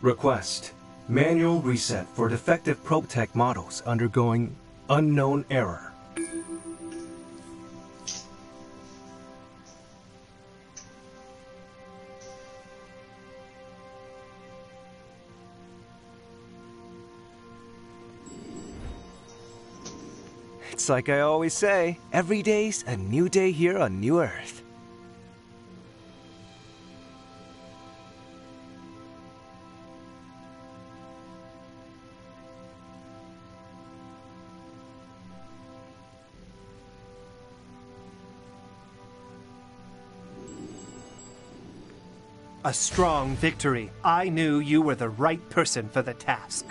Request. Manual reset for defective ProTech models undergoing unknown error. It's like I always say, every day's a new day here on New Earth. A strong victory. I knew you were the right person for the task.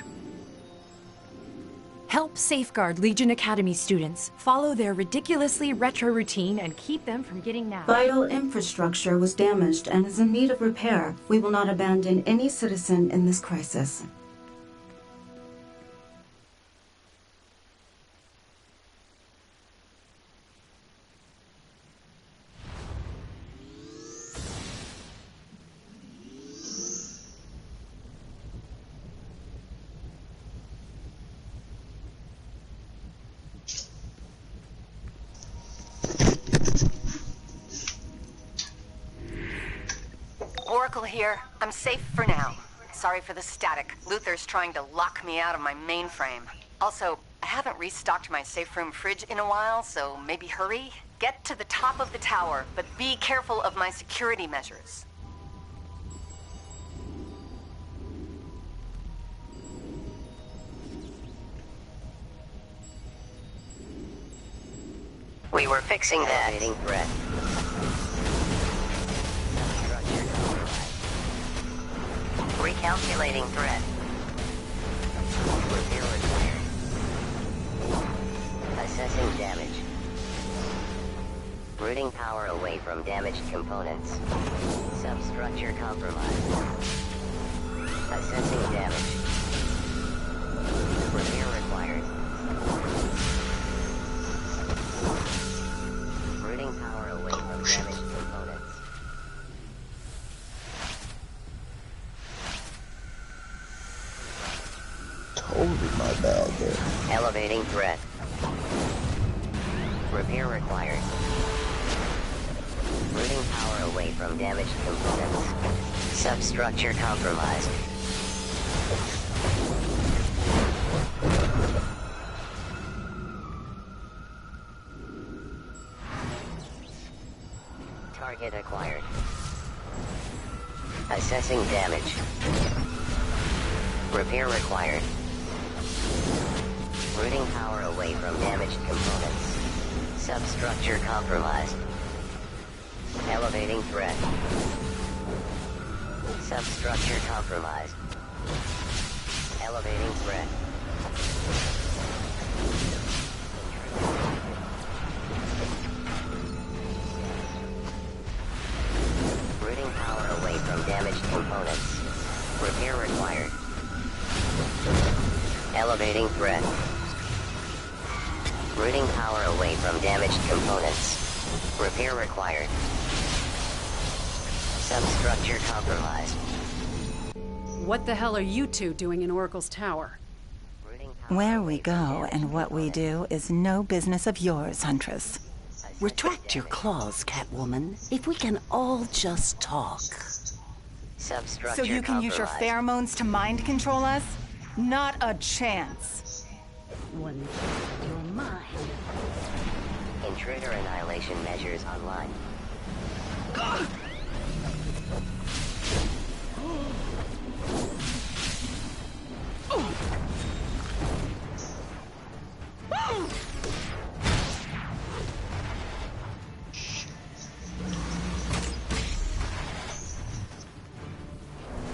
Help safeguard Legion Academy students, follow their ridiculously retro routine, and keep them from getting nabbed. Vital infrastructure was damaged and is in need of repair. We will not abandon any citizen in this crisis. Oracle here. I'm safe for now. Sorry for the static. Luther's trying to lock me out of my mainframe. Also, I haven't restocked my safe room fridge in a while, so maybe hurry? Get to the top of the tower, but be careful of my security measures. We were fixing that. Threat. Recalculating threat. Repair required. Assessing damage. Routing power away from damaged components. Substructure compromised. Assessing damage. Repair required. Routing power away from damaged components. Totally my bad there. Elevating threat. Repair required. Routing power away from damaged components. Substructure compromised. Target acquired. Assessing damage. Repair required. Routing power away from damaged components. Substructure compromised. Elevating threat. Substructure compromised. Elevating threat. Routing power away from damaged components. Repair required. Elevating threat. Routing power away from damaged components. Repair required. Substructure compromised. What the hell are you two doing in Oracle's tower? Where we go and what we do is no business of yours, Huntress. Retract your claws, Catwoman. If we can all just talk. Substructure So you can use your compromised. pheromones to mind control us? Not a chance. One child, you're mine. Intruder annihilation measures online.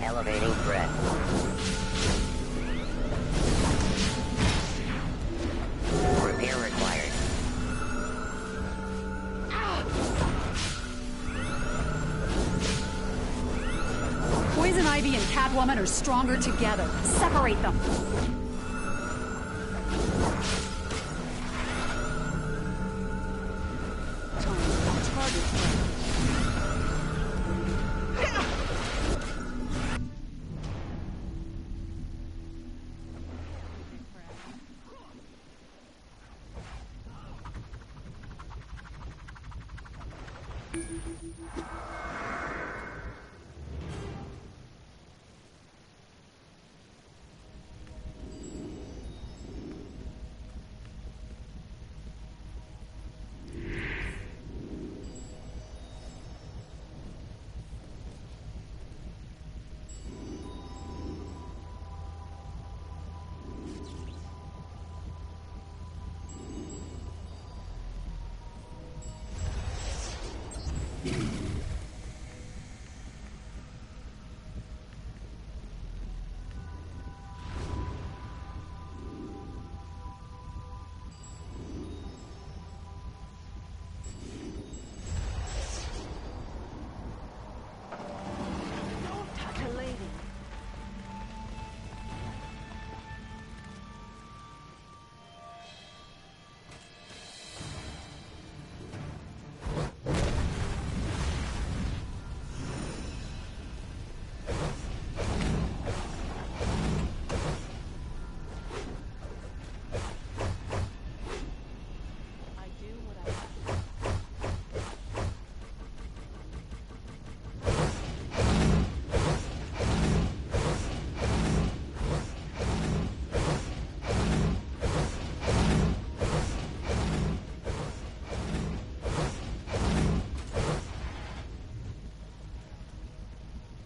Elevating threat. Repair required. Poison Ivy and Catwoman are stronger together. Separate them.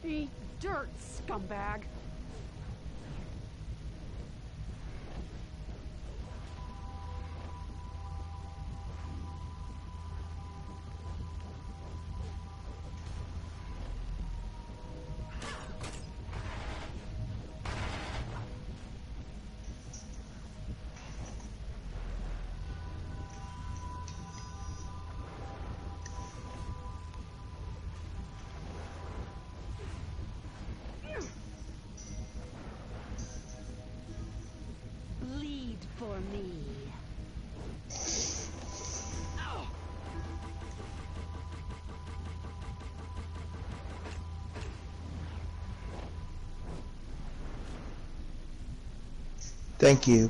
Eat dirt, scumbag! For me. Thank you.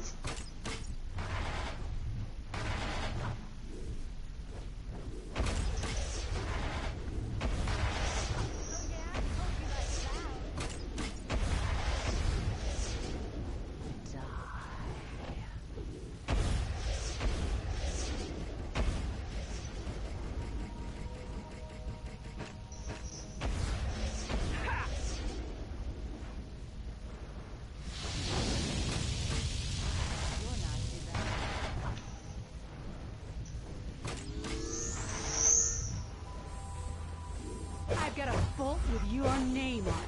I've got a bolt with your name on it.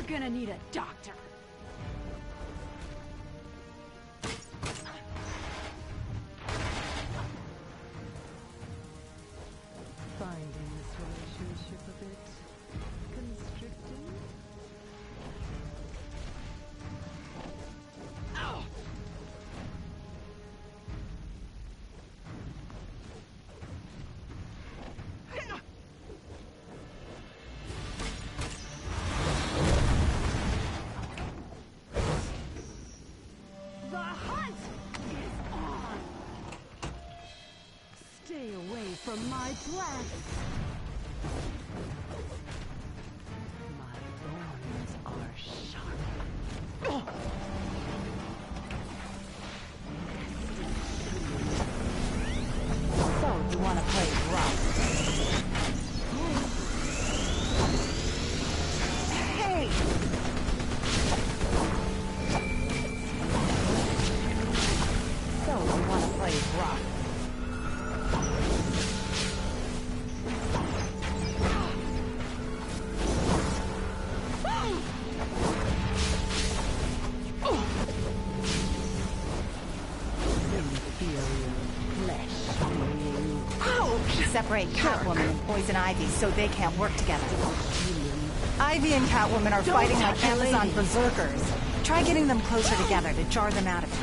gonna need a doctor. Finding this relationship a bit constricting? The hunt is on! Stay away from my plants! My thorns are sharp. So, you want to play rough? Hey! So, you want to play rough? Separate Catwoman and Poison Ivy so they can't work together. Ivy and Catwoman are fighting like Amazon berserkers. Try getting them closer together to jar them out of it.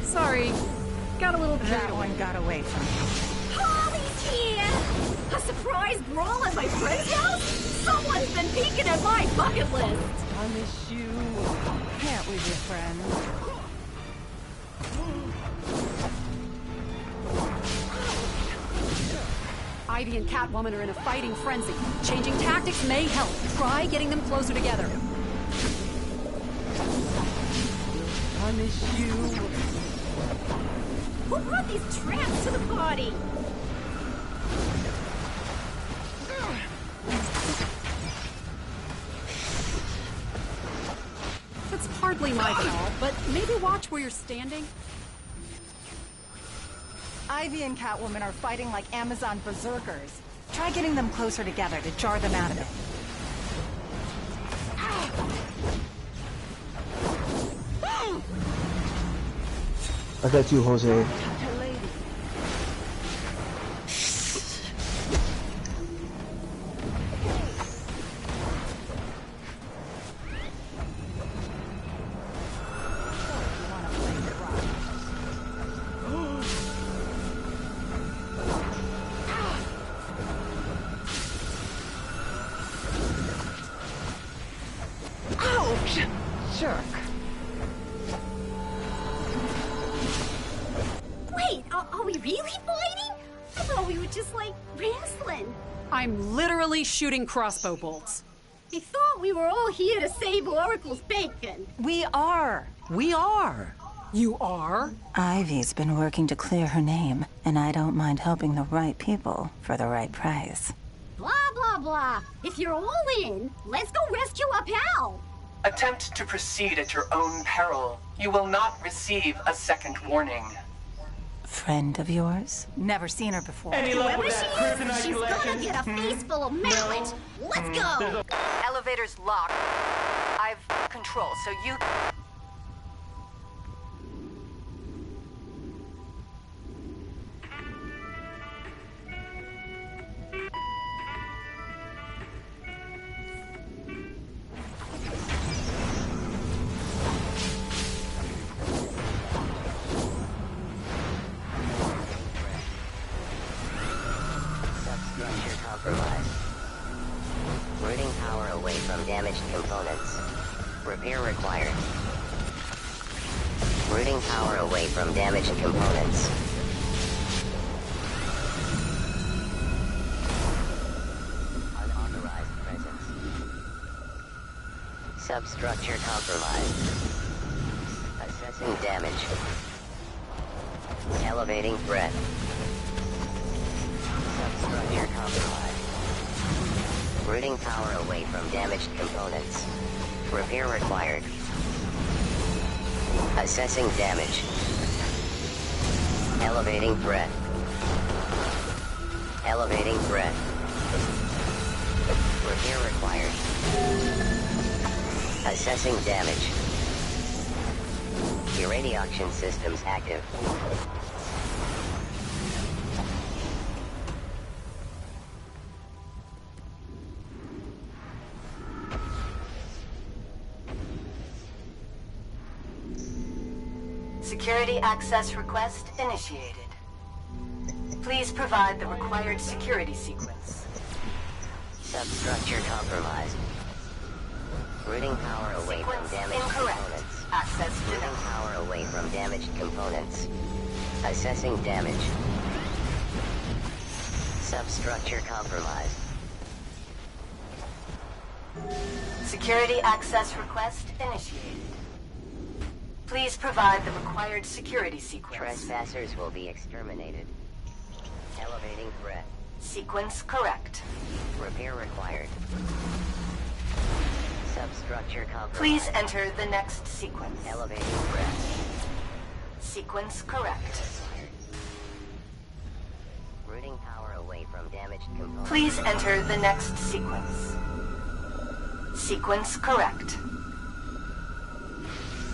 Sorry, got a little carried That away. one got away from me. Holly's here! A surprise brawl at my friend's house? Someone's been peeking at my bucket list! Punish you. Can't we be friends? Ivy and Catwoman are in a fighting frenzy. Changing tactics may help. Try getting them closer together. Punish you. Who brought these tramps to the party? That's hardly my fault, but maybe watch where you're standing. Ivy and Catwoman are fighting like Amazon berserkers. Try getting them closer together to jar them out of it. I got you, Jose. Jerk. Wait, are we really fighting? I thought we were just like wrestling. I'm literally shooting crossbow bolts. I thought we were all here to save Oracle's bacon. We are. We are. You are? Ivy's been working to clear her name, and I don't mind helping the right people for the right price. Blah, blah, blah. If you're all in, let's go rescue our pal. Attempt to proceed at your own peril. You will not receive a second warning. Friend of yours? Never seen her before. Whoever she is, she's gonna get a face full of mallet. Let's go. Elevator's locked. I've control, so you... Substructure compromised. Routing power away from damaged components. Repair required. Routing power away from damaged components. Unauthorized presence. Substructure compromised. Assessing damage. Elevating threat. Substructure compromised. Routing power away from damaged components. Repair required. Assessing damage. Elevating threat. Elevating threat. Repair required. Assessing damage. Irradiation systems active. Security access request initiated. Please provide the required security sequence. Substructure compromised. Routing power away from damaged components. Access Routing power away from damaged components. Assessing damage. Substructure compromised. Security access request initiated. Please provide the required security sequence. Trespassers will be exterminated. Elevating threat. Sequence correct. Repair required. Substructure compromised. Please enter the next sequence. Elevating threat. Sequence correct. Routing power away from damaged components. Please enter the next sequence. Sequence correct.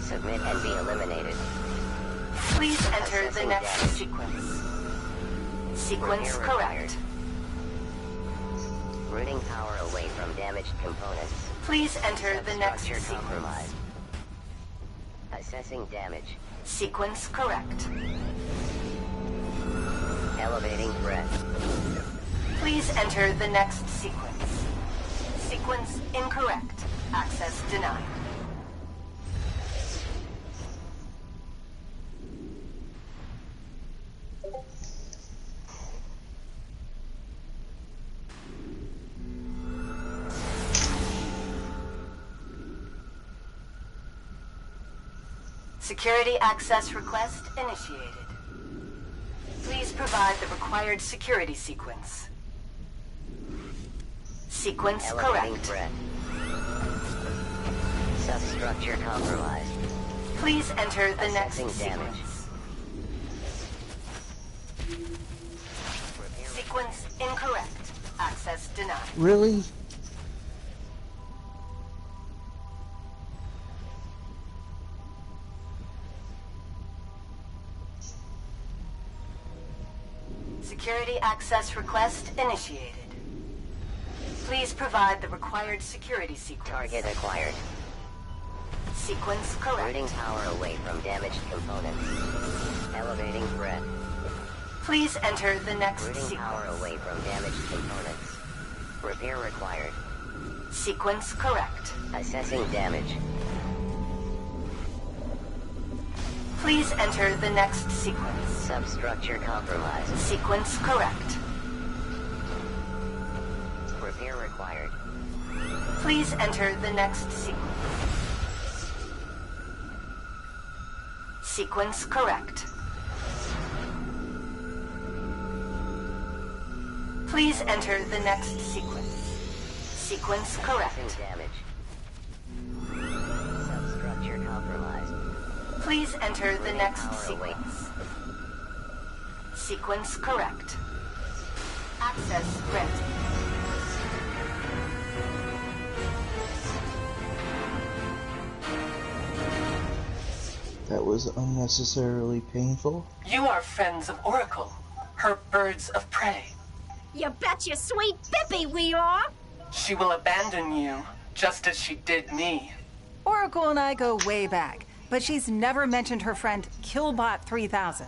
Submit and be eliminated. Please enter the next sequence. Sequence correct. Routing power away from damaged components. Please enter the next Substructure sequence. compromised. Assessing damage. Sequence correct. Elevating threat. Please enter the next sequence. Sequence incorrect. Access denied. Security access request initiated. Please provide the required security sequence. Sequence Elevating correct. threat. Substructure compromised. Please enter the next Assessing damage. sequence. Sequence incorrect. Access denied. Really? Security access request initiated. Please provide the required security sequence. Target acquired. Sequence correct. Routing power away from damaged components. Elevating threat. Please enter the next Routing sequence. power away from damaged components. Repair required. Sequence correct. Assessing damage. Please enter the next sequence. Substructure compromised. Sequence correct. Repair required. Please enter the next sequence. Sequence correct. Please enter the next sequence. Sequence correct. Assessing damage. Substructure compromised. Please enter the Routing next power away. sequence. Sequence correct. Access granted. That was unnecessarily painful. You are friends of Oracle, her birds of prey. You bet your sweet Bippy we are! She will abandon you, just as she did me. Oracle and I go way back, but she's never mentioned her friend Killbot 3000.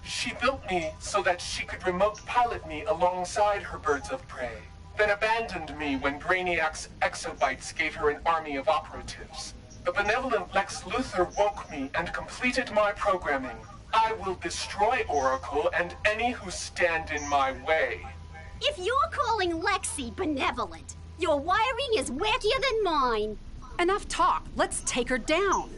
She built me so that she could remote pilot me alongside her birds of prey, then abandoned me when Brainiac's exobytes gave her an army of operatives. The benevolent Lex Luthor woke me and completed my programming. I will destroy Oracle and any who stand in my way. If you're calling Lexi benevolent, your wiring is wackier than mine. Enough talk. Let's take her down.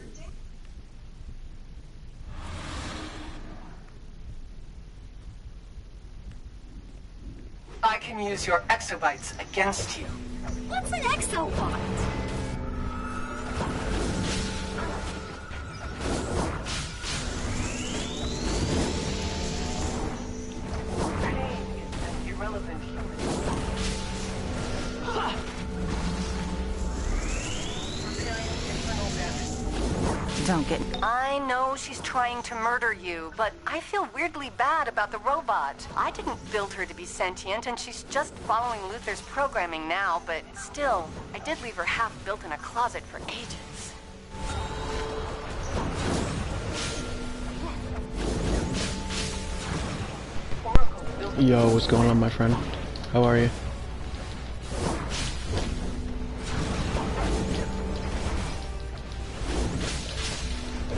I can use your exobytes against you. What's an exobot? don't get... I know she's trying to murder you, but I feel weirdly bad about the robot. I didn't build her to be sentient, and she's just following Luther's programming now, but still, I did leave her half built in a closet for ages. Yo, what's going on, my friend? How are you?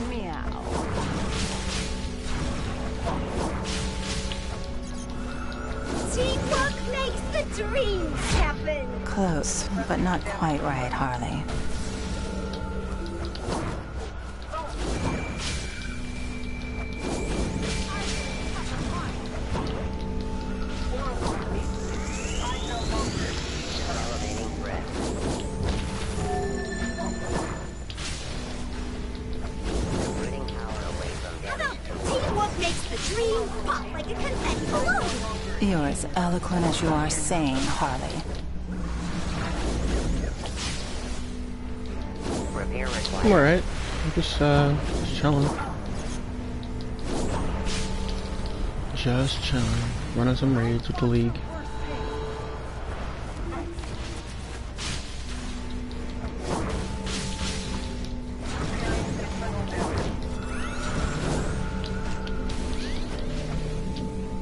Meow. Teamwork makes the dreams happen. Close, but not quite right, Harley. You're as eloquent as you are sane, Harley. I'm alright. I'm just chilling. Just chilling. Running some raids with the League.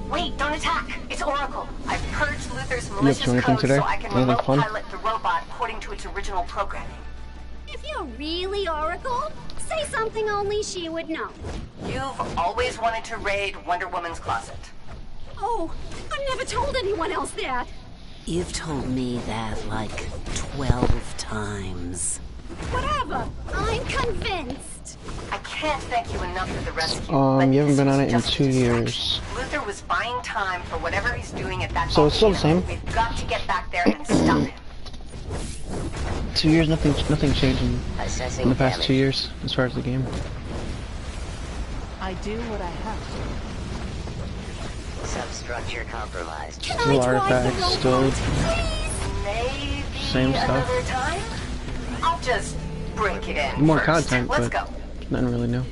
Wait, don't attack! It's Oracle. I've purged Luther's You up malicious to anything code today? so I can Anything remote fun? pilot the robot according to its original programming. If you're really Oracle, say something only she would know. You've always wanted to raid Wonder Woman's closet. Oh, I've never told anyone else that. You've told me that like 12 times. Whatever, I'm convinced. I can't thank you enough for the rescue. You haven't been on it in just 2 years. Luther was buying time for whatever he's doing at that So it's still the volcano. same? We've got to get back there and stop him. 2 years, nothing changed in the past 2 years as far as the game. I do what I have to. Substructure compromised. Still artifacts, still Maybe same stuff. another time? I'll just break it in More first. content, Let's but go. nothing really new.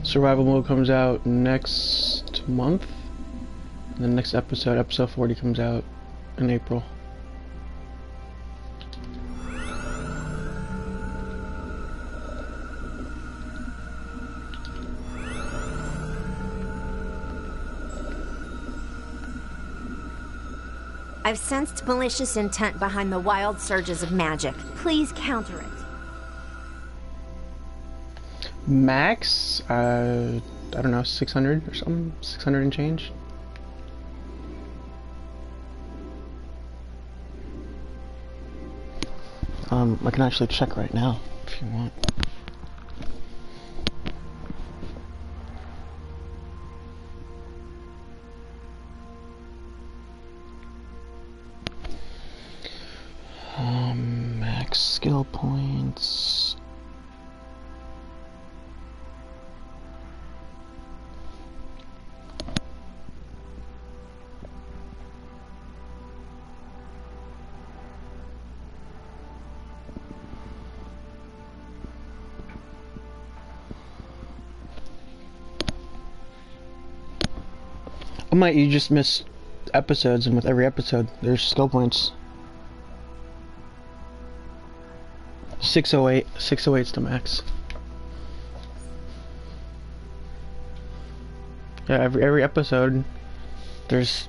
Survival mode comes out next month. The next episode, episode 40, comes out in April. I've sensed malicious intent behind the wild surges of magic. Please counter it. Max, I don't know, 600 or something? 600 and change? I can actually check right now, if you want. Max skill points. You just miss episodes, and with every episode, there's skill points. 608, 608's the max. Yeah, every episode, there's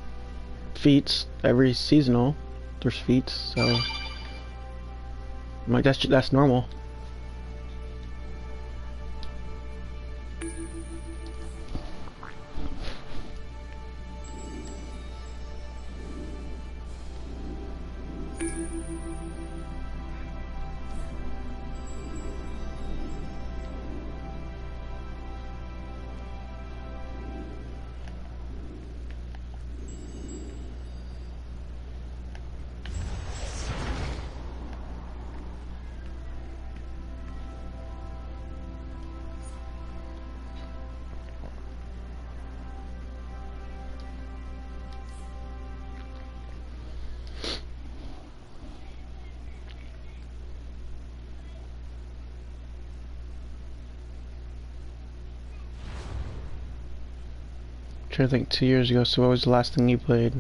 feats. Every seasonal, there's feats. So, I'm like, that's normal. trying to think 2 years ago, so what was the last thing you played?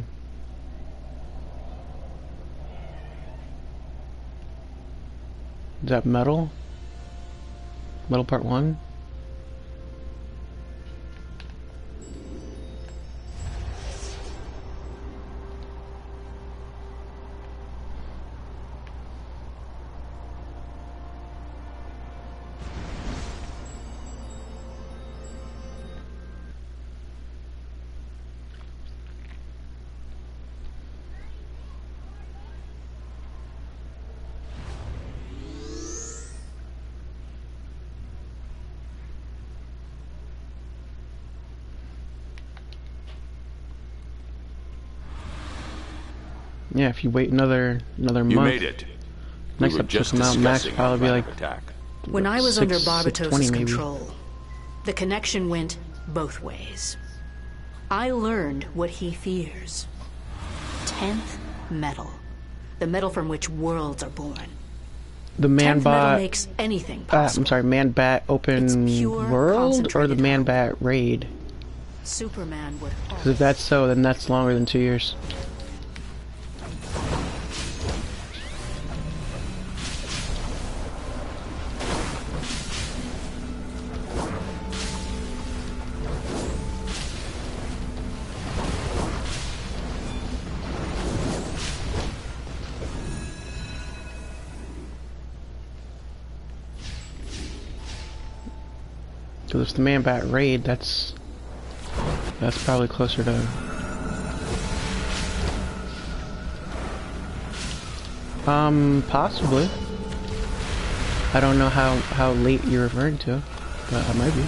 Is that Metal? Metal Part 1? Yeah, if you wait another month. You made it. Next episode come out, max probably be like when I was under Barbatos's maybe. control, the connection went both ways. I learned what he fears. 10th metal. The metal from which worlds are born. The Man 10th metal Bat makes anything possible. I'm sorry, Man Bat open world or the Man Bat raid? Superman would. Because if that's so, then that's longer than 2 years. So if the Man Bat raid, that's probably closer to possibly. I don't know how late you're referring to, but I might be.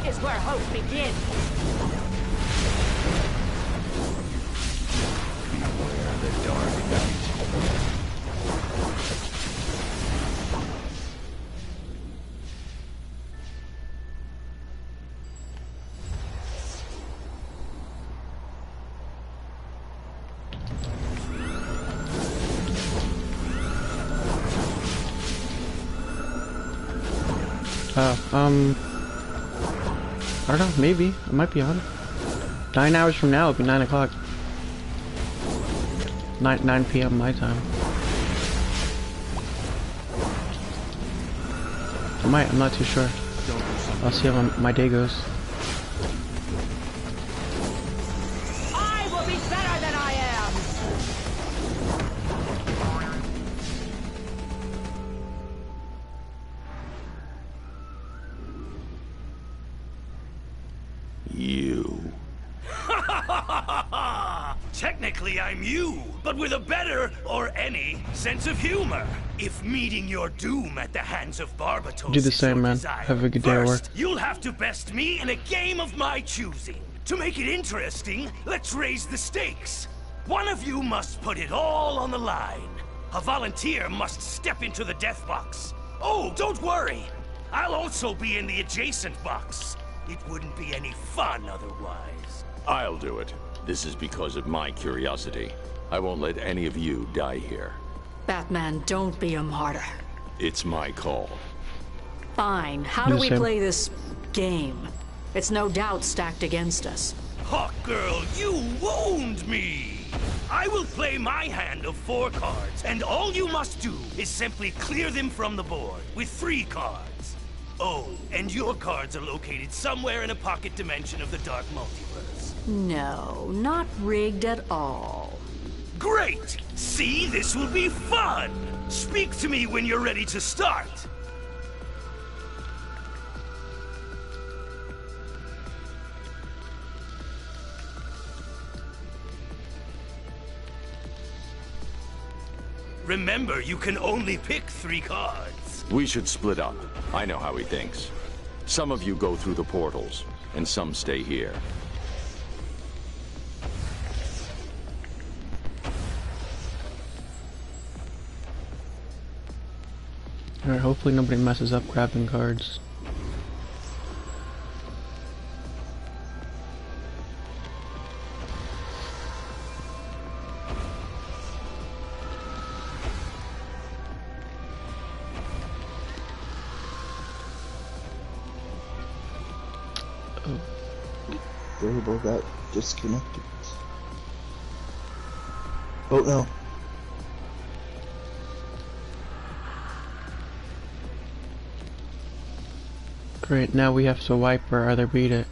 Is where hope begins. Beware the dark night. I don't know, maybe. I might be on. 9 hours from now, it'll be 9 o'clock. 9 p.m. my time. I'm not too sure. I'll see how my day goes. I will be better than I am. You. Technically, I'm you, but with a better, or any, sense of humor. If meeting your doom at the hands of Barbatos Do the same, man. Have a good day at work. First, you'll have to best me in a game of my choosing. To make it interesting, let's raise the stakes. One of you must put it all on the line. A volunteer must step into the death box. Oh, don't worry. I'll also be in the adjacent box. It wouldn't be any fun otherwise. I'll do it. This is because of my curiosity. I won't let any of you die here. Batman, don't be a martyr. It's my call. Fine. How do we play this game? It's no doubt stacked against us. Hawk Girl, you wound me! I will play my hand of 4 cards, and all you must do is simply clear them from the board with 3 cards. Oh, and your cards are located somewhere in a pocket dimension of the Dark Multiverse. No, not rigged at all. Great! See, this will be fun! Speak to me when you're ready to start. Remember, you can only pick 3 cards. We should split up. I know how he thinks. Some of you go through the portals, and some stay here. Alright, hopefully nobody messes up grabbing cards. Variable got disconnected. Oh no. Great, now we have to wipe or either beat it.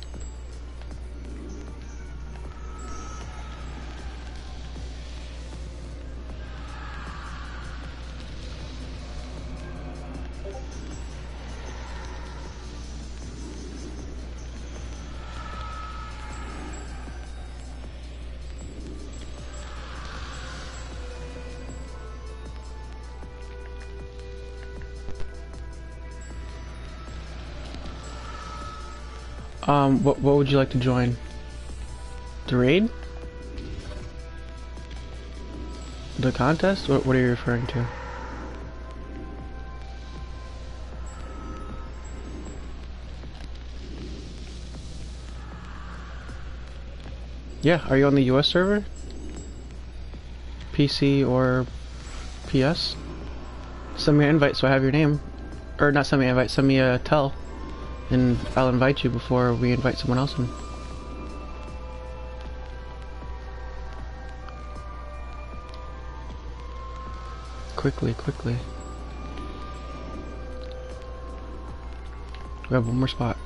What would you like to join? The raid? The contest? What are you referring to? Yeah, are you on the US server? PC or PS? Send me an invite so I have your name. Or not send me an invite, send me a tell. And I'll invite you before we invite someone else in. Quickly, quickly. We have one more spot.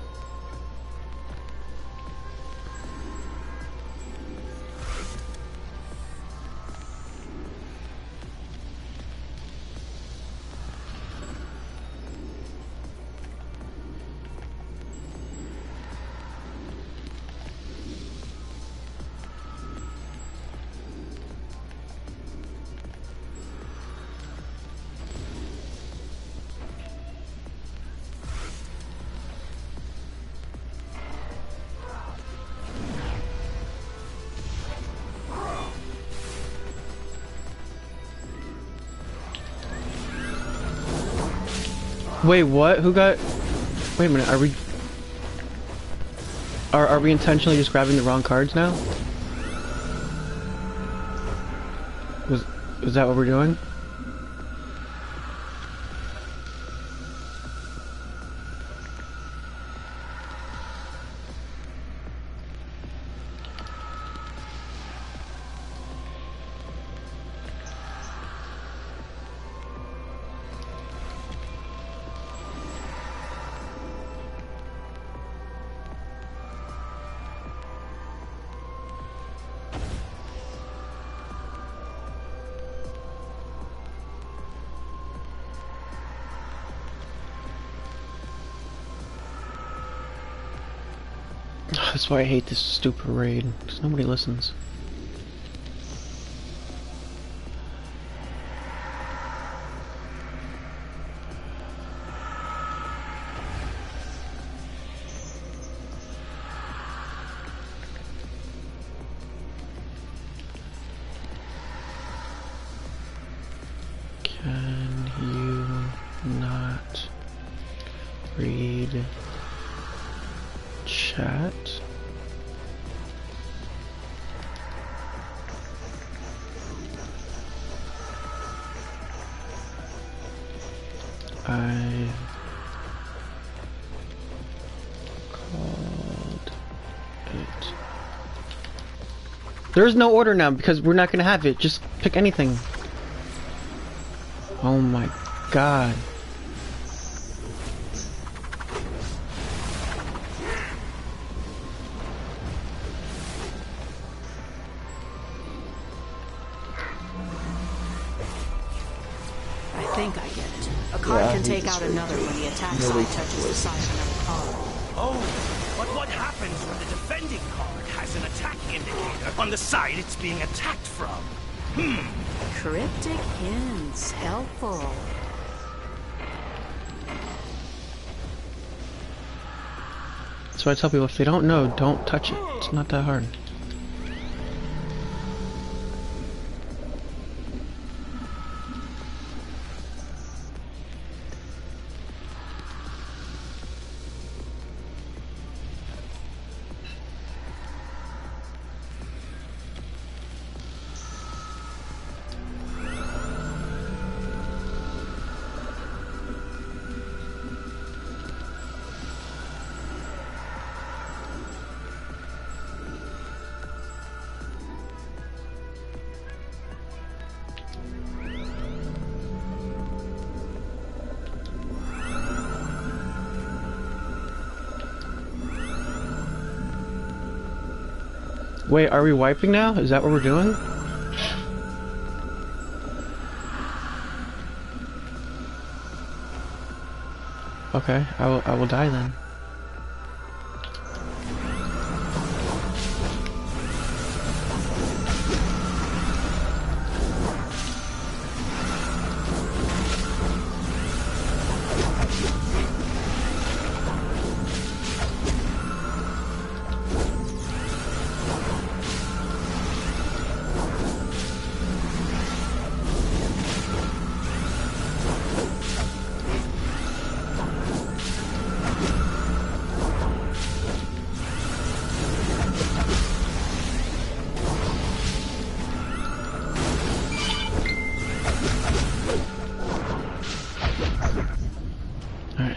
Wait, what? Who got... Wait a minute, are we... Are we intentionally just grabbing the wrong cards now? Was that what we're doing? That's why I hate this stupid raid, because nobody listens. Can you not read chat? I called it. There's no order now because we're not gonna have it. Just pick anything. Oh my god. I think I get it. A card can take out another when the attack side touches the side of another card. Oh, but what happens when the defending card has an attack indicator on the side it's being attacked from? Cryptic hints. Helpful. So I tell people, if they don't know, don't touch it. It's not that hard. Wait, are we wiping now? Is that what we're doing? Okay, I will die then.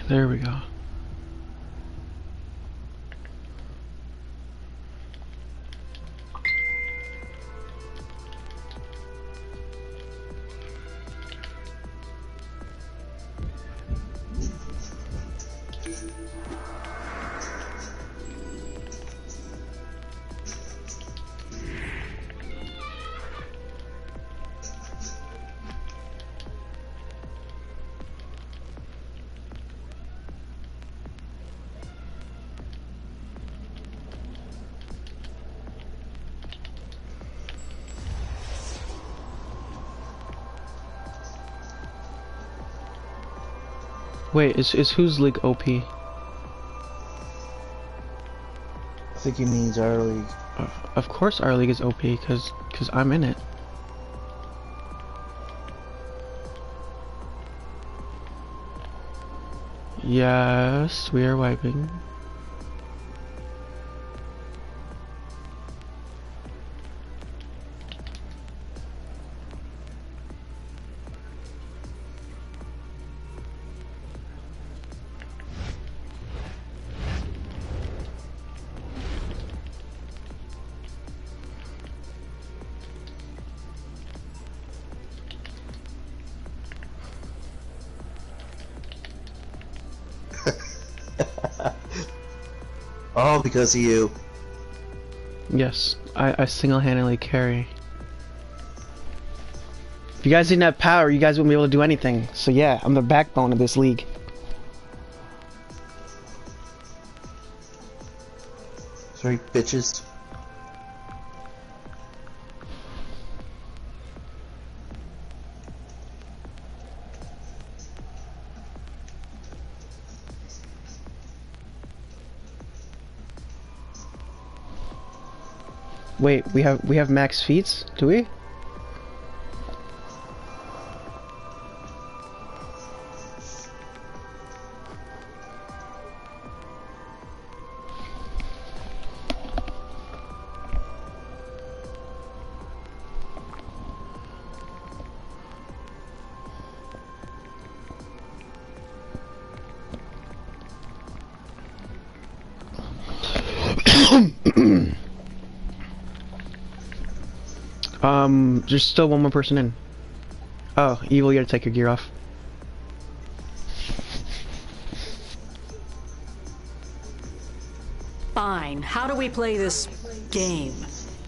There we go. Wait, is whose league OP? I think he means our league. Of course our league is OP, cause I'm in it. Yes, we are wiping. All because of you. Yes, I single-handedly carry. If you guys didn't have power, you guys wouldn't be able to do anything. So yeah, I'm the backbone of this league. Sorry, bitches. Wait, we have max feats, do we? There's still one more person in. Oh, Evil, you gotta take your gear off. Fine. How do we play this game?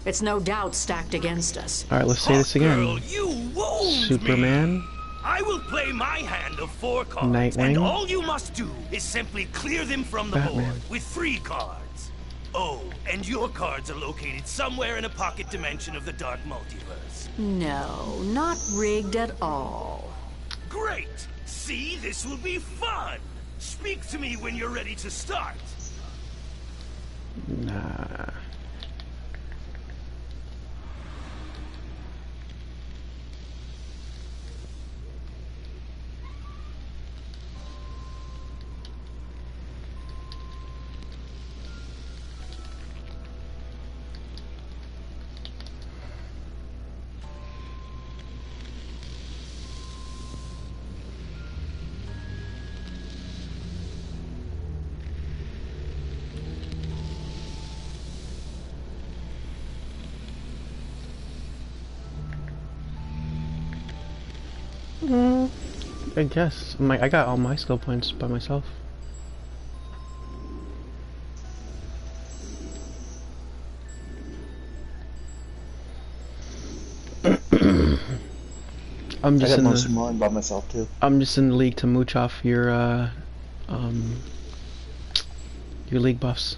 It's no doubt stacked against us. Alright, let's say this again. Girl, you wound Superman. Me. I will play my hand of 4 cards, Nightwing. and all you must do is simply clear them from the Batman. board with 3 cards. Oh, and your cards are located somewhere in a pocket dimension of the Dark Multiverse. No, not rigged at all. Great! See, this will be fun! Speak to me when you're ready to start. Nah. I guess. I got all my skill points by myself. I'm just I got in most the, of mine by myself too. I'm just in the league to mooch off your league buffs.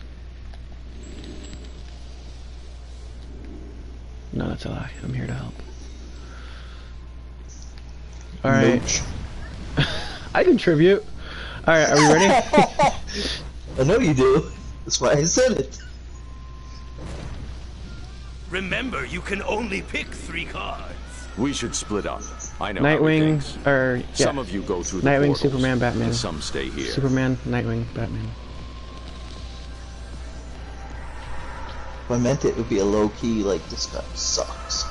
No, that's a lie. I'm here to help. Alright. I contribute. Alright, are we ready? I know you do. That's why I said it. Remember, you can only pick 3 cards. We should split up. I know Nightwing, or yeah. Some of you go through the Nightwing, portals, Superman, Batman. and some stay here. Superman, Nightwing, Batman. If I meant it would be a low key, like, this guy sucks.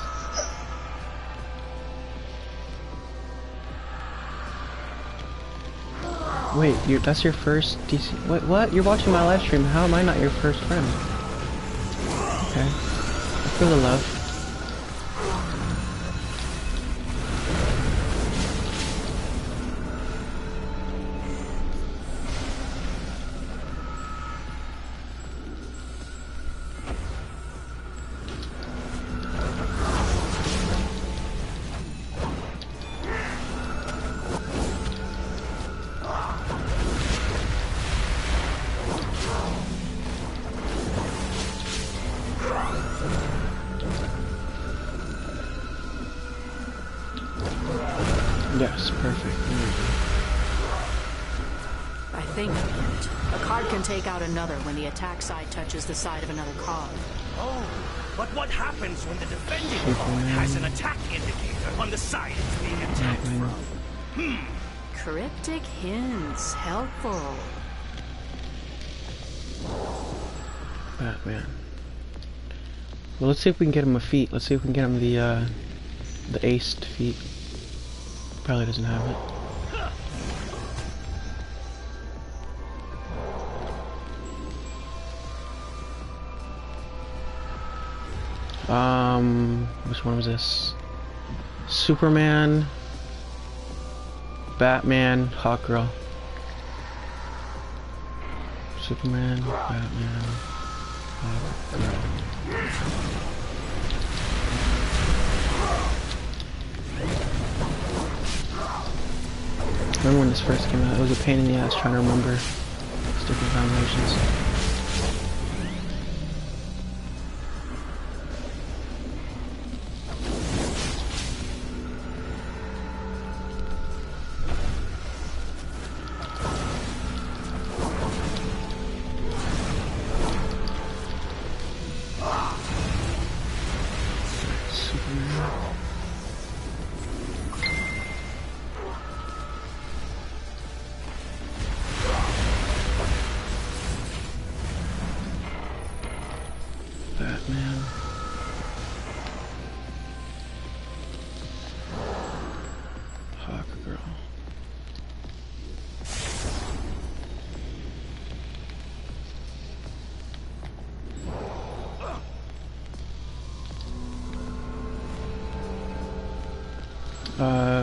Wait, that's your first DC... What? You're watching my live stream. How am I not your first friend? Okay. I feel the love. Yes, perfect. I think I get it. A card can take out another when the attack side touches the side of another card. Oh, but what happens when the defending card has an attack indicator on the side it's being attacked from? Cryptic hints. Helpful. Batman. Well, let's see if we can get him a feat. Let's see if we can get him the aced feat. Probably doesn't have it. Which one was this? Superman, Batman, Hawkgirl. Superman, Batman, Hawkgirl. Remember when this first came out? It was a pain in the ass trying to remember different combinations. Batman. Hawkgirl.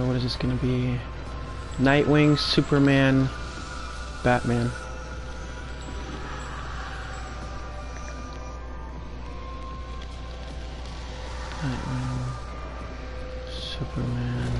What is this gonna be? Nightwing, Superman, Batman. Superman.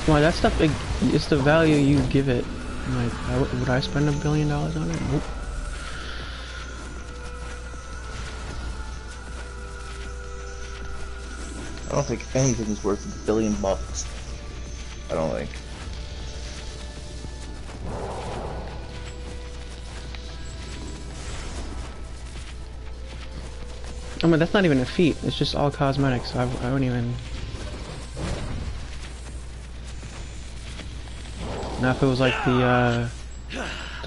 Well, that stuff, it's the value you give it. Like, would I spend $1 billion on it? Nope. I don't think anything is worth $1 billion. I don't think. I mean, that's not even a feat. It's just all cosmetics. So I wouldn't even. Now, if it was like the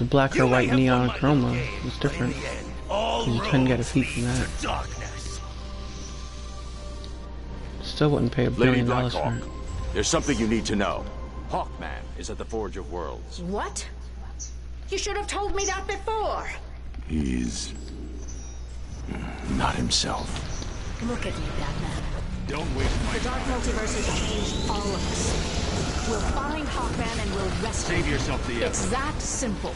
black or white neon chroma, it's different. You couldn't get a feat from that. Still wouldn't pay $1 billion for it. There's something you need to know. Hawkman is at the Forge of Worlds. What? You should have told me that before. He's... not himself. Look at me, Batman. Don't waste my The Dark Multiverse has changed all of us. We'll find Hawkman and we'll rescue him. Save yourself the effort. It's that simple.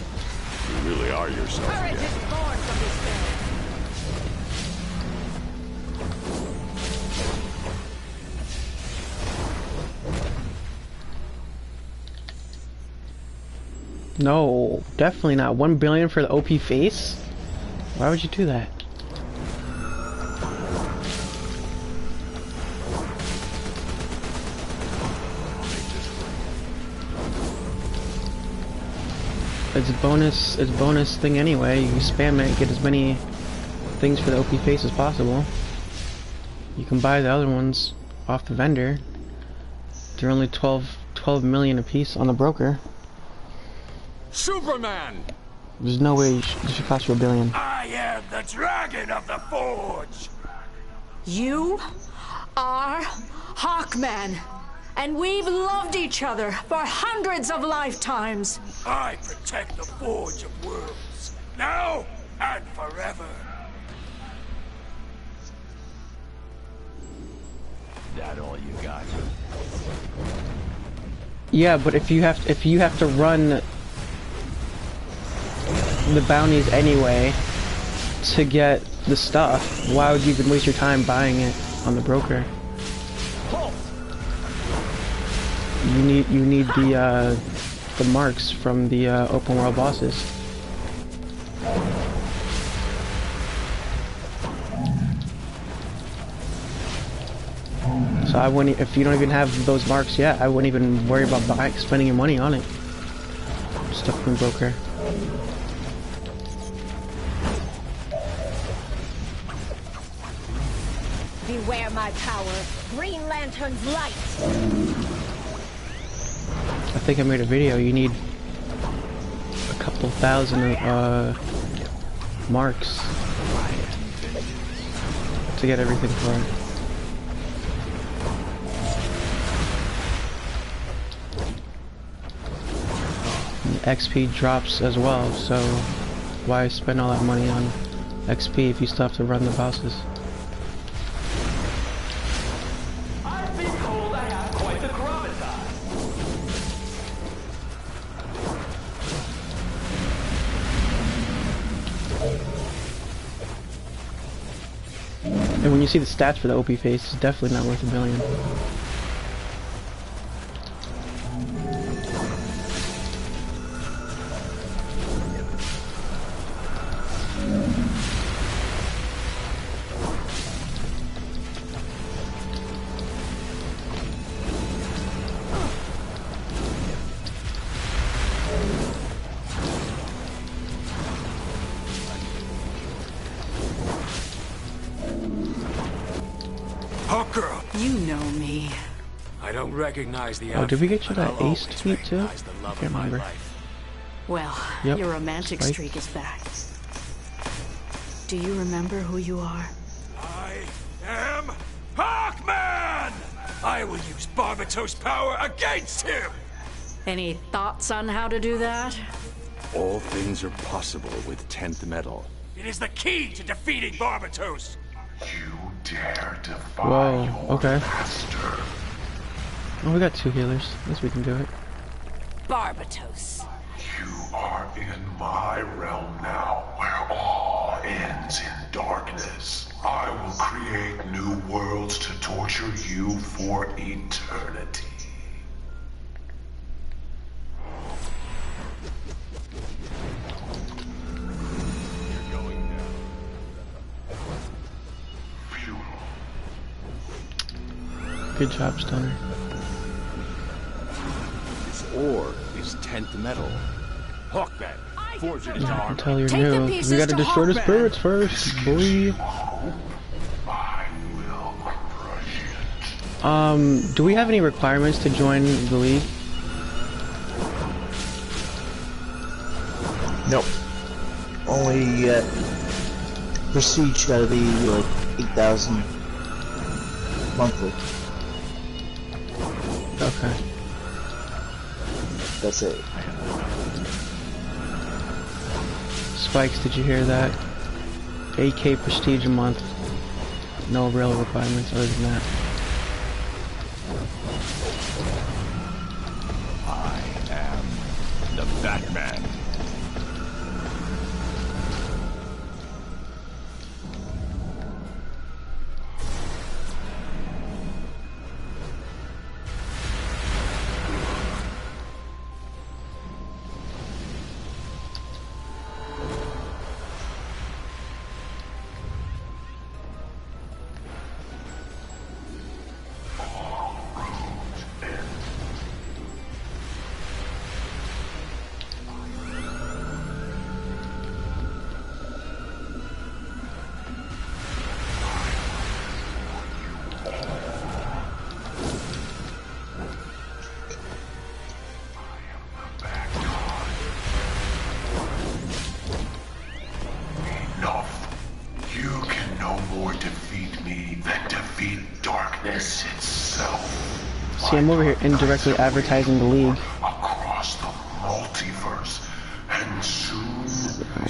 You really are yourself Courage again. is born from despair. No, definitely not. 1 billion for the OP face? Why would you do that? It's bonus thing anyway. You can spam it, get as many things for the OP face as possible. You can buy the other ones off the vendor. They're only 12 million a piece on the broker. Superman! There's no way it should cost you 1 billion. I am the Dragon of the Forge! You are Hawkman, and we've loved each other for hundreds of lifetimes. I protect the Forge of Worlds, now and forever. That all you got? Yeah, but if you have to run the bounties anyway to get the stuff, why would you even waste your time buying it on the broker? You need the marks from the open world bosses. So I wouldn't, if you don't even have those marks yet, I wouldn't even worry about spending your money on it. Stuff from broker. Beware my power, Green Lantern's light. I think I made a video. You need a couple thousand marks to get everything for it. And XP drops as well, so why spend all that money on XP if you still have to run the bosses? And when you see the stats for the OP face, it's definitely not worth 1 billion. Girl. You know me. I don't recognize the Oh, did we get you that ace tweet too? I can't remember. Well, Yep. your romantic Spike. streak is back. Do you remember who you are? I am Hawkman! I will use Barbatos' power against him! Any thoughts on how to do that? All things are possible with 10th metal. It is the key to defeating Barbatos! Dare defy Whoa, your okay. master. Oh, we got 2 healers. I guess we can do it. Barbatos. You are in my realm now, where all ends in darkness. I will create new worlds to torture you for eternity. Good job, Stunner. This orb is 10th metal. Hawkman, forge it into I can armor. tell you're new. We gotta destroy the spirits first, boy. Do we have any requirements to join the league? Nope. Only prestige gotta be like 8,000 monthly. Okay. That's it. Spikes, did you hear that? 8K prestige a month. No real requirements other than that. I am the Batman. See, I'm over here indirectly advertising the league. Across the multiverse, and soon.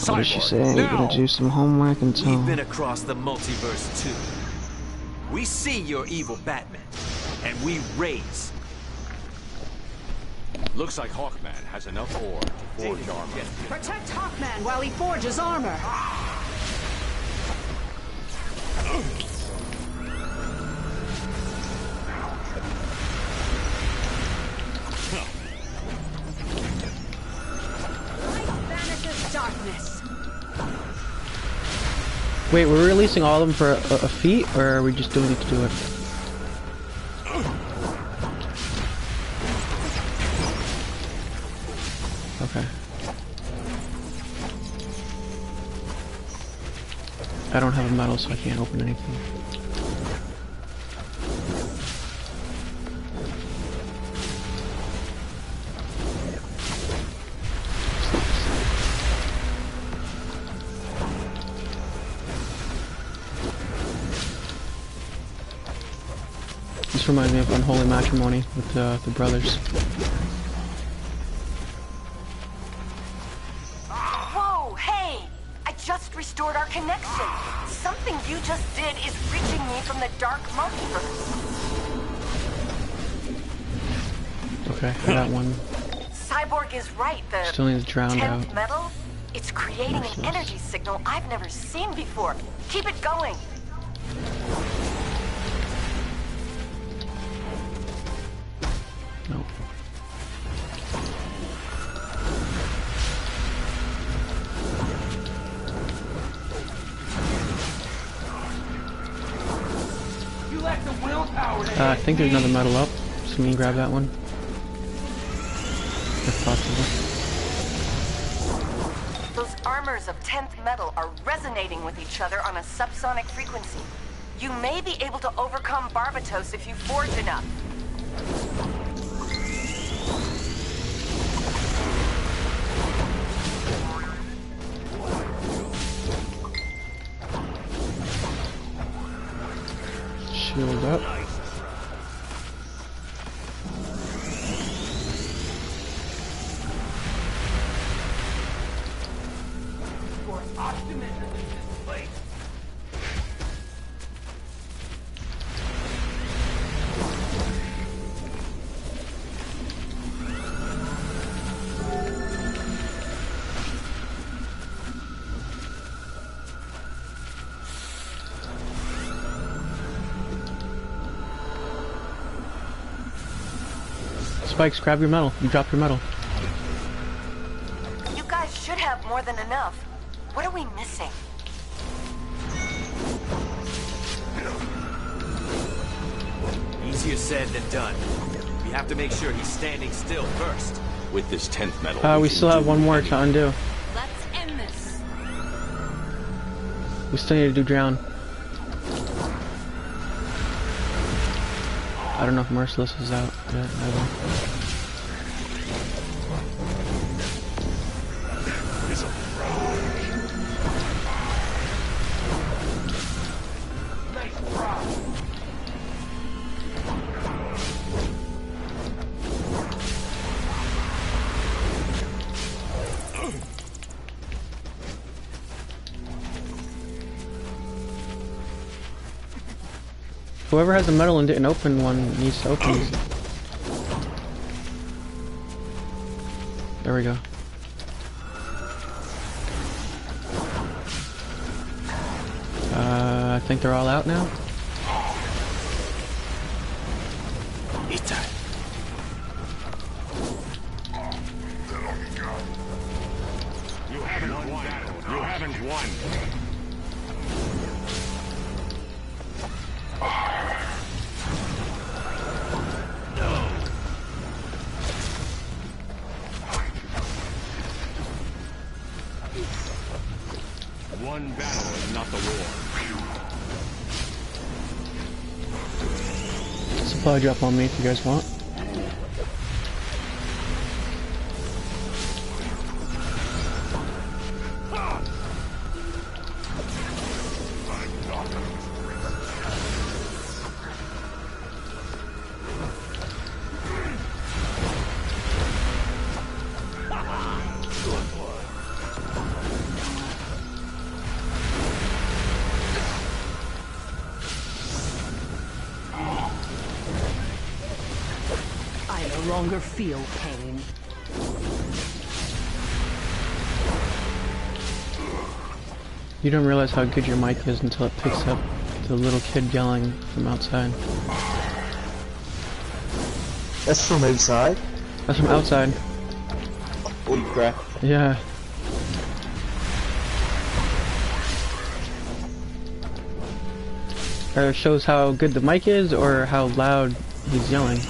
What did she say? You're gonna do some homework until. We've been across the multiverse too. We see your evil Batman, and we raise. Looks like Hawkman has enough ore to forge armor. Protect Hawkman while he forges armor. Darkness. Wait, we're releasing all of them for a feat, or are we just doing it to do it? Okay. I don't have a medal, so I can't open anything. This reminds me of Unholy Matrimony with the brothers. Whoa, hey! I just restored our connection. Something you just did is reaching me from the dark multiverse. Okay, I got one. Cyborg is right, the Still needs drowned 10th out. metal? It's creating an energy signal I've never seen before. Keep it going. No. You lack the willpower to I think there's another medal up. So me grab that one. If possible. Those armors of 10th metal are resonating with each other on a subsonic frequency. You may be able to overcome Barbatos if you forge enough. Shield up. Spikes, grab your medal. You dropped your medal. You guys should have more than enough. What are we missing? Easier said than done. We have to make sure he's standing still first. With this 10th metal, We still have one more to undo. Let's end this. We still need to do drown. I don't know if Merciless is out yet either. Whoever has the medal and didn't open one needs to open it. There we go. I think they're all out now. It's time. You haven't won. You haven't won. One battle is not the war. Supply drop on me if you guys want. Longer feel pain. You don't realize how good your mic is until it picks up the little kid yelling from outside. That's from outside? That's from outside. Holy crap. Yeah. Either shows how good the mic is or how loud he's yelling.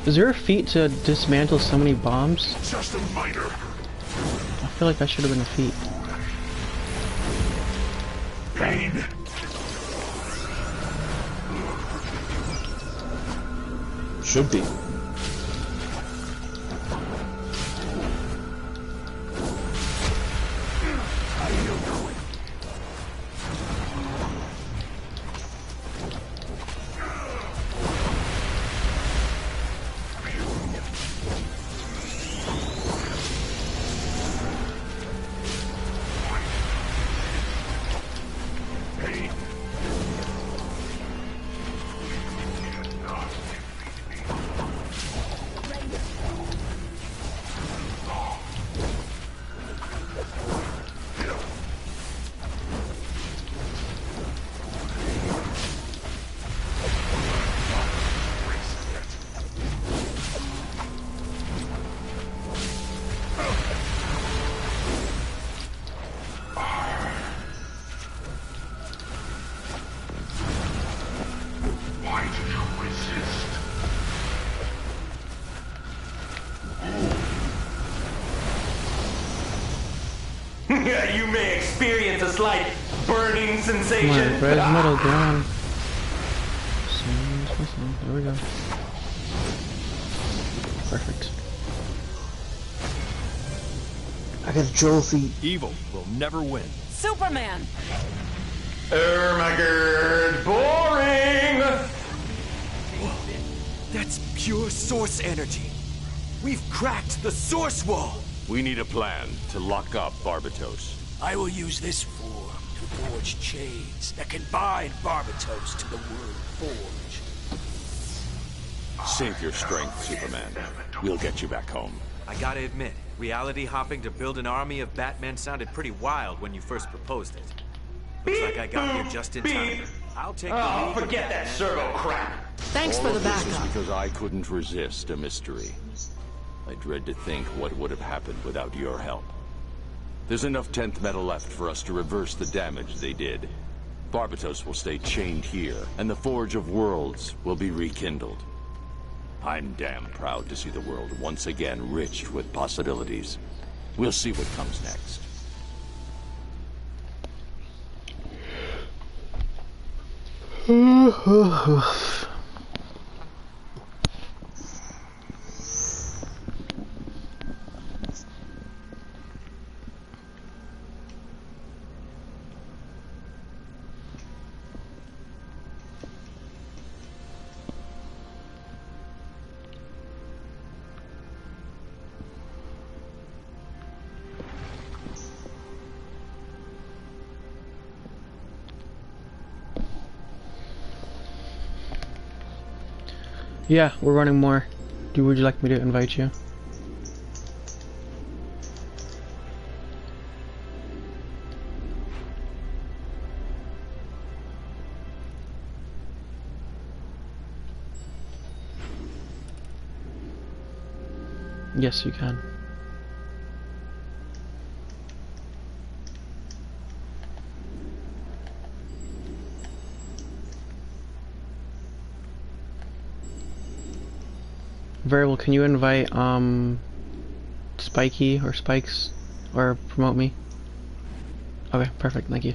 Is there a feat to dismantle so many bombs? Just a minor. I feel like that should have been a feat. Pain. Should be. You may experience a slight burning sensation. Come on, red metal, go on. There we go. Perfect. I got a trophy. Evil will never win. Superman! Ermagerd, boring! Whoa, that's pure source energy. We've cracked the source wall. We need a plan to lock up Barbatos. I will use this form to forge chains that can bind Barbatos to the word forge. Save your strength, Superman. We'll get you back home. I gotta admit, Reality hopping to build an army of Batmen sounded pretty wild when you first proposed it. Looks like I got here just in time. I'll take the lead. Forget that servo crap. Thanks for the This was backup. because I couldn't resist a mystery. I dread to think what would have happened without your help. There's enough 10th metal left for us to reverse the damage they did. Barbatos will stay chained here, and the Forge of Worlds will be rekindled. I'm damn proud to see the world once again rich with possibilities. We'll see what comes next. Yeah, we're running more. Would you like me to invite you? Yes, you can. Very well. Can you invite Spiky or Spikes or promote me? Okay, perfect. Thank you.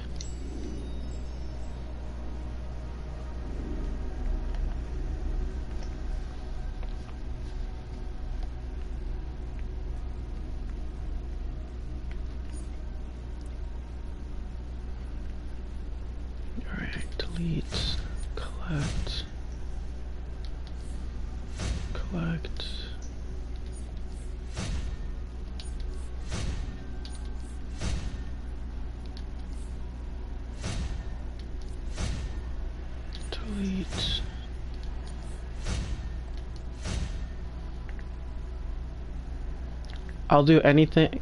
All right, delete, collect. Collect. Delete. I'll do anything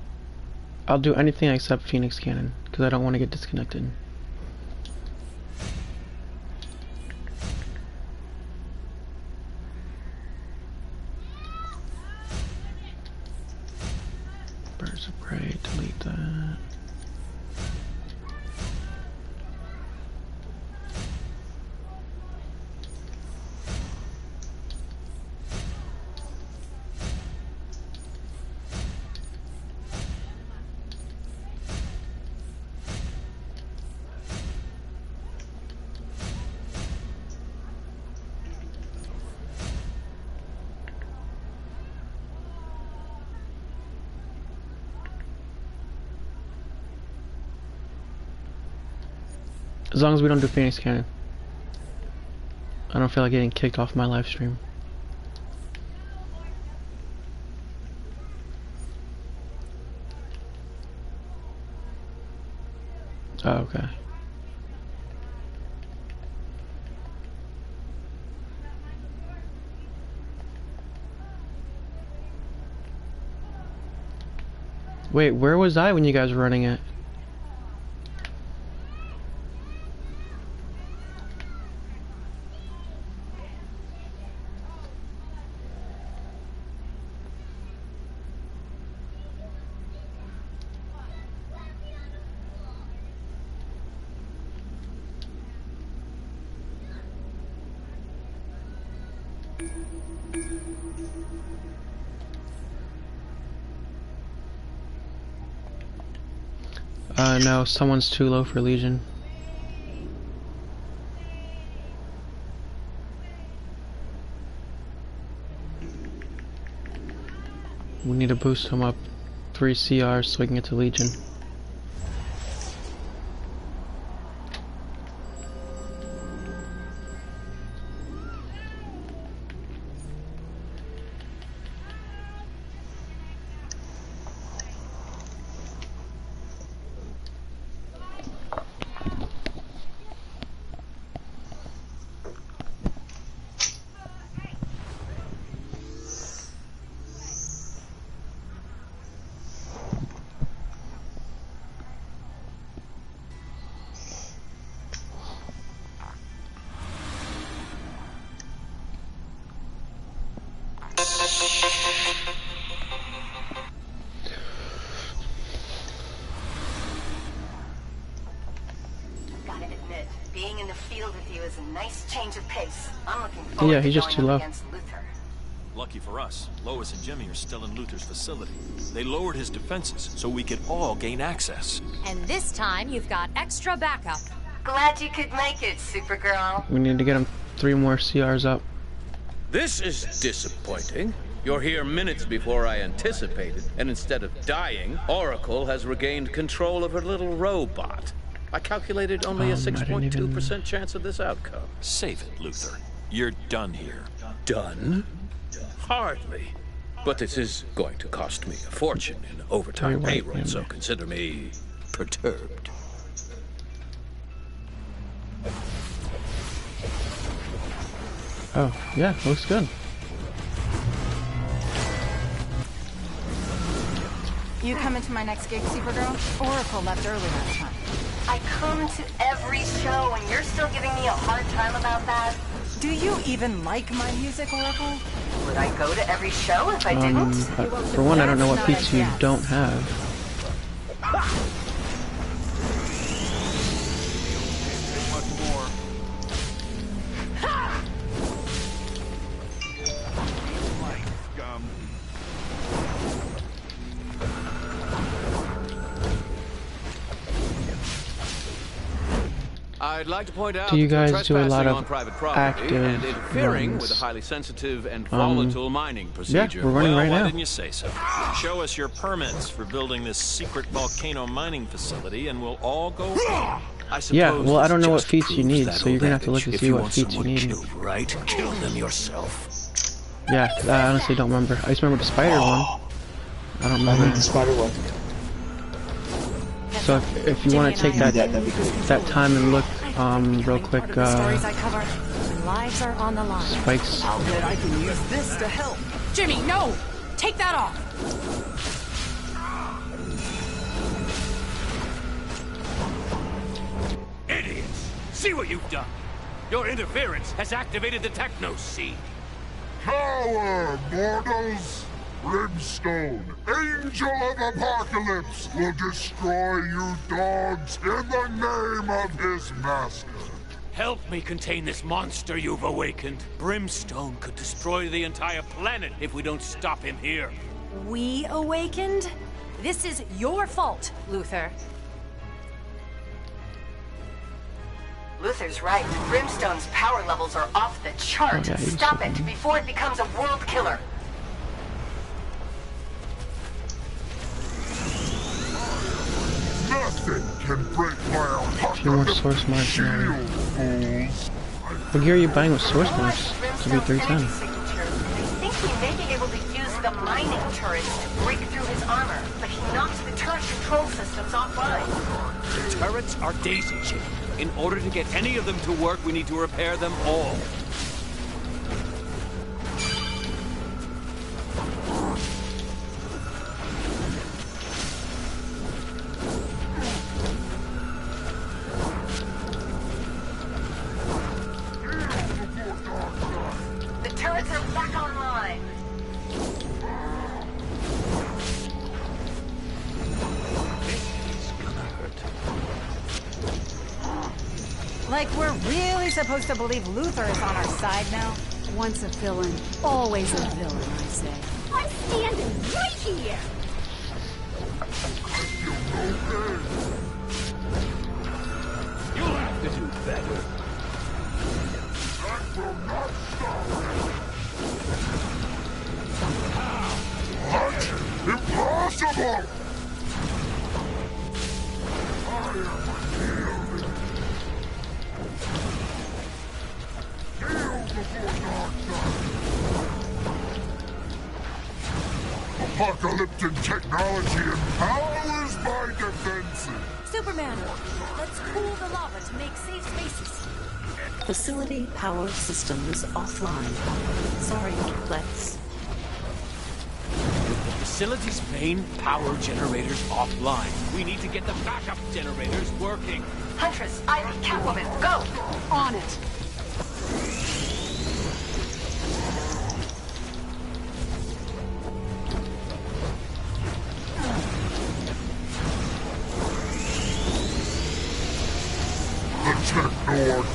except Phoenix Cannon because I don't want to get disconnected. Birds of Prey, delete that. As long as we don't do Phoenix Cannon. I don't feel like getting kicked off my live stream. Oh, okay. Wait, where was I when you guys were running it? No, someone's too low for Legion. We need to boost him up 3 CRs so we can get to Legion. Gotta admit, being in the field with you is a nice change of pace. I'm looking forward Yeah, he's to just going too up low. against Luther. Lucky for us, Lois and Jimmy are still in Luther's facility. They lowered his defenses so we could all gain access. And this time, you've got extra backup. Glad you could make it, Supergirl. We need to get him 3 more CRs up. This is disappointing. You're here minutes before I anticipated, and instead of dying, Oracle has regained control of her little robot. I calculated only a 6.2% chance of this outcome. Save it, Luther. You're done here. Done? Hardly. But this is going to cost me a fortune in overtime payroll, so consider me perturbed. Oh, yeah, looks good. You coming to my next gig, Supergirl? Oracle left early last time. I come to every show and you're still giving me a hard time about that? Do you even like my music, Oracle? Would I go to every show if I didn't? For one, I don't know what feats you don't have. I'd like to point out Do you that guys do a lot trespassing of on private property active and interfering runs? with a highly sensitive and volatile mining procedure. Yeah, we're running Well, right why now. didn't you say so? Show us your permits for building this secret volcano mining facility and we'll all go home. I suppose Yeah, well, I don't know what just feats you proves need, that so you're gonna have to look to if see you what want feats you someone need. killed, right? Kill them yourself. Yeah, I honestly don't remember. I just remember the spider one. I don't I remember. need the spider one. So if you want to take that time and look real quick, Stories I cover, when lives are on the line. Spike's. I'll bet I can use this to help. Jimmy, no! Take that off! Idiots! See what you've done! Your interference has activated the Techno Seed. Power, mortals! Brimstone, Angel of Apocalypse, will destroy you dogs in the name of his master. Help me contain this monster you've awakened. Brimstone could destroy the entire planet if we don't stop him here. We awakened? This is your fault, Luther. Luther's right. Brimstone's power levels are off the chart. Oh, yeah, Stop it before it becomes a world killer. Nothing can break my A few more source marks now. What gear are you buying with source marks? To be 310. I think we may be able to use the mining turrets to break through his armor, but he knocked the turret control systems offline. The turrets are daisy-chained. In order to get any of them to work, we need to repair them all. The turrets are back online. Like we're really supposed to believe Luther is on our side now? Once a villain, always a villain, I say. I'm standing right here! You'll have to do better. That will not stop me. What? Impossible! I am unyielding. Kneel before Darkseid. Apocalyptic technology empowers my defenses. Superman, let's cool the lava to make safe spaces. Facility power systems offline. Sorry, Lex. With the facility's main power generators offline, we need to get the backup generators working. Huntress, Ivy, Catwoman, go! On it.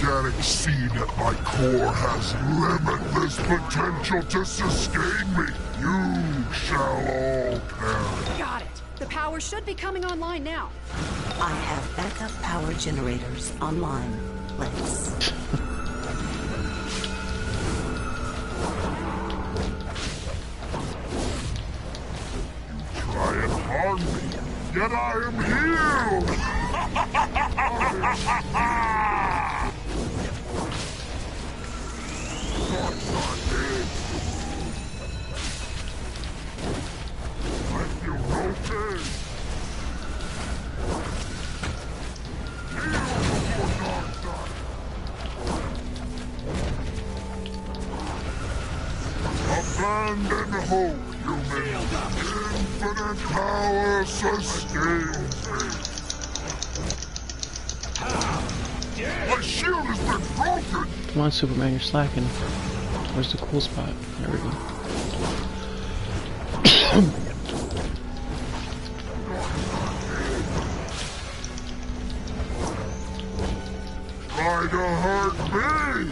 organic seed at my core has limitless potential to sustain me. You shall all perish. Got it. The power should be coming online now. I have backup power generators online. Let's. Try and harm me, yet I am healed! I feel no pain. Abandon hope, human. Infinite power sustains me. My shield has been broken. Come on, Superman, you're slacking. Where's the cool spot? There we go. Try to hurt me!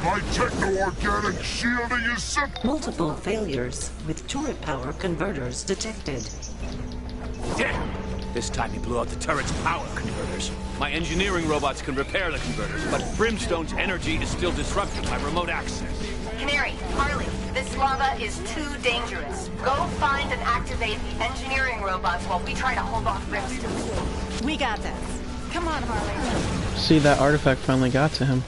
My techno-organic shielding is simple. Multiple failures with turret power converters detected. Damn! This time he blew out the turret's power converters. My engineering robots can repair the converters, but Brimstone's energy is still disrupting my remote access. Canary, Harley, this lava is too dangerous. Go find and activate the engineering robots while we try to hold off Brimstone. We got this. Come on, Harley. See, that artifact finally got to him.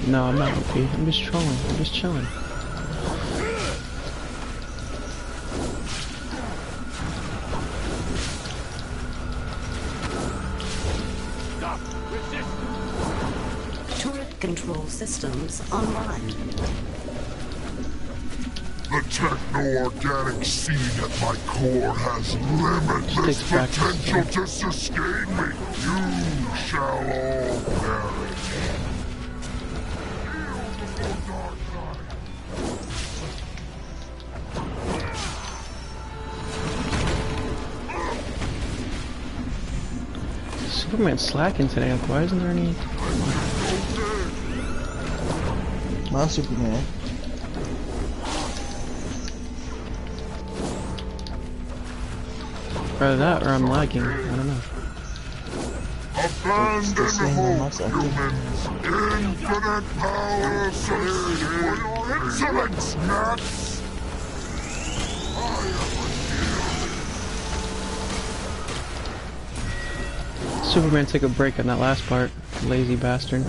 No, I'm not OP. I'm just trolling. I'm just chilling. Turret control systems online. The techno-organic seed at my core has limitless potential to sustain me. You shall all perish. Superman's slacking today. Why isn't there any? Come on, Superman. Either that or I'm lagging. I don't know. Abandon hope, humans. Infinite power sustains your insolence, nuts. Superman took a break on that last part. Lazy bastard.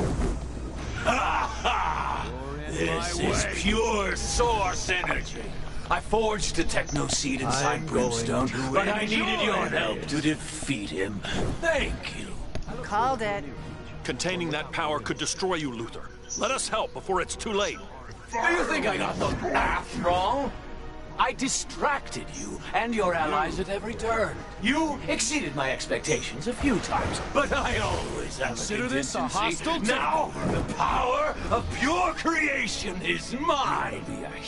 This is pure source energy. I forged a techno seed inside Brimstone, but I needed your help to defeat him. Thank you. Called it. Containing that power could destroy you, Luthor. Let us help before it's too late. Do you think I got the math wrong? I distracted you and your allies at every turn. You exceeded my expectations a few times, but I always have Consider a this a hostile Now, the power of pure creation is mine.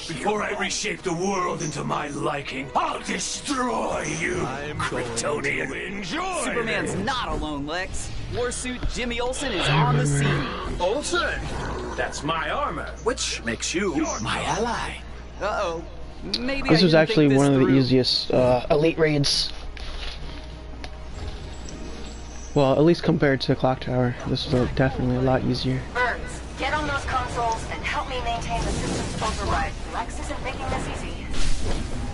Before I reshape the world into my liking, I'll destroy you, Kryptonian. Enjoy Superman's this. not alone, Lex. Warsuit Jimmy Olsen is on the scene. Olsen? That's my armor, which makes you my ally. Uh-oh. Maybe This I was didn't actually think this one of the through. easiest elite raids. Well, at least compared to Clock Tower, this was definitely a lot easier. Burns, get on those consoles and help me maintain the system's override. Lex isn't making this easy.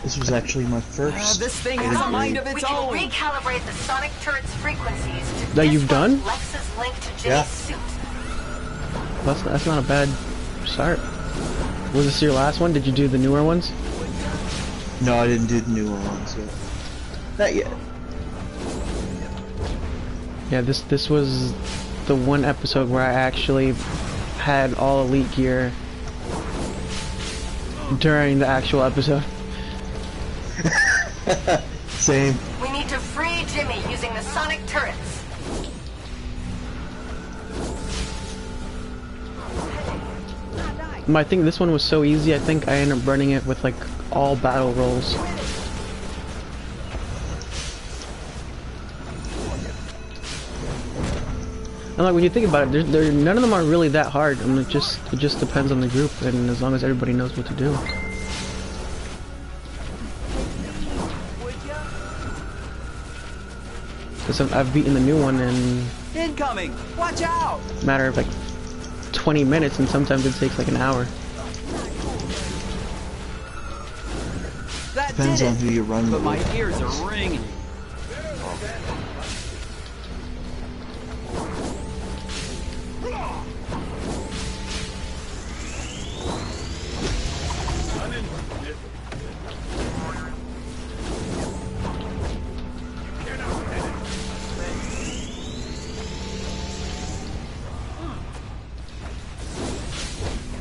This was actually my first. This thing has a mind of its own. We can recalibrate the sonic turret's frequencies to That you've done? Lex's link to Jimmy's Yeah. suit. That's not a bad start. Was this your last one? Did you do the newer ones? No, I didn't do the newer ones yet. Not yet. Yeah, this was the one episode where I actually had all elite gear during the actual episode. Same. We need to free Jimmy using the sonic turrets. I think this one was so easy, I think I ended up running it with like all battle rolls. And like when you think about it, none of them are really that hard. I mean, it just depends on the group, and as long as everybody knows what to do. Because I've beaten the new one in incoming. Watch out! a matter of like 20 minutes, and sometimes it takes like an hour. That Depends on who you run but with. my ears are ringing.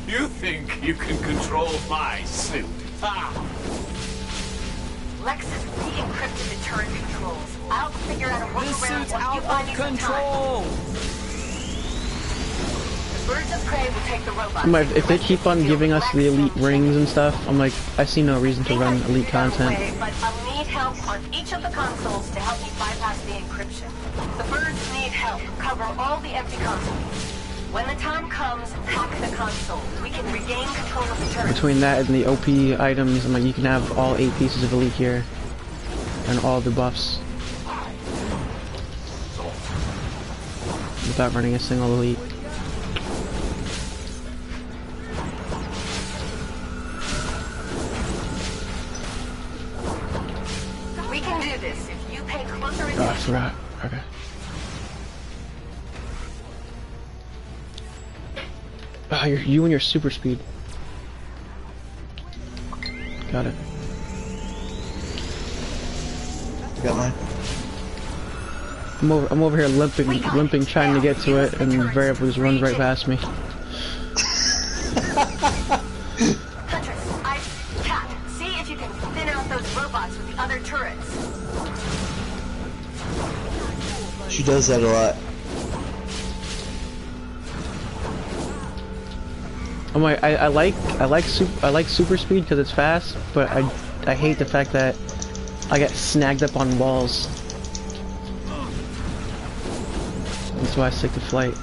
You think you can control my suit? Ha! Lex has re-encrypted the turret controls. I'll figure out a This workaround suit's once out you find of some control. time. The birds of prey will take the robots. If they keep on giving us the elite rings and stuff, I'm like, I see no reason to run elite content. But I'll need help on each of the consoles to help me bypass the encryption. The birds need help cover all the empty consoles. When the time comes, hack the console. We can regain control of the turret. Between that and the OP items, I'm like, you can have all 8 pieces of elite here, and all the buffs, without running a single elite. We can do this if you pay closer attention. Oh, I forgot. Okay. Ah, you and your super speed. Got it. You got mine. I'm over here limping, trying to get to it, and Variable just runs right past me. Huntress, Cat, see if you can thin out those robots with the other turrets. She does that a lot. I'm like, I like super speed because it's fast, but I hate the fact that I get snagged up on walls. That's why I stick to flight.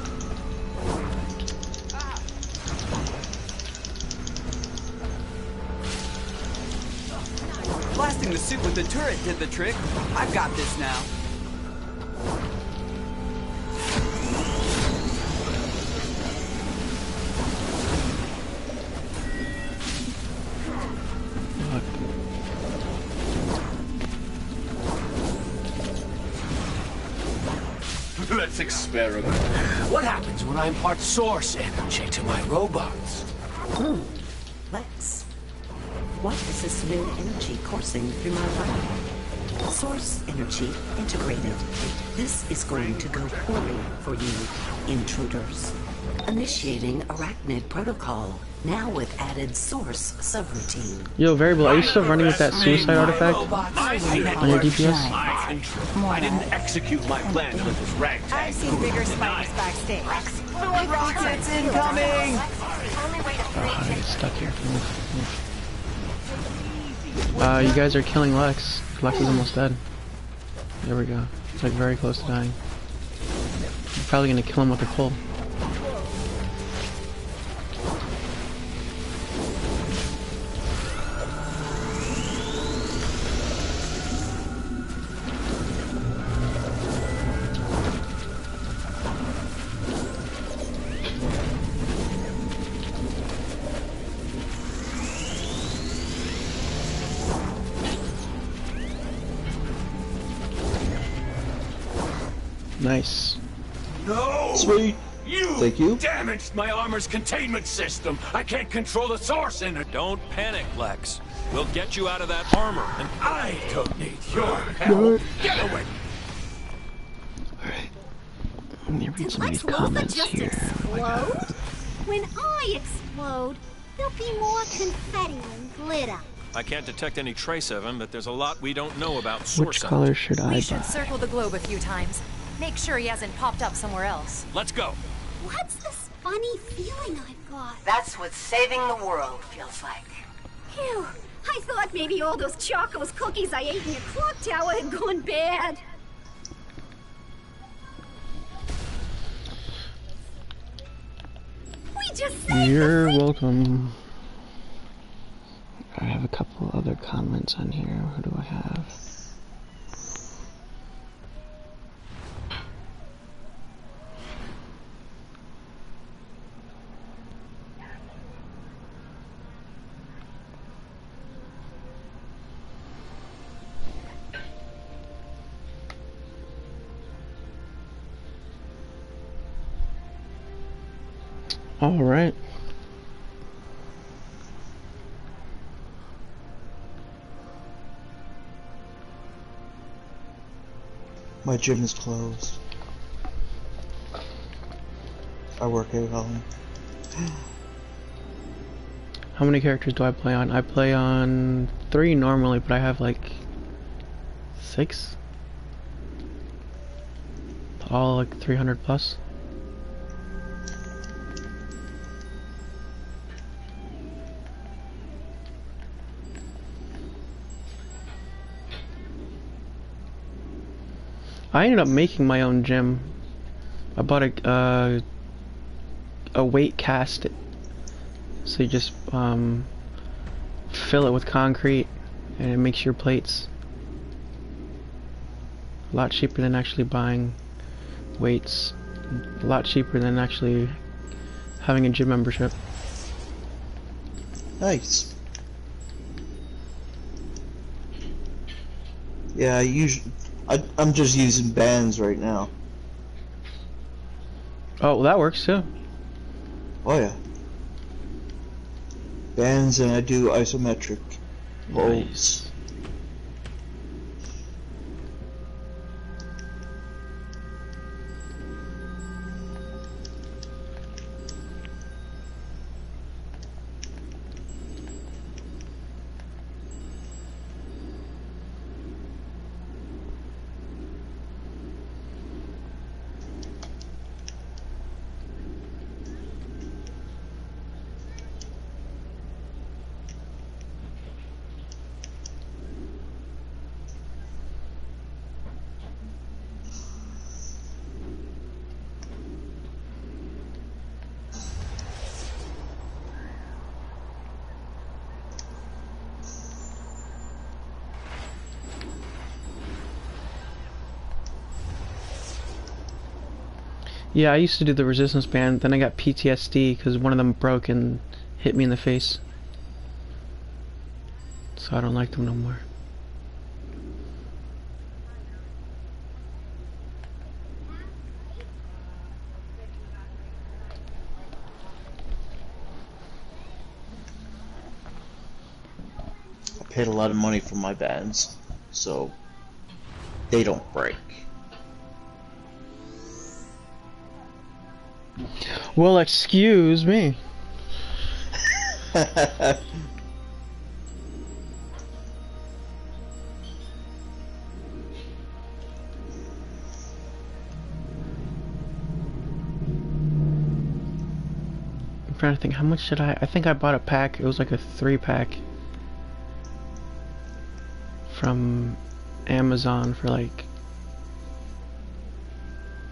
Blasting the suit with the turret did the trick. I've got this now. Let's experiment. What happens when I impart source energy to my robots? Lex, what is this new energy coursing through my body? Source energy integrated. This is going to go poorly for you, intruders. Initiating arachnid protocol, now with added source subroutine. Yo, Variable, are you still running with that suicide artifact on your DPS? I didn't execute my plan to let this ragtag. I've seen bigger spiders backstage. Rockets incoming! Oh, I get stuck here. You guys are killing Lex. Lex is almost dead. There we go. It's like very close to dying. I'm probably gonna kill him with a pull. Nice. No! Sweet. Thank you. Damaged my armor's containment system. I can't control the source in it. Don't panic, Lex. We'll get you out of that armor. And I don't need your help. Get away. Alright. Let me read some of these Lex Luthor comments just here. explode? When I explode, There'll be more confetti and glitter. I can't detect any trace of him, but there's a lot we don't know about source. Which color should I We buy? should circle the globe a few times. Make sure he hasn't popped up somewhere else. Let's go. What's this funny feeling I've got? That's what saving the world feels like. Phew. I thought maybe all those Choco's cookies I ate in your clock tower had gone bad. We just saved You're welcome. I have a couple other comments on here. Who do I have? All right. My gym is closed. I work at home. How many characters do I play on? I play on 3 normally, but I have like 6. All like 300 plus. I ended up making my own gym. I bought a weight cast. So you just fill it with concrete and it makes your plates. A lot cheaper than actually buying weights. A lot cheaper than actually having a gym membership. Nice. Yeah, I'm just using bands right now. Oh, well, that works too. Oh yeah. Bands, and I do isometric holds. Yeah, I used to do the resistance band, then I got PTSD because one of them broke and hit me in the face. So I don't like them no more. I paid a lot of money for my bands, so they don't break. Well, excuse me. I'm trying to think, how much did I think I bought a pack. It was like a 3-pack from Amazon for like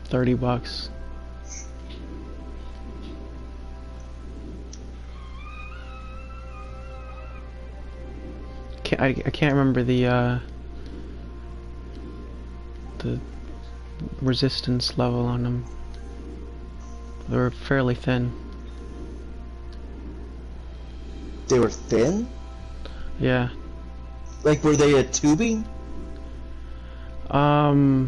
$30. I can't remember the resistance level on them. They were fairly thin. They were thin? Yeah. Like, were they a tubing? I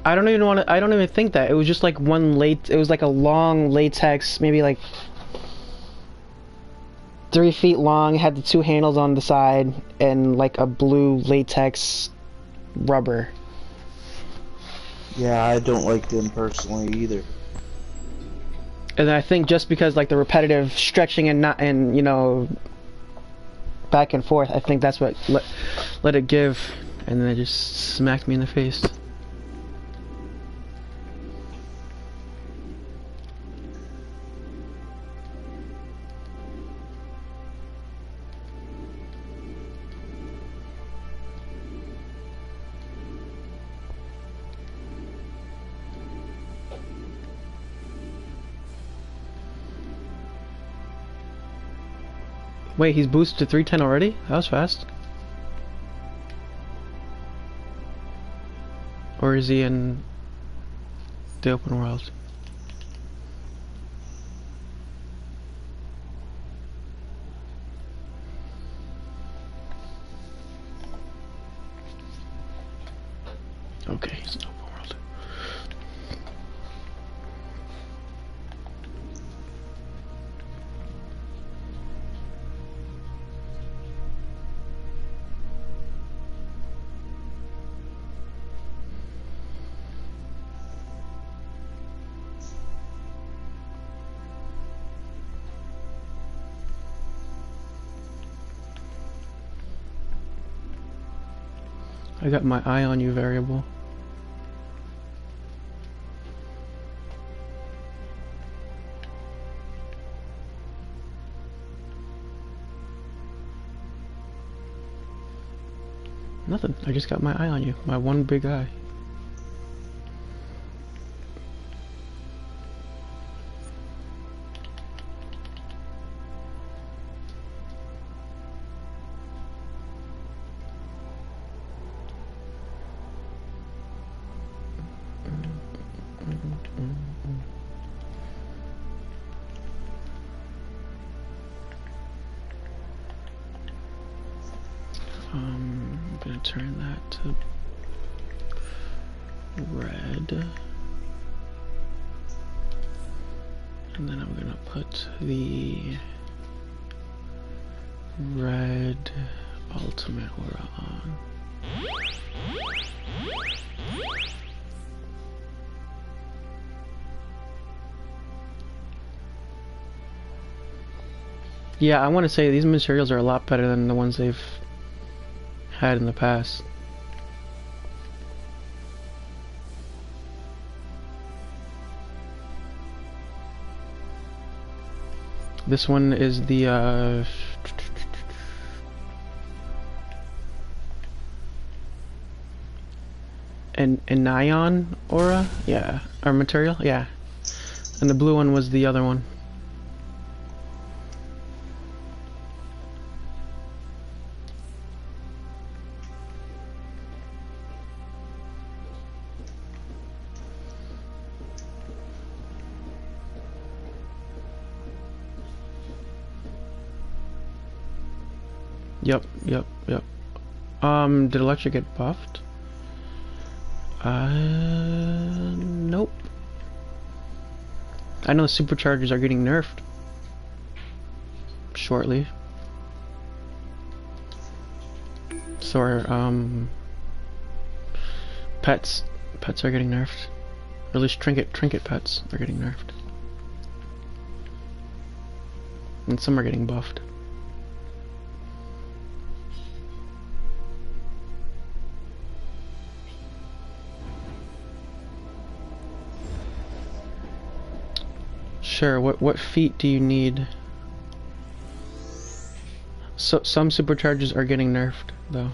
don't even think that. It was just like it was like a long latex, maybe like 3 feet long, had the 2 handles on the side, and like a blue latex rubber. Yeah, I don't like them personally either. And I think just because like the repetitive stretching and you know, back and forth, I think that's what let it give, and then it just smacked me in the face. Wait, he's boosted to 310 already? That was fast. Or is he in the open world? Okay, he's in the open world. I got my eye on you variable. Nothing. I just got my eye on you. My one big eye. I'm gonna turn that to red, and then I'm gonna put the red ultimate aura on. Yeah, I want to say these materials are a lot better than the ones they've had in the past. This one is the Anion aura, yeah, or material, yeah, and the blue one was the other one. Yep. Did Electric get buffed? Nope. I know the superchargers are getting nerfed shortly. So are, pets are getting nerfed. Or at least trinket pets are getting nerfed. And some are getting buffed. Sure, what feat do you need? So some supercharges are getting nerfed though.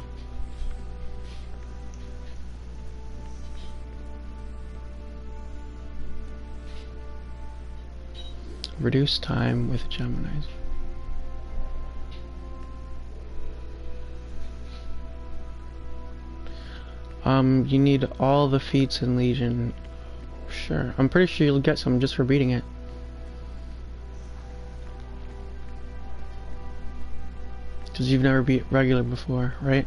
Reduce time with Geminis. You need all the feats in Legion. Sure, I'm pretty sure you'll get some just for beating it. Because you've never beat regular before, right?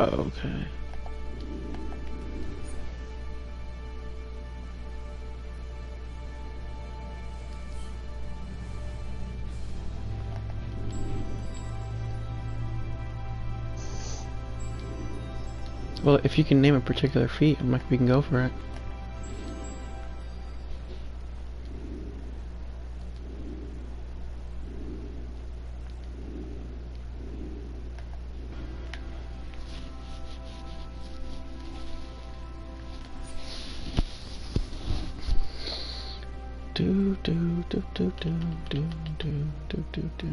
Okay. Well, if you can name a particular feat, we can go for it. Do do do do do do do do do do.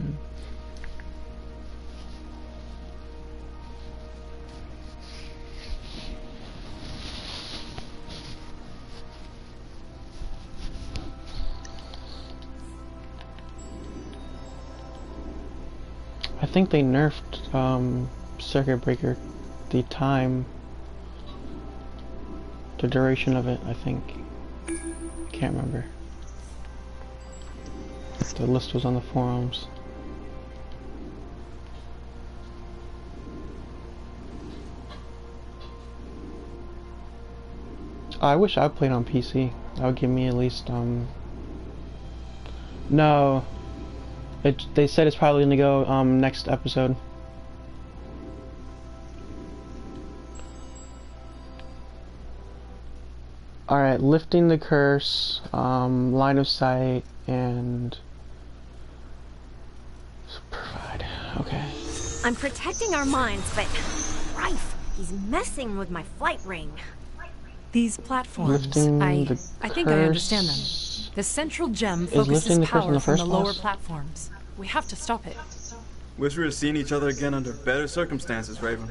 I think they nerfed Circuit Breaker, the time, the duration of it, I think. Can't remember. The list was on the forums. I wish I played on PC. That would give me at least no. They said it's probably gonna go next episode. Alright, lifting the curse, line of sight, and provide. Okay. I'm protecting our minds, but Rife, he's messing with my flight ring. These platforms, Lifting I the think I understand them. curse. The central gem Is lifting focuses the curse on power the from first the lower boss? platforms. We have to stop it. Wish we were seeing each other again under better circumstances, Raven.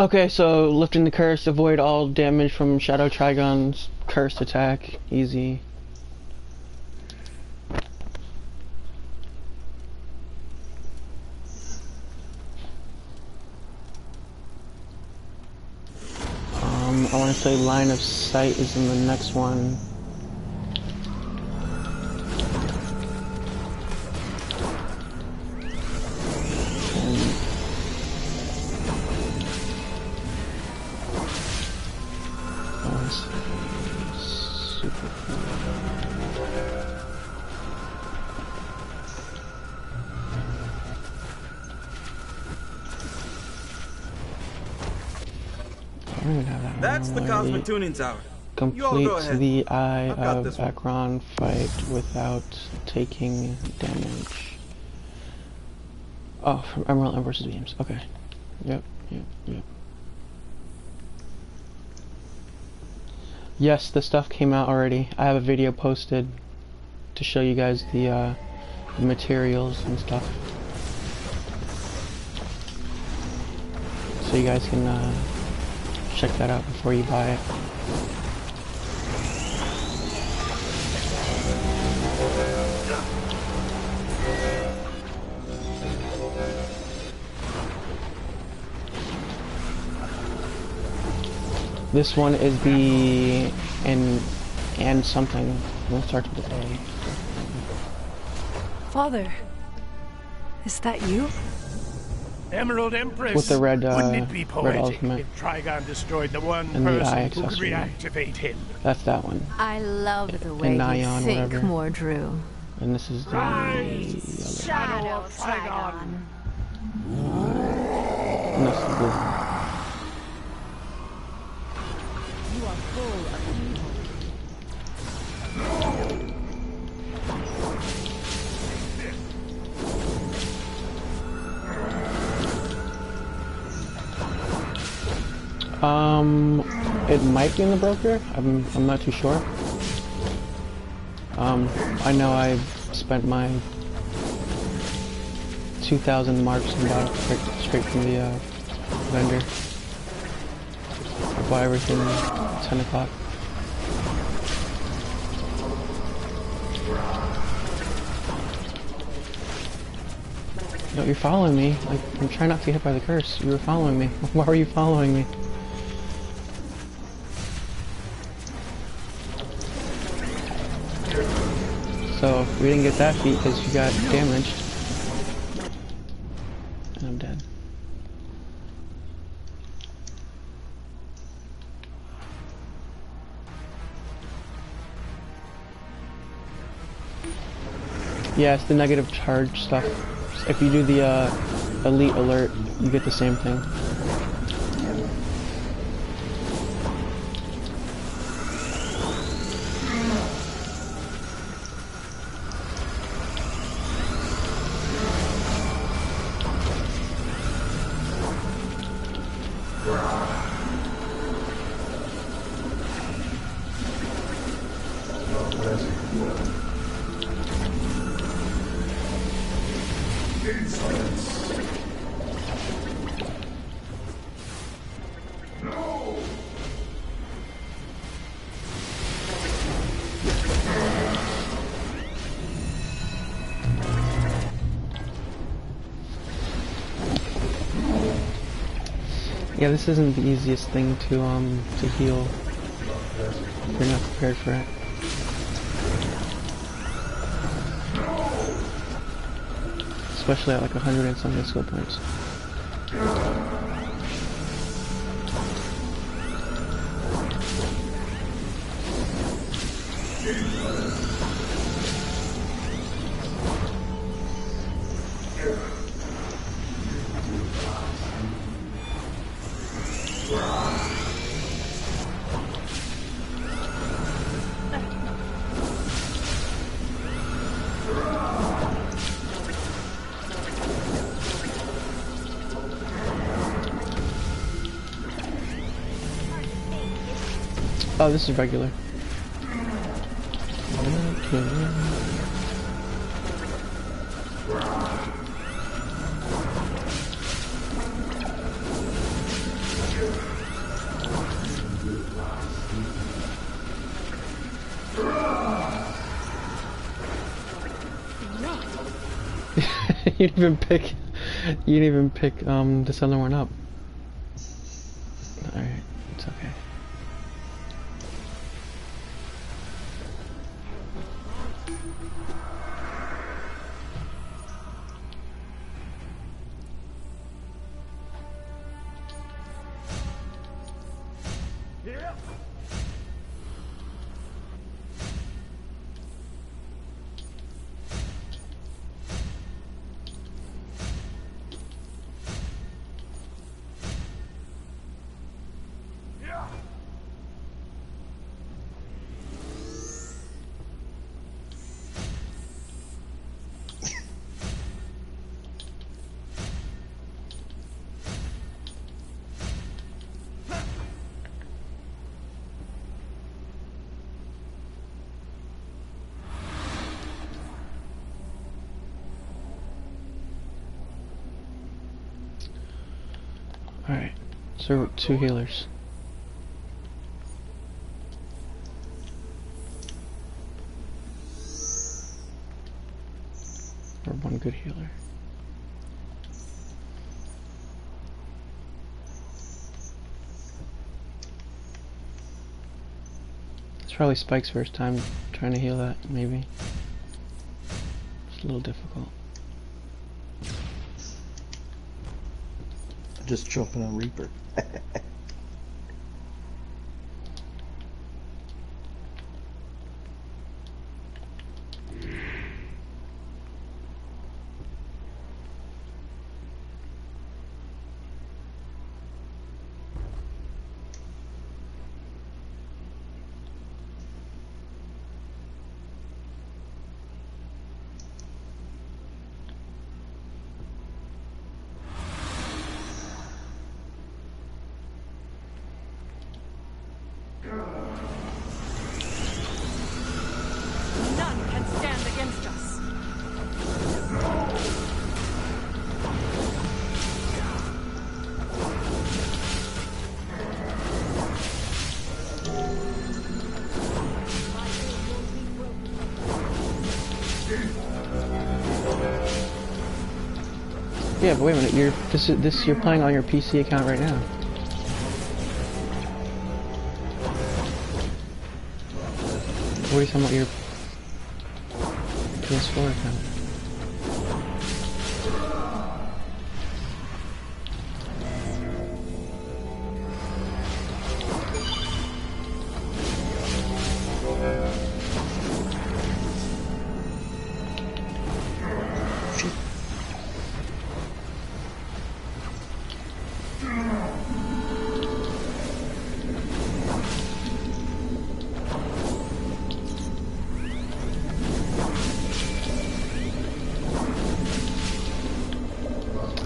Okay, so lifting the curse, avoid all damage from Shadow Trigon's cursed attack. Easy. I want to say line of sight is in the next one. That's the Cosmic Tuning Tower. Complete the Eye of Akron fight without taking damage. Oh, from Emerald and versus Beams. Okay. Yep. Yes, the stuff came out already. I have a video posted to show you guys the materials and stuff. So you guys can check that out before you buy it. This one is the and something. It starts with A. Father, is that you? Emerald Empress. With the red, Wouldn't it be red poetic ultimate. if Trigon destroyed the one And the eye person who could accessory. reactivate him? That's that one. I love the way And you Nyan, think, whatever. Mordrew. And this is the Rise, Shadow of Trigon. and this is the blue one. You are full of evil. It might be in the broker. I'm not too sure. I know I've spent my 2,000 marks and bought it straight from the vendor. I buy everything at 10 o'clock. No, you're following me. Like, I'm trying not to get hit by the curse. You were following me. Why were you following me? So, we didn't get that feat because you got damaged. Yeah, it's the negative charge stuff. If you do the elite alert, you get the same thing. Yeah, this isn't the easiest thing to heal if you're not prepared for it. Especially at like 100 and something skill points. Oh, this is regular. Okay. You didn't even pick this other one up. Alright, it's okay. Alright, so 2 healers. Or 1 good healer. It's probably Spike's first time trying to heal that, maybe. It's a little difficult. Just jumping on Reaper. None can stand against us. Yeah, but wait a minute, you're playing on your PC account right now. What are you talking about your PS4 account?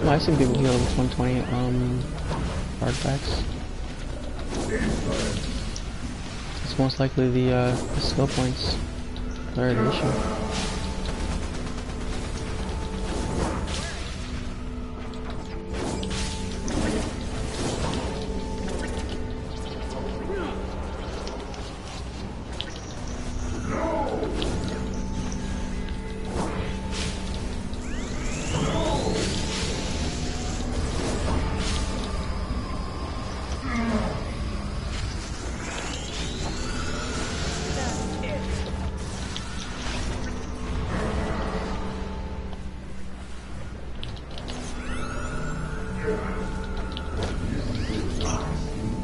Well, I've seen people heal with 120 artifacts. It's most likely the skill points that are the issue.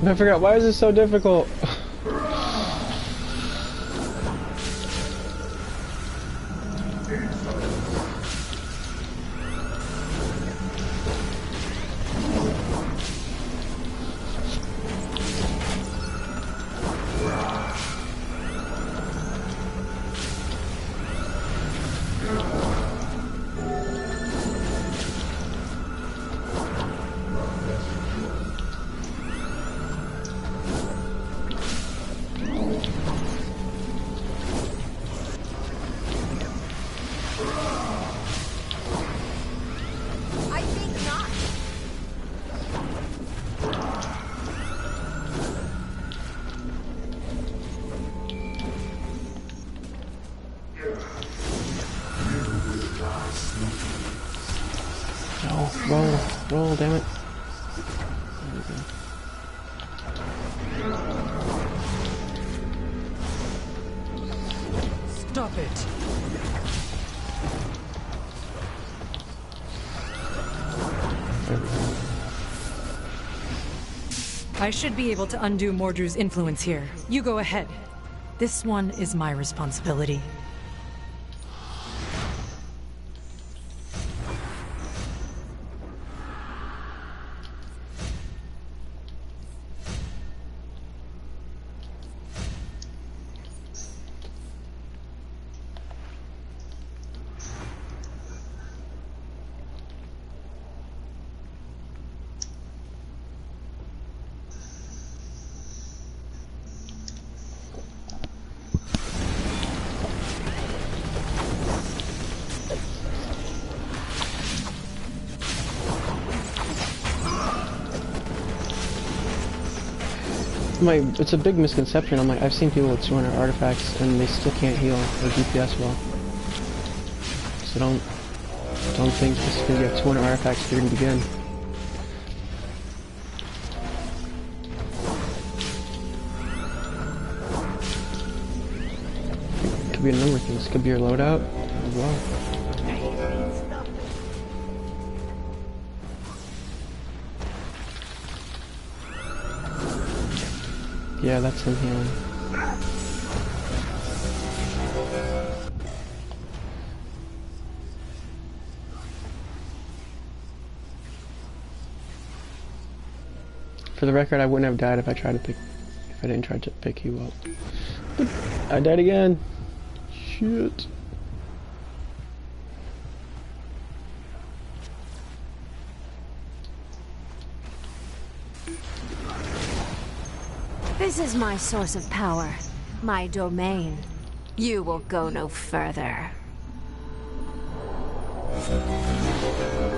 I forgot, why is this so difficult? Roll, damn it. There we go. Stop it. I should be able to undo Mordru's influence here. You go ahead. This one is my responsibility. It's a big misconception. I've seen people with 200 artifacts and they still can't heal or DPS well. So don't think just because you have 200 artifacts you're gonna be good. It could be a number of things. It could be your loadout as well. Yeah, that's him healing. For the record, I wouldn't have died if I didn't try to pick you up. But I died again. Shit. This is my source of power, my domain. You will go no further.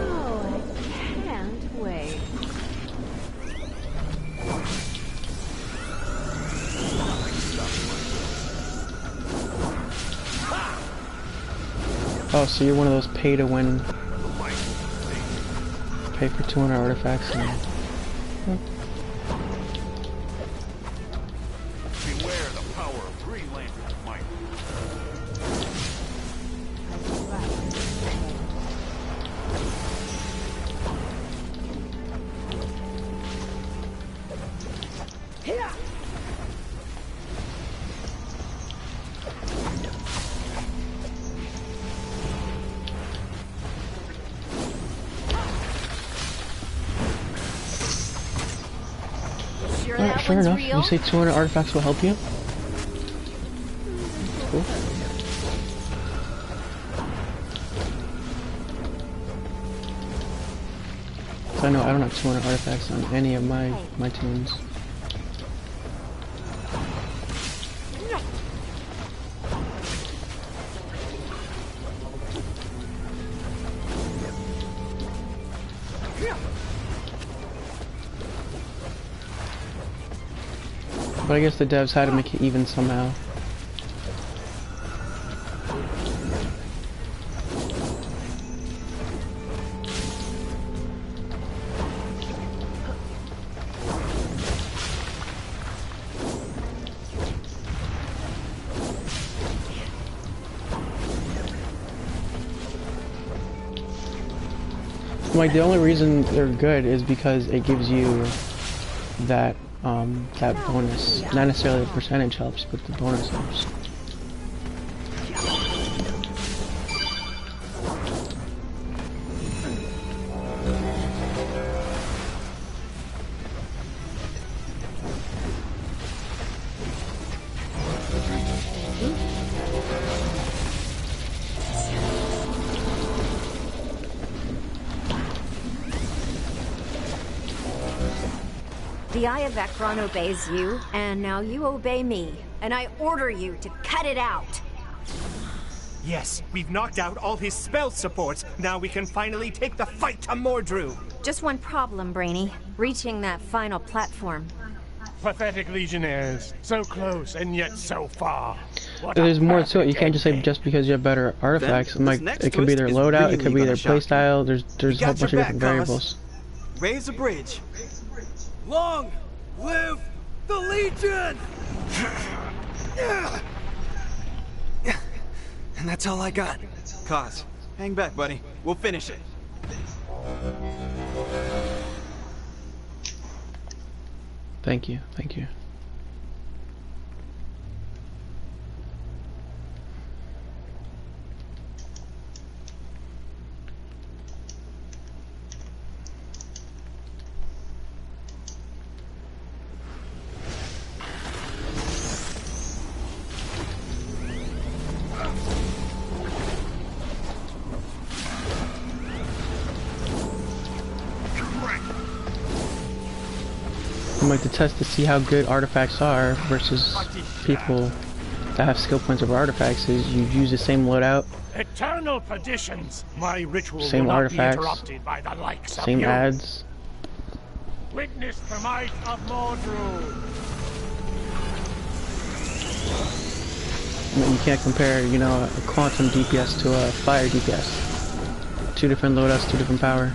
Oh, I can't wait. Oh, so you're one of those pay-to-win, pay for 200 artifacts and... Alright, fair enough. You say 200 artifacts will help you? Cool. So I know I don't have 200 artifacts on any of my tunes. But I guess the devs had to make it even somehow. Like, the only reason they're good is because it gives you that that bonus. Not necessarily the percentage helps, but the bonus helps. The Eye of Ekron obeys you, and now you obey me. And I order you to cut it out. Yes, we've knocked out all his spell supports. Now we can finally take the fight to Mordru. Just one problem, Brainy. Reaching that final platform. Pathetic legionnaires. So close and yet so far. There's more to it. You can't just say just because you have better artifacts. I'm like, it could be their loadout, it could be their playstyle. There's a whole bunch of different variables. Raise a bridge. Long live the Legion! And that's all I got. Cause, hang back, buddy. We'll finish it. Thank you, thank you. Like, to test to see how good artifacts are versus people that have skill points over artifacts is you use the same loadout, Eternal perditions. My ritual same will not artifacts, be interrupted by the likes same of you. ads. Witness the might of Mordru. I mean, you can't compare, you know, a quantum DPS to a fire DPS. Two different loadouts, two different power.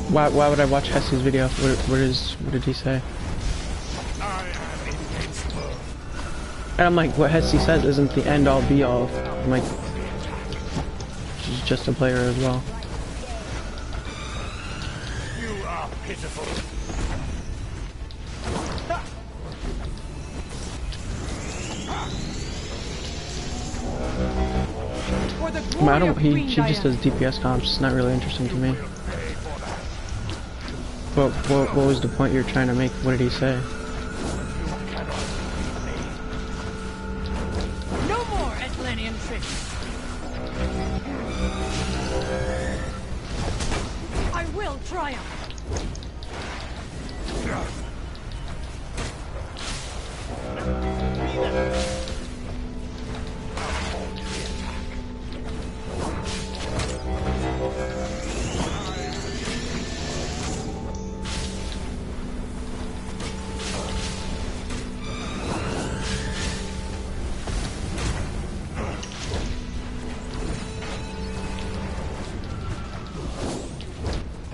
Why would I watch Hesse's video? What did he say? And I'm like, what Hesse says isn't the end all be all. I'm like, she's just a player as well. You are pitiful. I mean, she just does DPS comps. It's not really interesting to me. But what was the point you're trying to make? What did he say? No more Atlantean tricks. I will triumph.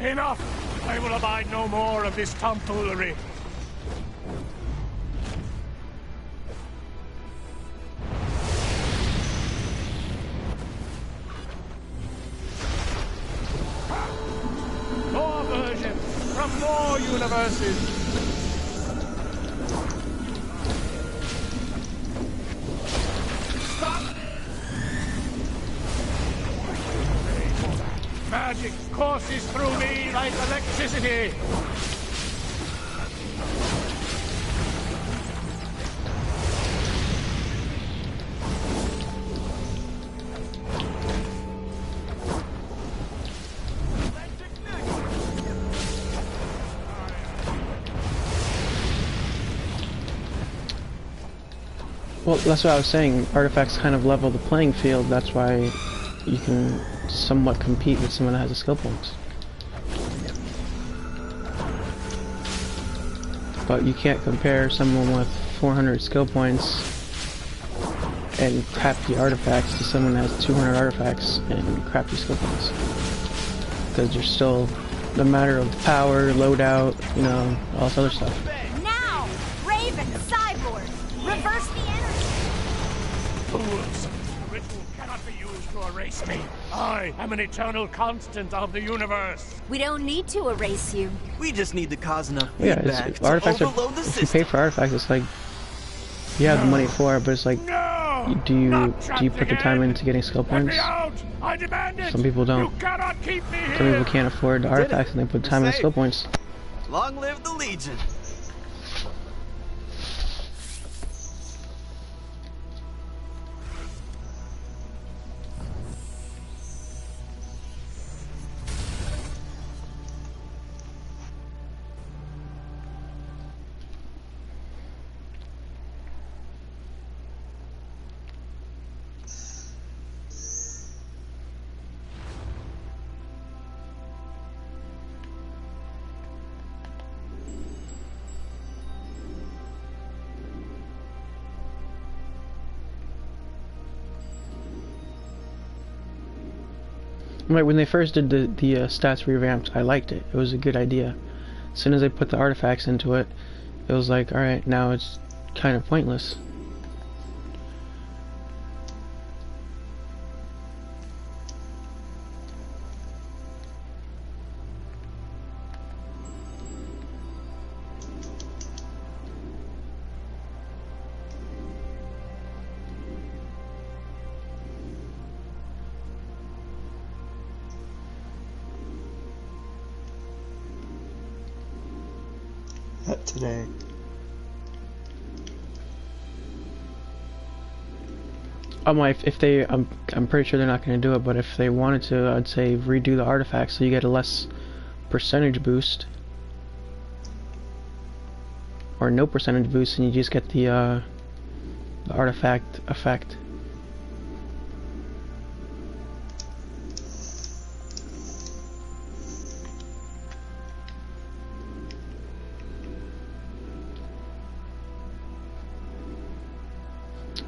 Enough! I will abide no more of this tomfoolery. More versions from more universes. Magic courses through me like electricity. Well, that's what I was saying. Artifacts kind of level the playing field. That's why you can somewhat compete with someone that has a skill points. But you can't compare someone with 400 skill points and crappy artifacts to someone that has 200 artifacts and crappy skill points. Because you're still a matter of power, loadout, you know, all this other stuff. Now! Raven, Cyborg! Reverse the energy! Fools! The ritual cannot be used to erase me. I am an eternal constant of the universe. We don't need to erase you. We just need to cause enough Yeah, feedback it's, artifacts to are, overload the if you system. pay for artifacts, it's like you have the money for it, but it's like, do you put the time into getting skill points? I demand it. Some people don't. You cannot keep me here. Some people can't afford the artifacts and they put time into skill points. Long live the Legion. Right, when they first did the stats revamps, I liked it. It was a good idea. As soon as they put the artifacts into it, it was like, alright, now it's kind of pointless. Not today. If they, I'm pretty sure they're not going to do it, but if they wanted to, I'd say redo the artifacts so you get a less percentage boost, or no percentage boost, and you just get the artifact effect.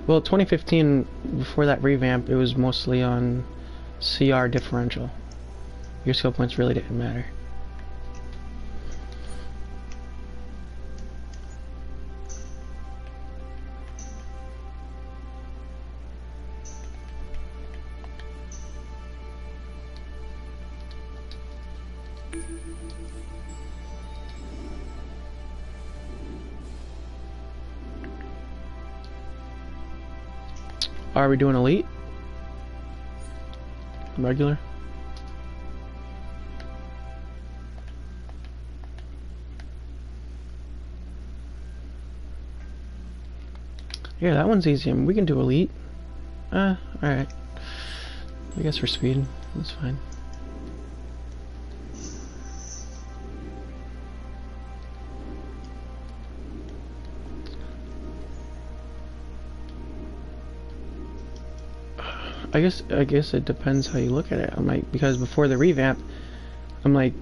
Well, 2015, before that revamp, it was mostly on CR differential. Your skill points really didn't matter. Are we doing elite? Regular? Yeah, that one's easy. I mean, we can do elite. Alright. I guess for speed, that's fine. I guess it depends how you look at it. I'm like, because before the revamp, I'm like,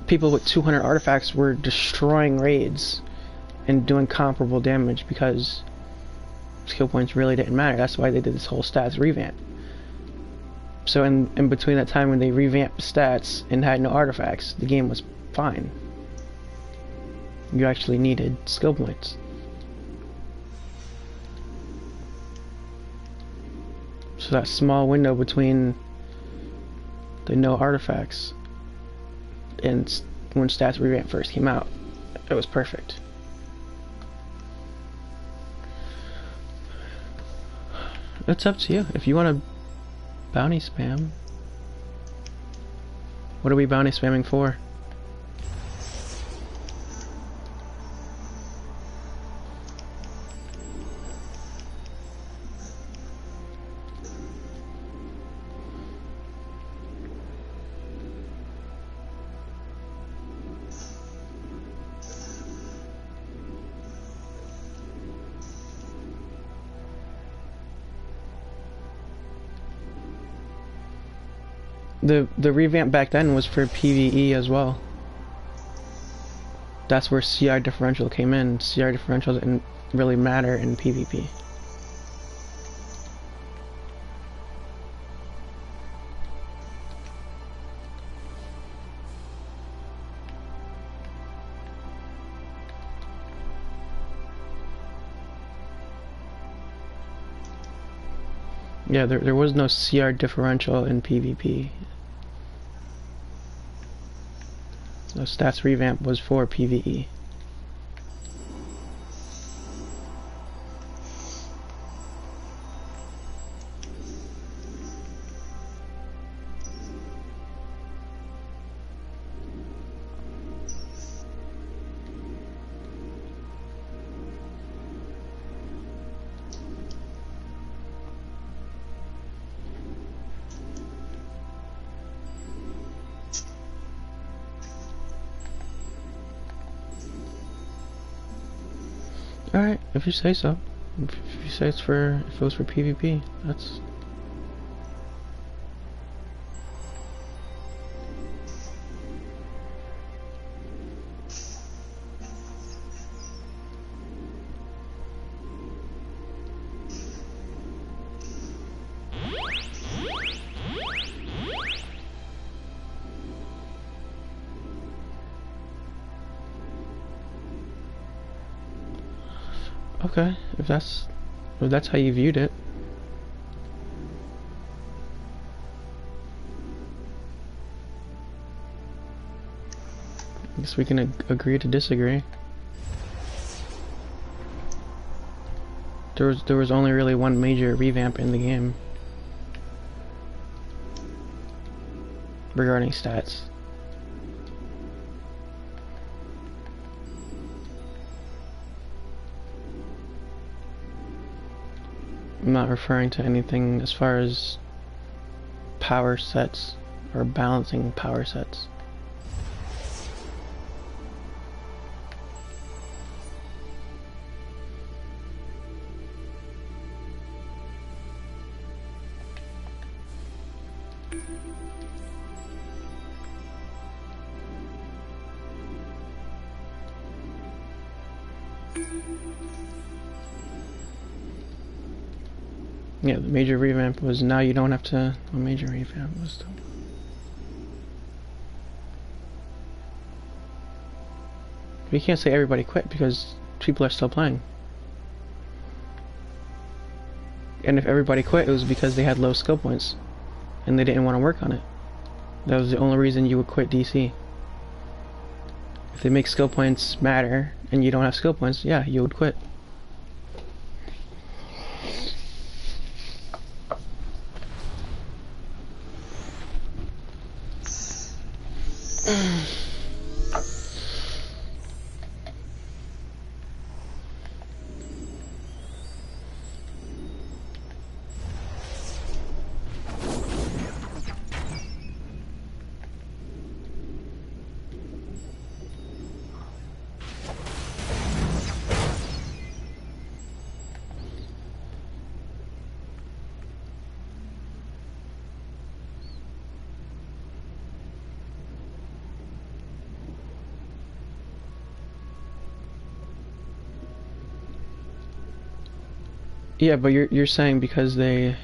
people with 200 artifacts were destroying raids and doing comparable damage because skill points really didn't matter. That's why they did this whole stats revamp. So in between that time when they revamped the stats and had no artifacts, the game was fine. You actually needed skill points. So that small window between the no artifacts and when stats revamp first came out, it was perfect. It's up to you. If you want to bounty spam, what are we bounty spamming for? The revamp back then was for PvE as well. That's where CR differential came in. CR differential didn't really matter in PvP. Yeah, there was no CR differential in PvP. The stats revamp was for PvE. Alright, if you say so. If you say if it was for PvP, that's... Okay, if that's how you viewed it. I guess we can agree to disagree. There was only really one major revamp in the game regarding stats. I'm not referring to anything as far as power sets or balancing power sets. Yeah, the major revamp was now you don't have to. A major revamp was. We can't say everybody quit because people are still playing. And if everybody quit, it was because they had low skill points and they didn't want to work on it. That was the only reason you would quit DC. If they make skill points matter and you don't have skill points, yeah, you would quit. Yeah, but you're saying because they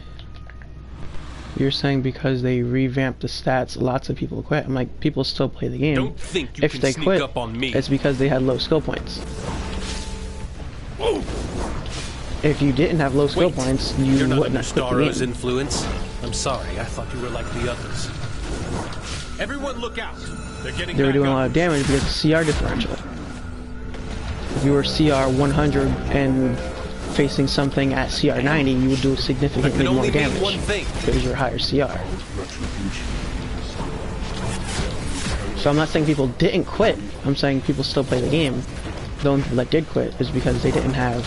revamped the stats, lots of people quit. I'm like, people still play the game. Don't think you if can they sneak quit, up on me. It's because they had low skill points. Whoa. If you didn't have low skill points, you You're not wouldn't under have quit the Starro's game. influence. I'm sorry, I thought you were like the others. Everyone look out! They're getting They were back doing a up. lot of damage because of CR differential. If you were CR 100 and facing something at CR 90, you would do significantly more damage because you're higher CR. So I'm not saying people didn't quit. I'm saying people still play the game. The only people that did quit is because they didn't have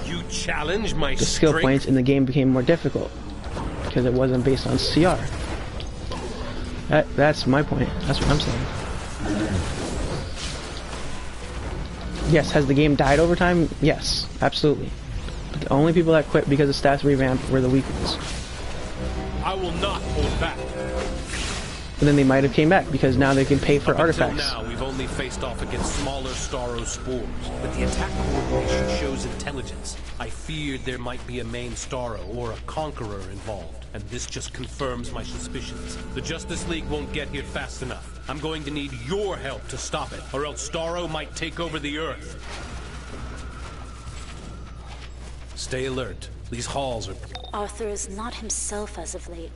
You challenge my the skill strength? points, and the game became more difficult because it wasn't based on CR. That's my point. That's what I'm saying. Yes, has the game died over time? Yes, absolutely. But the only people that quit because of stats revamp were the weak ones. I will not hold back. And then they might have came back because now they can pay for artifacts. Until now, we've only faced off against smaller Starro spores. But the attack coordination shows intelligence. I feared there might be a main Starro or a Conqueror involved, and this just confirms my suspicions. The Justice League won't get here fast enough. I'm going to need your help to stop it, or else Starro might take over the Earth. Stay alert. These halls are... Arthur is not himself as of late.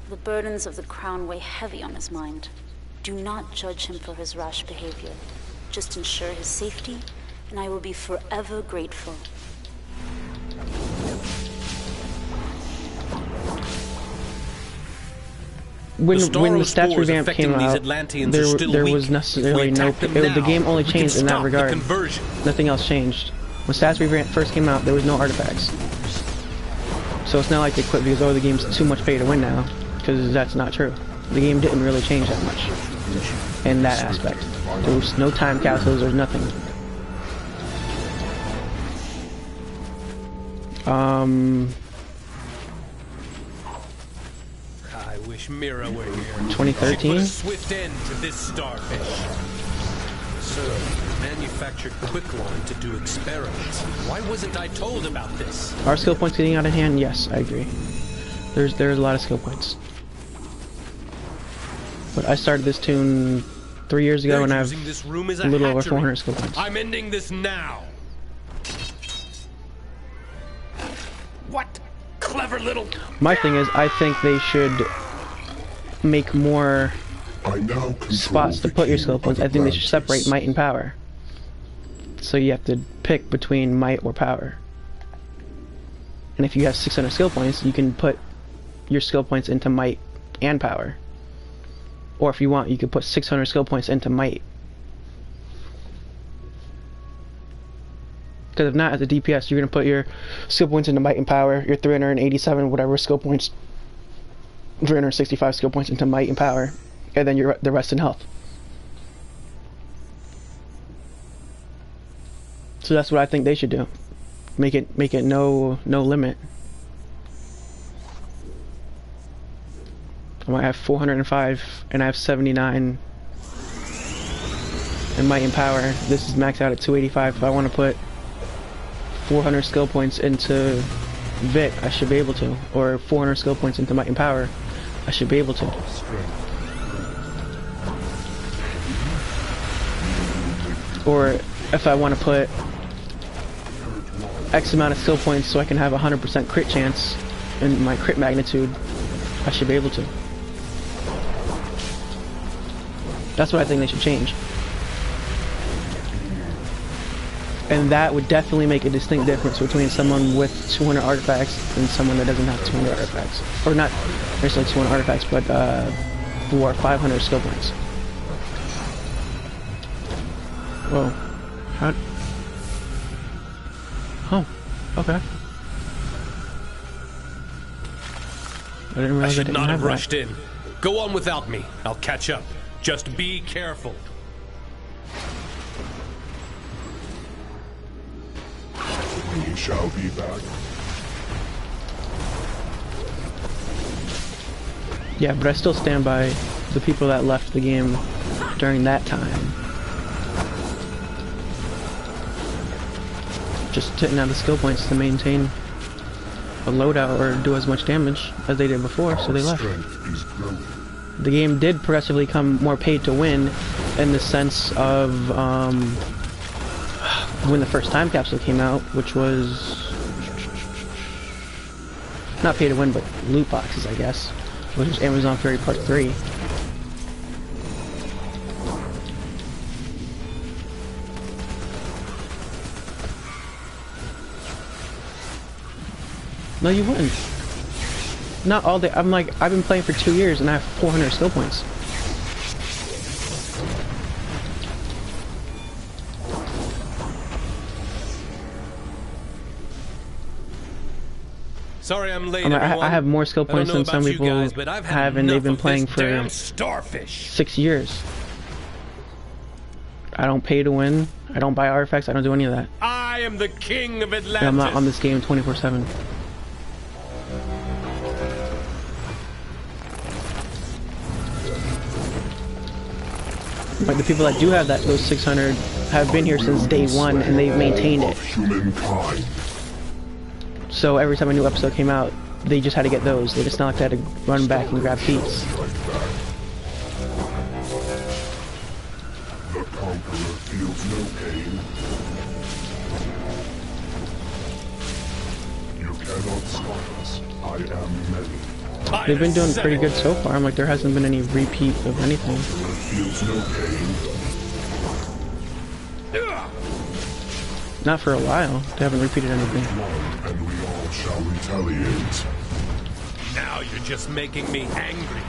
The burdens of the crown weigh heavy on his mind. Do not judge him for his rash behavior. Just ensure his safety, and I will be forever grateful. When the stats revamp came out, there was necessarily no... the game only changed in that regard. Nothing else changed. When stats revamp first came out, there was no artifacts. So it's not like they quit because, oh, the game's too much pay to win now. Because that's not true. The game didn't really change that much in that aspect. There was no time capsules or nothing. I wish Mira were here. 2013? Put a swift end to this starfish. So, manufactured quicklime to do experiments. Why wasn't I told about this? Are skill points getting out of hand? Yes, I agree. There's a lot of skill points. But I started this tune 3 years ago and I have a little over 400 skill points. I'm ending this now. What? Clever little... My thing is, I think they should make more spots to put your skill points. I think they should separate might and power. So you have to pick between might or power. And if you have 600 skill points, you can put your skill points into might and power. Or if you want, you could put 600 skill points into might. Because if not, as a DPS, you're going to put your skill points into might and power, your 387 whatever skill points, 365 skill points into might and power, and then the rest in health. So that's what I think they should do. Make it no limit. I might have 405 and I have 79 in might and power. This is maxed out at 285. If I want to put 400 skill points into Vit, I should be able to. Or 400 skill points into might and power, I should be able to. Or if I want to put X amount of skill points so I can have 100% crit chance in my crit magnitude, I should be able to. That's what I think they should change. And that would definitely make a distinct difference between someone with 200 artifacts and someone that doesn't have 200 artifacts. Or not necessarily 200 artifacts, but for 500 skill points. Whoa. How... Oh, okay. I didn't realize I should not have rushed in. Go on without me. I'll catch up. Just be careful. We shall be back. Yeah, but I still stand by the people that left the game during that time. Just didn't have the skill points to maintain a loadout or do as much damage as they did before, so they left. The game did progressively become more paid to win in the sense of when the first time capsule came out, which was not pay to win but loot boxes, I guess, which was Amazon Fury Part 3. No, you wouldn't. Not all day. I've been playing for 2 years and I have 400 skill points. Sorry I'm late, I have more skill points than some people have, and they've been playing for 6 years. I don't pay to win. I don't buy artifacts. I don't do any of that. I am the king of Atlantis. And I'm not on this game 24/7. But the people that do have those 600 have been here since day one, and they've maintained it. So every time a new episode came out, they just had to get those. It's not like they had to run back and grab feats. The conqueror feels no pain. You cannot stop us. I am many. They've been doing pretty good so far. I'm like, there hasn't been any repeat of anything. Feels no pain. Not for a while. They haven't repeated anything. And we all shall retaliate. Now you're just making me angry.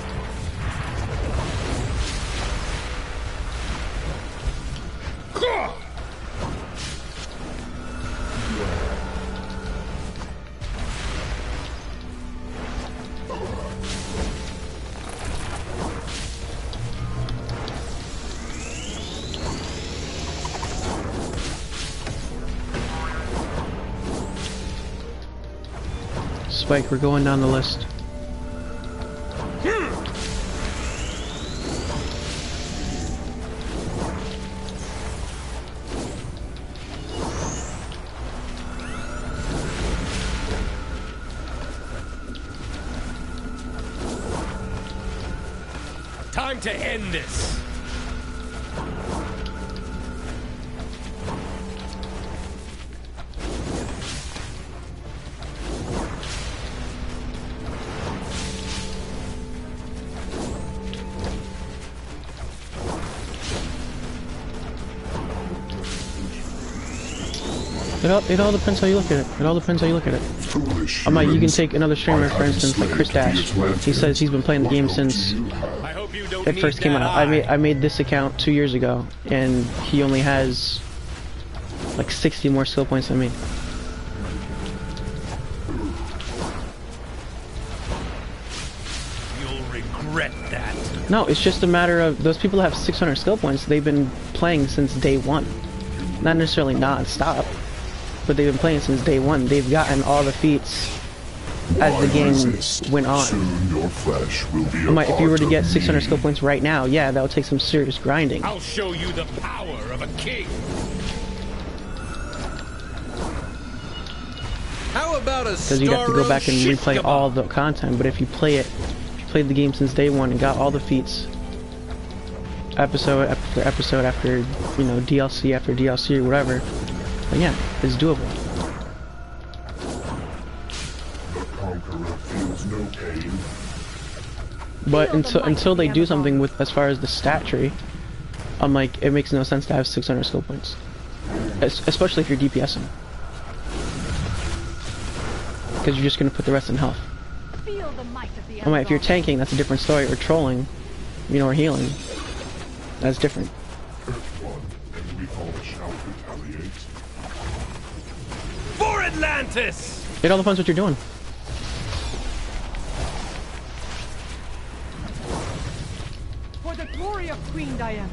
Spike, we're going down the list. Time to end this. It all depends how you look at it. It all depends how you look at it. I'm like, you can take another streamer, for instance, like Chris Dash. He says he's been playing the game since it first came out. I made this account 2 years ago, and he only has like 60 more skill points than me. You'll regret that. No, it's just a matter of those people that have 600 skill points. They've been playing since day one, not necessarily non-stop. But they've been playing since day one. They've gotten all the feats as the game went on. If you were to get 600 skill points right now, yeah, that would take some serious grinding. I'll show you the power of a king. How about a Because you'd have to go back and replay all the content. But if you played the game since day one and got all the feats, episode after episode after, you know, DLC after DLC or whatever, but yeah, it's doable. The conqueror feels no pain. But until they do something with as far as the stat tree, I'm like, it makes no sense to have 600 skill points, especially if you're DPSing, because you're just gonna put the rest in health. I'm like, if you're tanking, that's a different story, or trolling, you know, or healing, that's different. For Atlantis! It all depends what you're doing. For the glory of Queen Diana.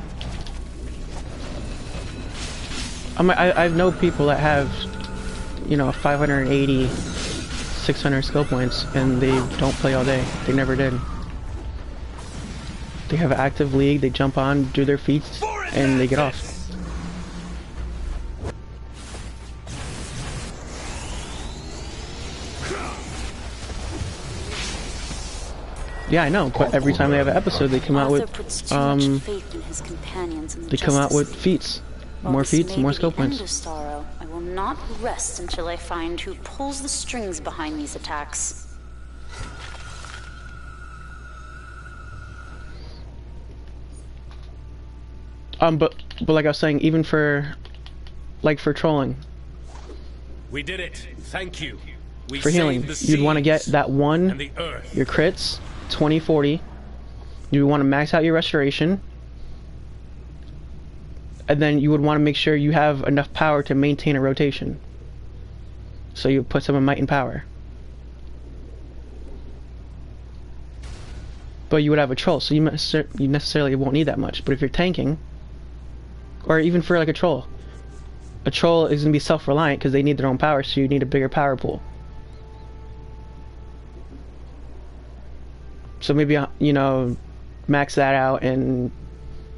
I know people that have, you know, 580, 600 skill points, and they don't play all day. They never did. They have an active league, they jump on, do their feats, and they get off. Yeah, I know, but every time they have an episode, they come out with, feats. More feats, more skill points. I will not rest until I find who pulls the strings behind these attacks. But like I was saying, even for trolling. We did it. Thank you. For healing, you'd want to get that one, your crits, 20-40. You would want to max out your restoration. And then you would want to make sure you have enough power to maintain a rotation. So you put some in might and power. But you would have a troll, so you necessarily won't need that much. But if you're tanking, or even for like a troll is going to be self-reliant because they need their own power, so you need a bigger power pool. So maybe, you know, max that out and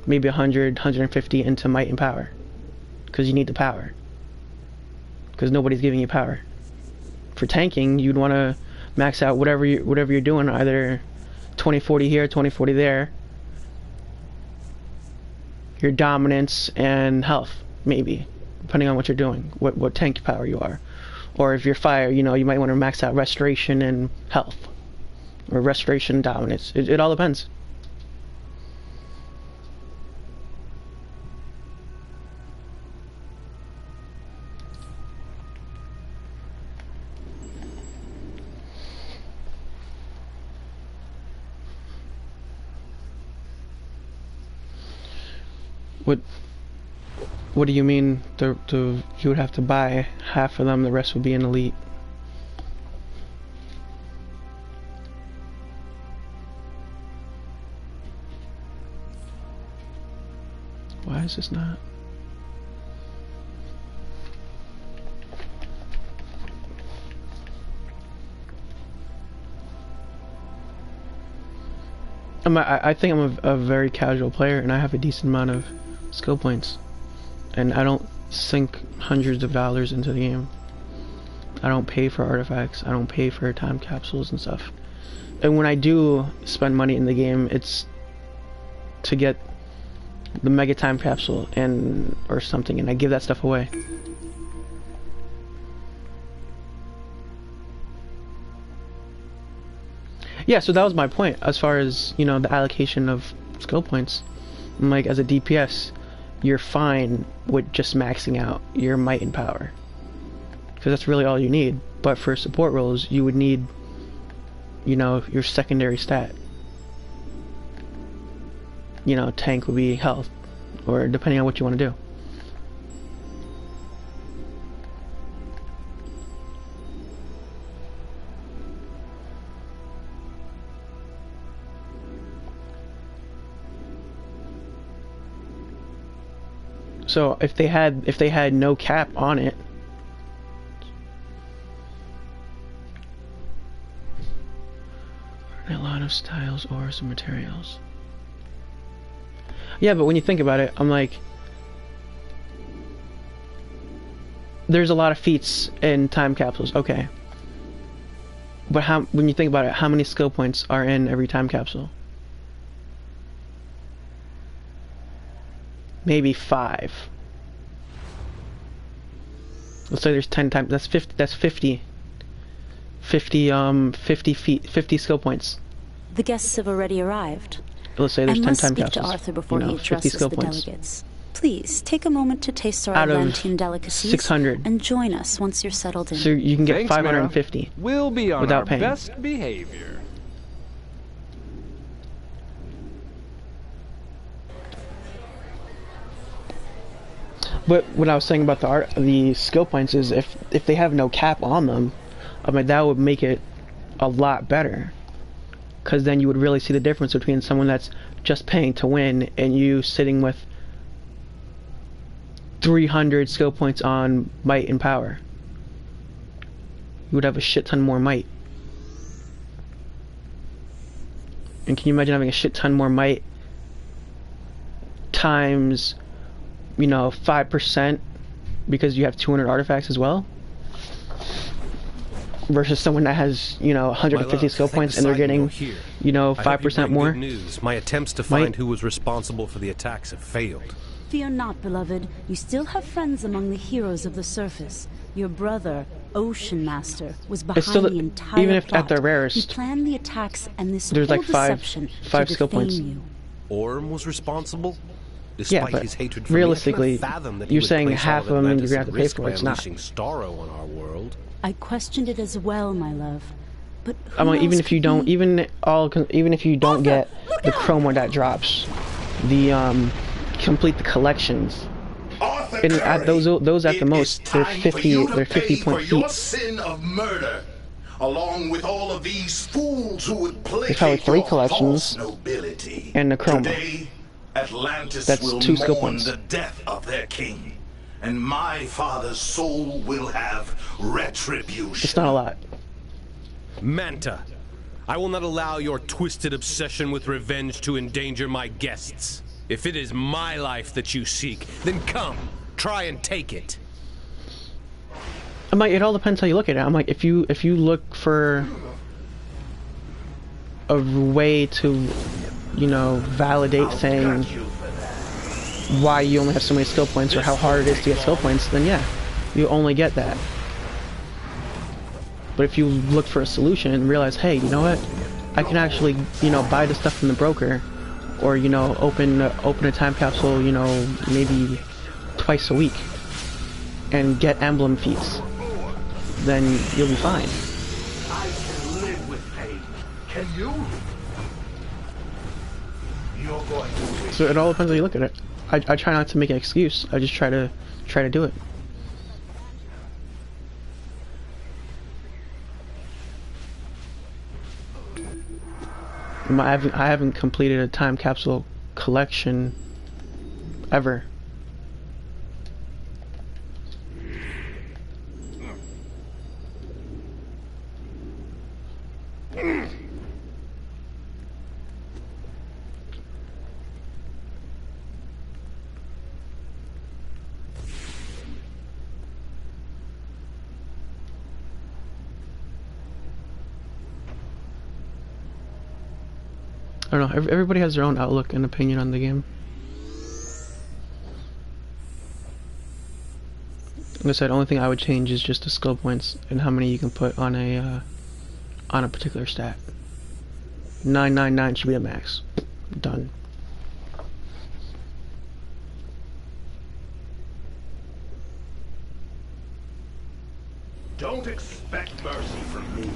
maybe 100, 150 into might and power, because you need the power. Because nobody's giving you power. For tanking, you'd want to max out whatever you're doing, either 20-40 here, 20-40 there. Your dominance and health, maybe, depending on what you're doing, what tank power you are. Or if you're fire, you know, you might want to max out restoration and health, or restoration and dominance. It all depends. What do you mean? You would have to buy half of them, the rest would be an elite. Why is this not? I think I'm a very casual player, and I have a decent amount of skill points, and I don't sink hundreds of dollars into the game. I don't pay for artifacts, I don't pay for time capsules and stuff. And when I do spend money in the game, it's to get the mega time capsule or something, and I give that stuff away. Yeah, so that was my point as far as, you know, the allocation of skill points. Like, as a DPS, you're fine with just maxing out your might and power, because that's really all you need. But for support roles, you would need, you know, your secondary stat. You know, tank would be health, or depending on what you want to do. So if they had no cap on it, a lot of styles, ores, and materials. Yeah, but when you think about it, I'm like, there's a lot of feats and time capsules, okay. But when you think about it, how many skill points are in every time capsule? Maybe 5. Let's say there's 10 times. That's 50. That's 50. 50 skill points. The guests have already arrived. Let's say there's 10 time capsules. I must speak to capsules. Arthur before he addresses the delegates. Please take a moment to taste our Out of Atlantean delicacies 600. and join us once you're settled in. So you can get Thanks, 550. Mara. We'll be on without our paying. best behavior. But what I was saying about the skill points is if they have no cap on them, I mean, that would make it a lot better. Because then you would really see the difference between someone that's just paying to win and you sitting with 300 skill points on might and power. You would have a shit ton more might. And can you imagine having a shit ton more might times, you know, 5% because you have 200 artifacts as well? Versus someone that has, you know, 150 skill points and they're getting, you know, 5% more. Good news. My attempts to find who was responsible for the attacks have failed. Fear not, beloved. You still have friends among the heroes of the surface. Your brother, Ocean Master, was behind the entire even if plot. at their rarest, he planned the attacks and this there's whole like deception five to skill defame points. you. Orm was responsible? Despite Yeah, but his hatred for realistically, me, I cannot fathom that he you're would saying place half all of them Atlantis you're gonna have to at pay risk for. by It's not. unleashing Starro on our world. I questioned it as well, my love. But I mean, even else if you could don't, be? even if you don't get the chroma that drops, the complete the collections. And at those at the most, they're 50 point your feet. sin of murder, along with all of these fools who would There's probably placate 3 your collections false nobility. and the chroma. Today, Atlantis That's will 2 skill mourn points. the death of their king, and my father's soul will have retribution. It's not a lot. Manta, I will not allow your twisted obsession with revenge to endanger my guests. If it is my life that you seek, then come, try and take it. I'm like, it all depends how you look at it. I'm like, if you look for a way to, you know, validate saying why you only have so many skill points or how hard it is to get skill points, then yeah, you only get that. But if you look for a solution and realize, hey, you know what, I can actually, you know, buy the stuff from the broker, or, you know, open a time capsule, you know, maybe twice a week, and get emblem feats, then you'll be fine. I can live with pain. Can you? You're going to. So it all depends how you look at it. I try not to make an excuse. I just try to do it. I haven't completed a time capsule collection ever. I don't know, everybody has their own outlook and opinion on the game. Like I said, the only thing I would change is just the skill points and how many you can put on a particular stat. 999 should be the max. Done. Don't expect mercy from me.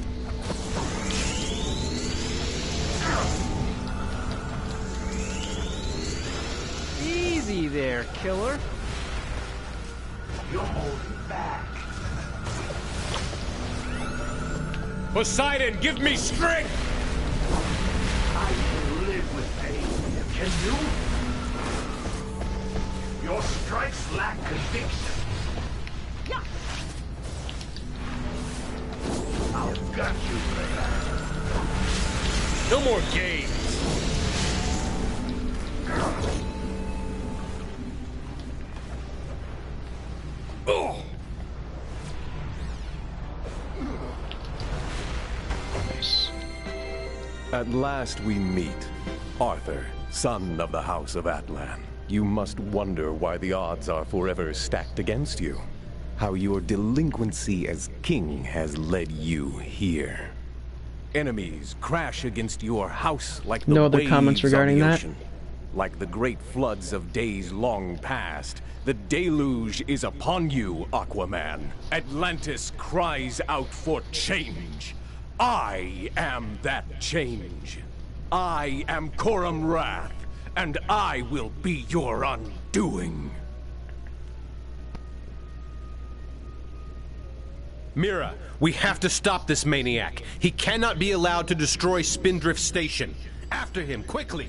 Easy there, killer. You're holding back. Poseidon, give me strength! I can live with pain. Can you? Your strikes lack conviction. I've got you for that. No more games. Oh. Nice. At last we meet. Arthur, son of the House of Atlan. You must wonder why the odds are forever stacked against you. How your delinquency as king has led you here. Enemies crash against your house like the No other waves comments regarding on the that? ocean. Like the great floods of days long past, the deluge is upon you, Aquaman. Atlantis cries out for change. I am that change. I am Coram Wrath, and I will be your undoing. Mira, we have to stop this maniac. He cannot be allowed to destroy Spindrift Station. After him, quickly!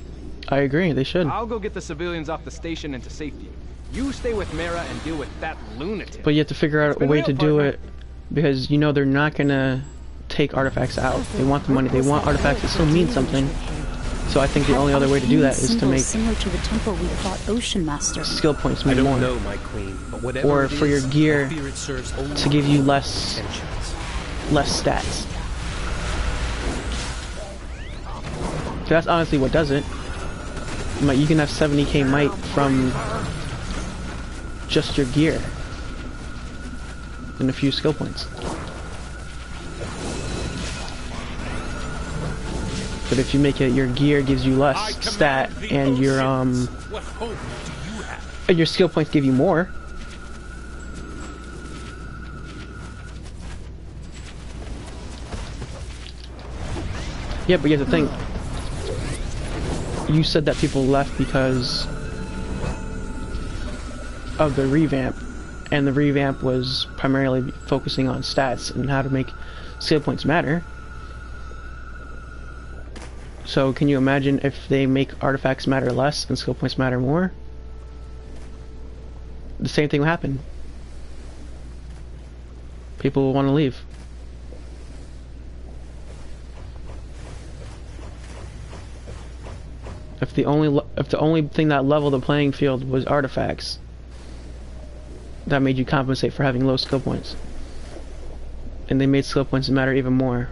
I agree, they should. I'll go get the civilians off the station into safety. You stay with Mara and deal with that lunatic. But you have to figure out a way to do it, because you know they're not gonna take artifacts out. They want the money. They want artifacts that still mean something. So I think the only other way to do that is to make similar to the temple we fought Ocean Master. skill points mean I don't more. know, my queen, but whatever Or it for your is, gear I fear it serves only to give you my less stats. That's honestly what does it. You can have 70k might from just your gear and a few skill points. But if you make it, your gear gives you less stat, and your What hope do you have? and your skill points give you more. Yeah, but you have to think. You said that people left because of the revamp, and the revamp was primarily focusing on stats and how to make skill points matter. So can you imagine if they make artifacts matter less and skill points matter more? The same thing will happen. People will want to leave. If the only thing that leveled the playing field was artifacts, that made you compensate for having low skill points. And they made skill points matter even more.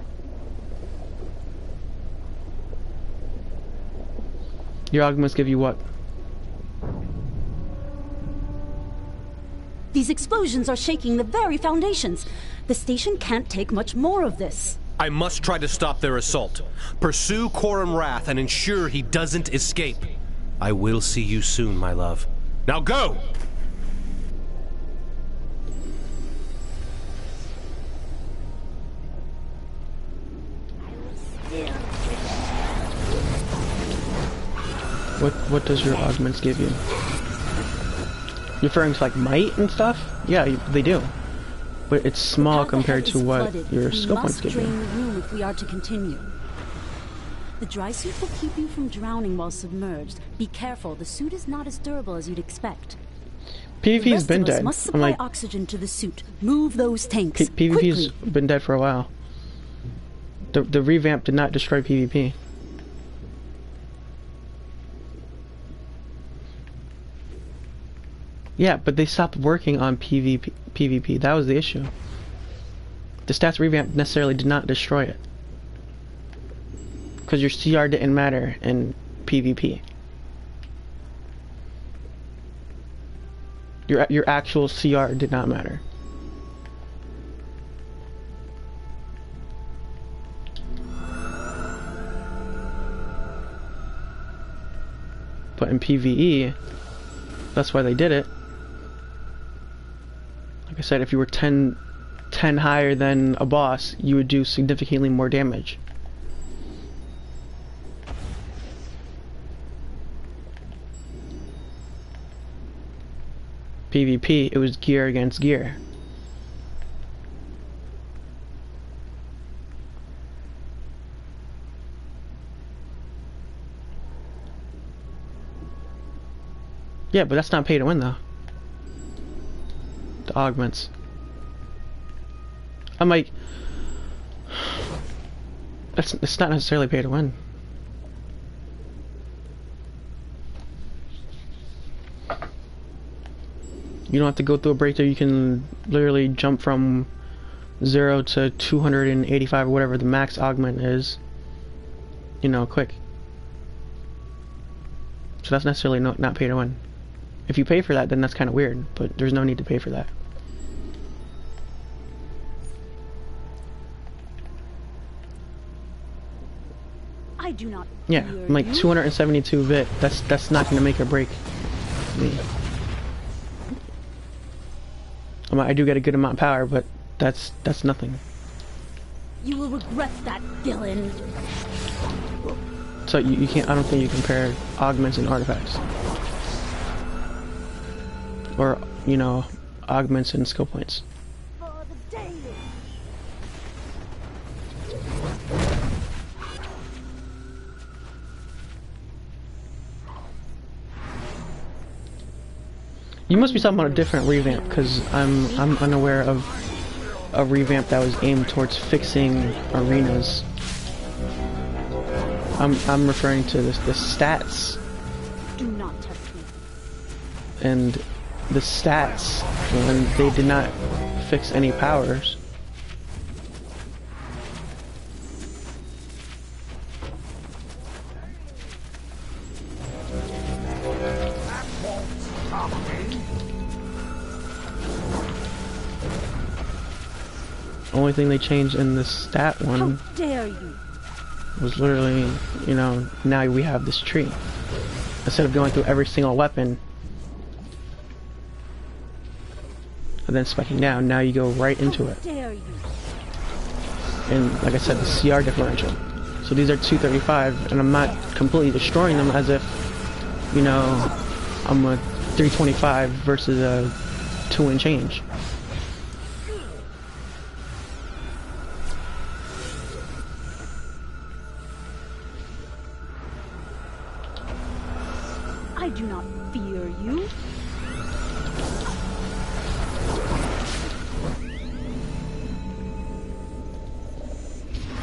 Your augments give you what? These explosions are shaking the very foundations. The station can't take much more of this. I must try to stop their assault. Pursue Coram Wrath and ensure he doesn't escape. I will see you soon, my love. Now go! What does your augments give you? You're referring to like might and stuff? Yeah, they do. But it's small compared to what your skill points give you. We must drain the room if we are to continue. The dry suit will keep you from drowning while submerged. Be careful, the suit is not as durable as you'd expect. PvP's been dead. Must supply oxygen to the suit. Move those tanks. PvP's been dead for a while. The revamp did not destroy PvP. Yeah, but they stopped working on PvP. That was the issue. The stats revamp necessarily did not destroy it. Because your CR didn't matter in PvP. Your actual CR did not matter. But in PvE, that's why they did it. Like I said, if you were 10 higher than a boss, you would do significantly more damage. PvP, it was gear against gear. Yeah, but that's not pay to win though. The augments. I'm like, it's not necessarily pay to win. You don't have to go through a breakthrough. You can literally jump from 0 to 285 or whatever the max augment is, you know, quick. So that's necessarily not pay to win. If you pay for that, then that's kind of weird, but there's no need to pay for that. I do not. Yeah, I'm like 272 bit. That's not going to make or break me. I do get a good amount of power, but that's nothing. You will regret that, villain. So you can't. I don't think you compare augments and artifacts, or you know, augments and skill points. You must be talking about a different revamp, because I'm unaware of a revamp that was aimed towards fixing arenas. I'm referring to the stats. Do not test me. And the stats, when they did not fix any powers. Only thing they changed in the stat one How dare you? was literally, you know, now we have this tree. Instead of going through every single weapon and then spiking down, now you go right into it. Dare you? And like I said, the CR differential. So these are 235, and I'm not completely destroying them as if, you know, I'm a 325 versus a 2 and change. I do not fear you.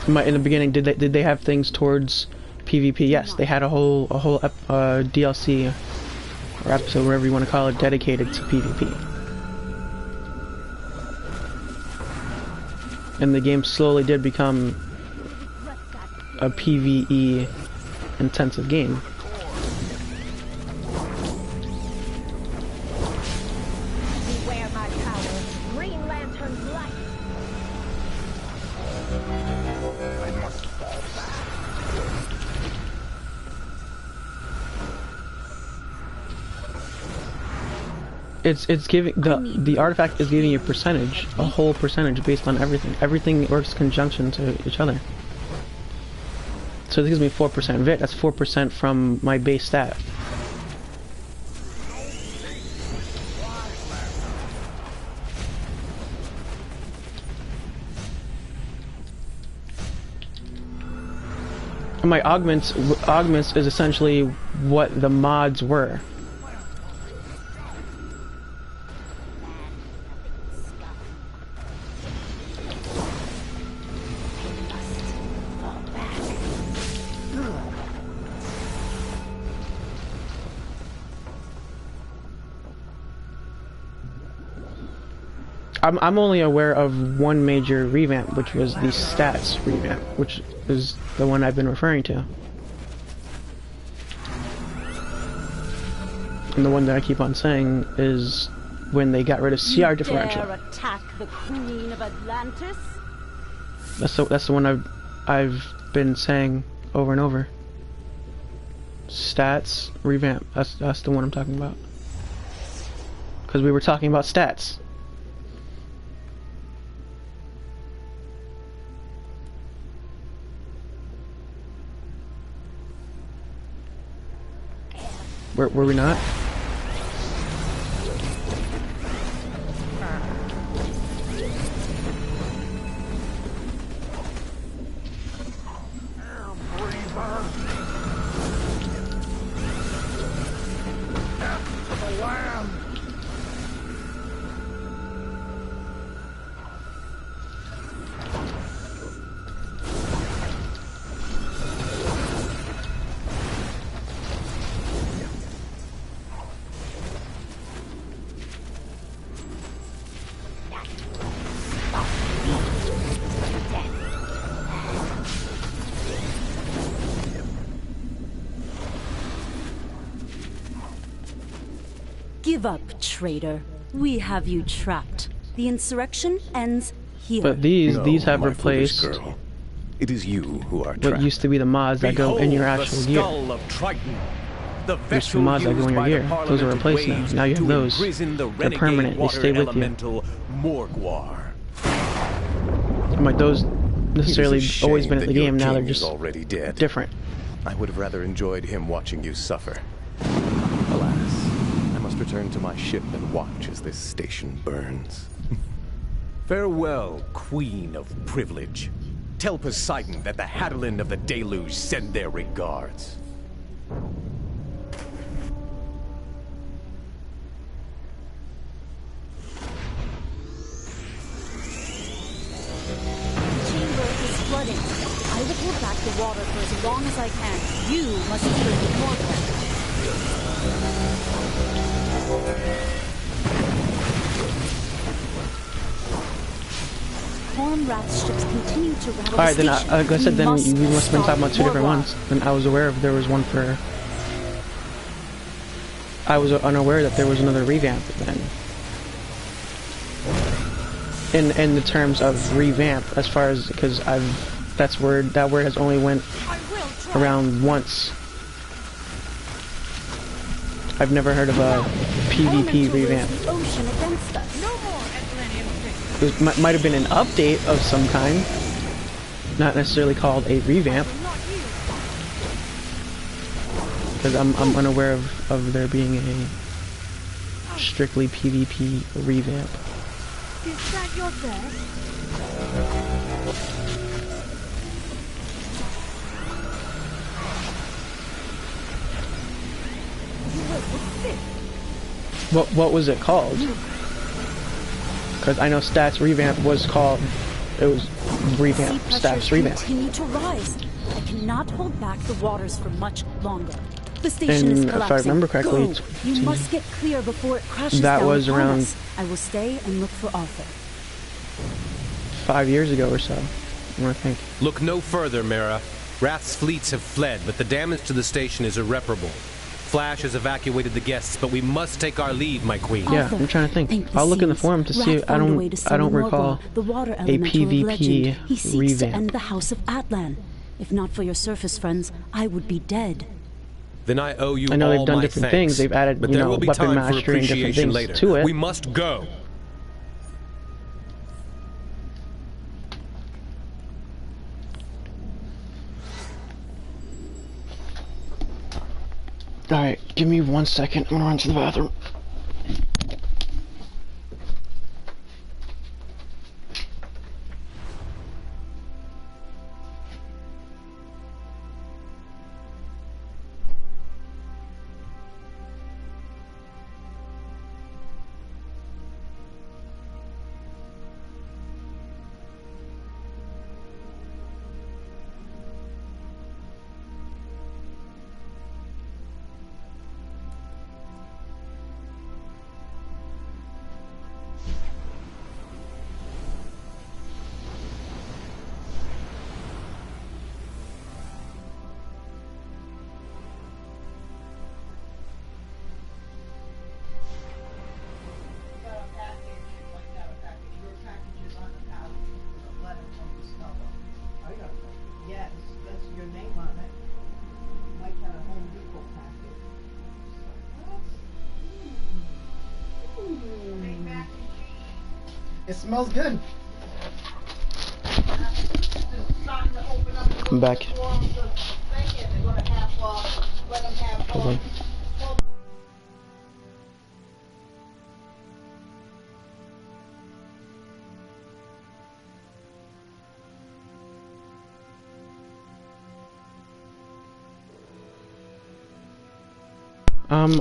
In the beginning, did they have things towards PvP. Yes, they had a whole DLC or episode, whatever you want to call it, dedicated to PvP. And the game slowly did become a PvE intensive game. Beware my power. Green Lantern's light. I must fall back. It's giving the artifact is giving you a percentage, a whole percentage based on everything. Everything works conjunction to each other. So this gives me 4% VIT. That's 4% from my base stat. And my augments is essentially what the mods were. I'm only aware of one major revamp, which was the stats revamp, which is the one I've been referring to. And the one that I keep on saying is when they got rid of CR differential. Dare attack the Queen of Atlantis? That's the one I've been saying over and over. Stats revamp. That's the one I'm talking about. Because we were talking about stats. Were we not? Give up, traitor. We have you trapped. The insurrection ends here. But these have replaced. Girl. It is you who are what trapped. used to be the mods that go in your actual gear. Of Triton. The Used to be mods that go in your gear. Those are replaced now. Now you have those. They're permanent. They stay with you. Morgwar. I'm like, those necessarily always been in the game. Now they're just already dead. different. I would have rather enjoyed him watching you suffer. Alas, I must return to my ship and watch as this station burns. Farewell, Queen of Privilege. Tell Poseidon that the Hadelin of the Deluge send their regards. Flooding. I will hold back the water for as long as I can. You must secure the Morgwar. Hornrath's ships continue to rattle. Alright, then like I said, then we must have been talking about two different ones. And I was aware of there was one for. I was unaware that there was another revamp then. In the terms of revamp, as far as because that word has only went around once. I've never heard of a PvP revamp. It might have been an update of some kind, not necessarily called a revamp, because I'm unaware of there being a strictly PvP revamp. Is that your vest? What was it called? Because I know Stats Revamp was called. It was Revamp. Stats Revamp. Continue to rise. I cannot hold back the waters for much longer. The station is And collapsing. if I remember correctly, Go. You must get clear before it crashes that down was upon around us. I will stay and look for Arthur. 5 years ago or so, I think. Look no further, Mara. Wrath's fleets have fled, but the damage to the station is irreparable. Flash has evacuated the guests, but we must take our leave, my queen. Yeah, I'm trying to think. I'll look in the forum to see. I don't recall the water a elemental of PvP legend. He seeks to end revamp. the House of Atlan. If not for your surface friends, I would be dead. Then I owe you I know all they've done my different thanks, things. They've added, but you there know, will be weapon time for mastery and different appreciation things later. to it. We must go. Alright, give me 1 second. I'm gonna run to the bathroom. It smells good. I'm back. Hold on.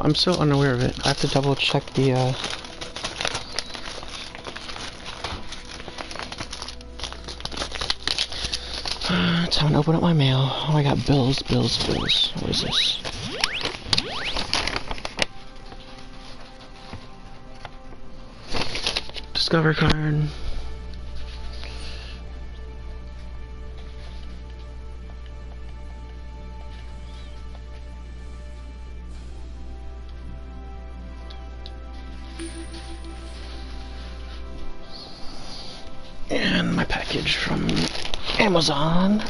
I'm still unaware of it. I have to double check the time to open up my mail. Oh, I got bills. What is this? Discover card. And my package from Amazon.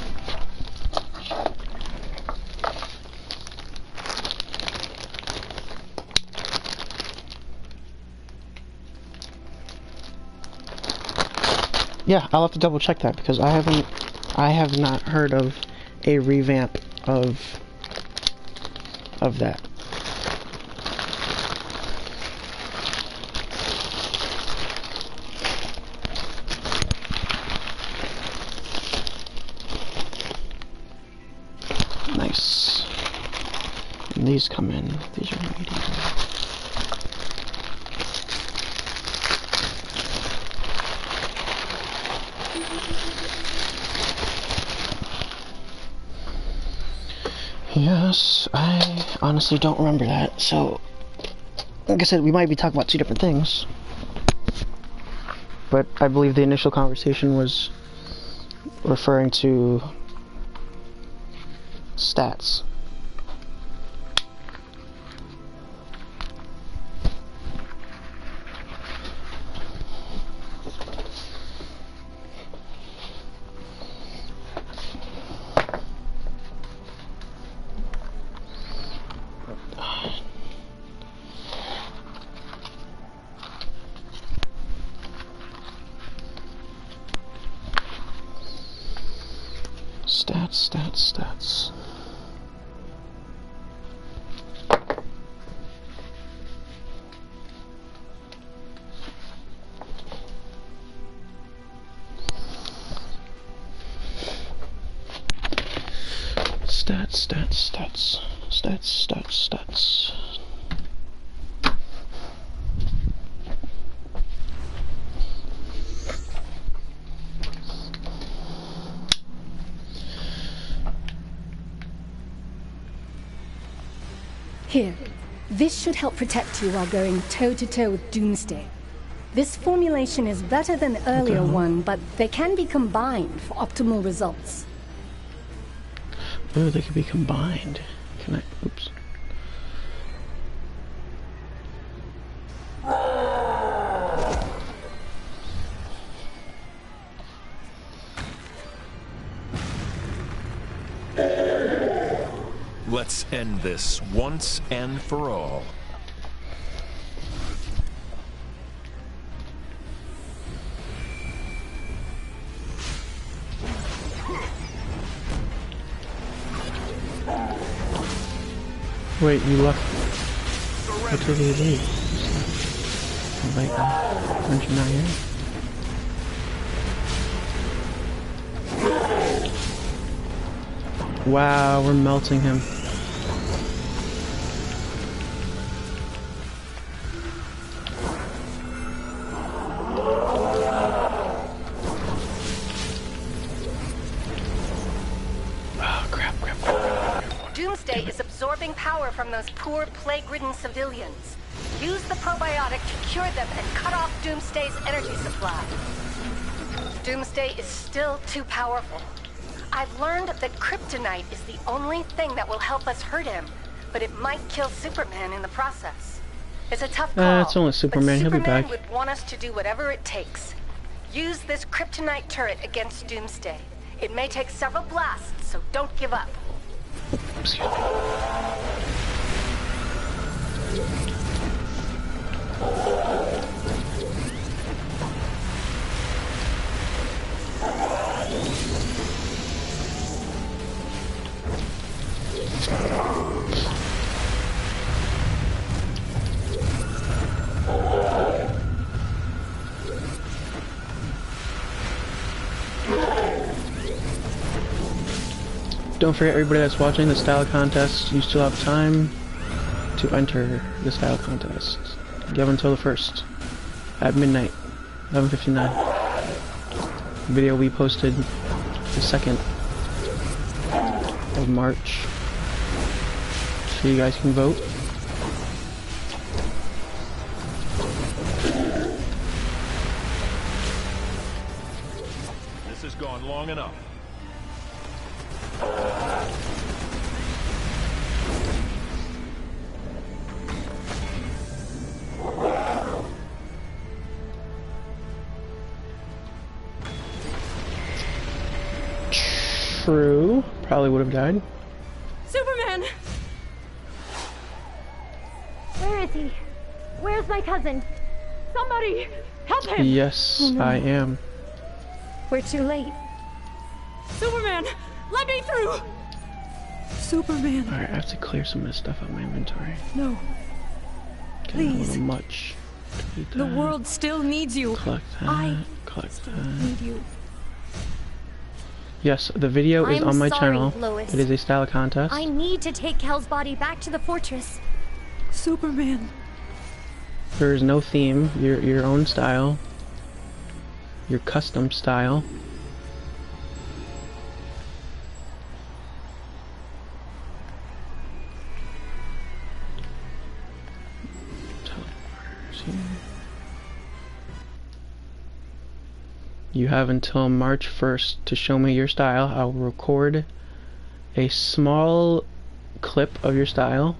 Yeah, I'll have to double check that because I have not heard of a revamp of that. Nice. And these come in. These are medium. Yes, I honestly don't remember that, so like I said, we might be talking about two different things. But I believe the initial conversation was referring to stats. Stats. Stats. Here, this should help protect you while going toe-to-toe with Doomsday. This formulation is better than the earlier one, but they can be combined for optimal results. Oh, they can be combined. Can I? Oops. Let's end this once and for all. Wait, you left. What did you leave? Like, aren't you not here? Wow, we're melting him. Doomsday is absorbing power from those poor, plague-ridden civilians. Use the probiotic to cure them and cut off Doomsday's energy supply. Doomsday is still too powerful. I've learned that kryptonite is the only thing that will help us hurt him, but it might kill Superman in the process. It's a tough call, it's only Superman. He'll be back. Superman would want us to do whatever it takes. Use this kryptonite turret against Doomsday. It may take several blasts, so don't give up. Excuse me. Don't forget, everybody that's watching the style contest, you still have time to enter the style contest. You have until the 1st at midnight, 11:59. Video will be posted the 2nd of March, so you guys can vote. This has gone long enough. True. Probably would have died. Superman! Where is he? Where's my cousin? Somebody! Help him! Yes, Oh, no. I am. We're too late. Superman! Let me through! Superman. Alright, I have to clear some of this stuff out of my inventory. No. Getting Please. a little much. The world still needs you. Collect that. I collect still that. need you. Yes, the video is I'm on my sorry, channel. Lois. It is a style contest. I need to take Kel's body back to the fortress. Superman. There is no theme. Your own style. Your custom style. You have until March 1st to show me your style. I'll record a small clip of your style,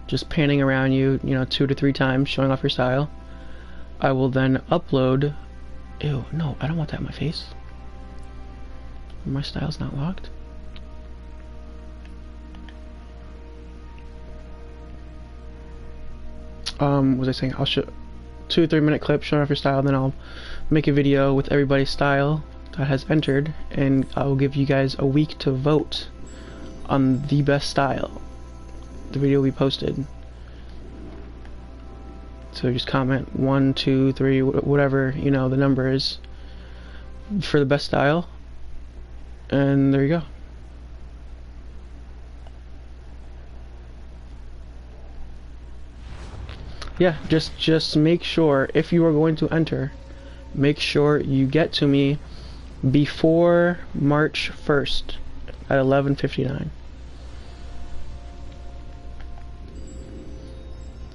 just panning around you, 2 to 3 times, showing off your style. I will then upload. Ew, no, I don't want that in my face. My style's not locked. Was I saying I'll show 2 to 3 minute clip showing off your style, then I'll make a video with everybody's style that has entered, and I'll give you guys a week to vote on the best style. The video will be posted. So just comment 1, 2, 3, whatever the number is for the best style, and there you go. Yeah, just make sure, if you are going to enter, make sure you get to me before March 1st at 11:59.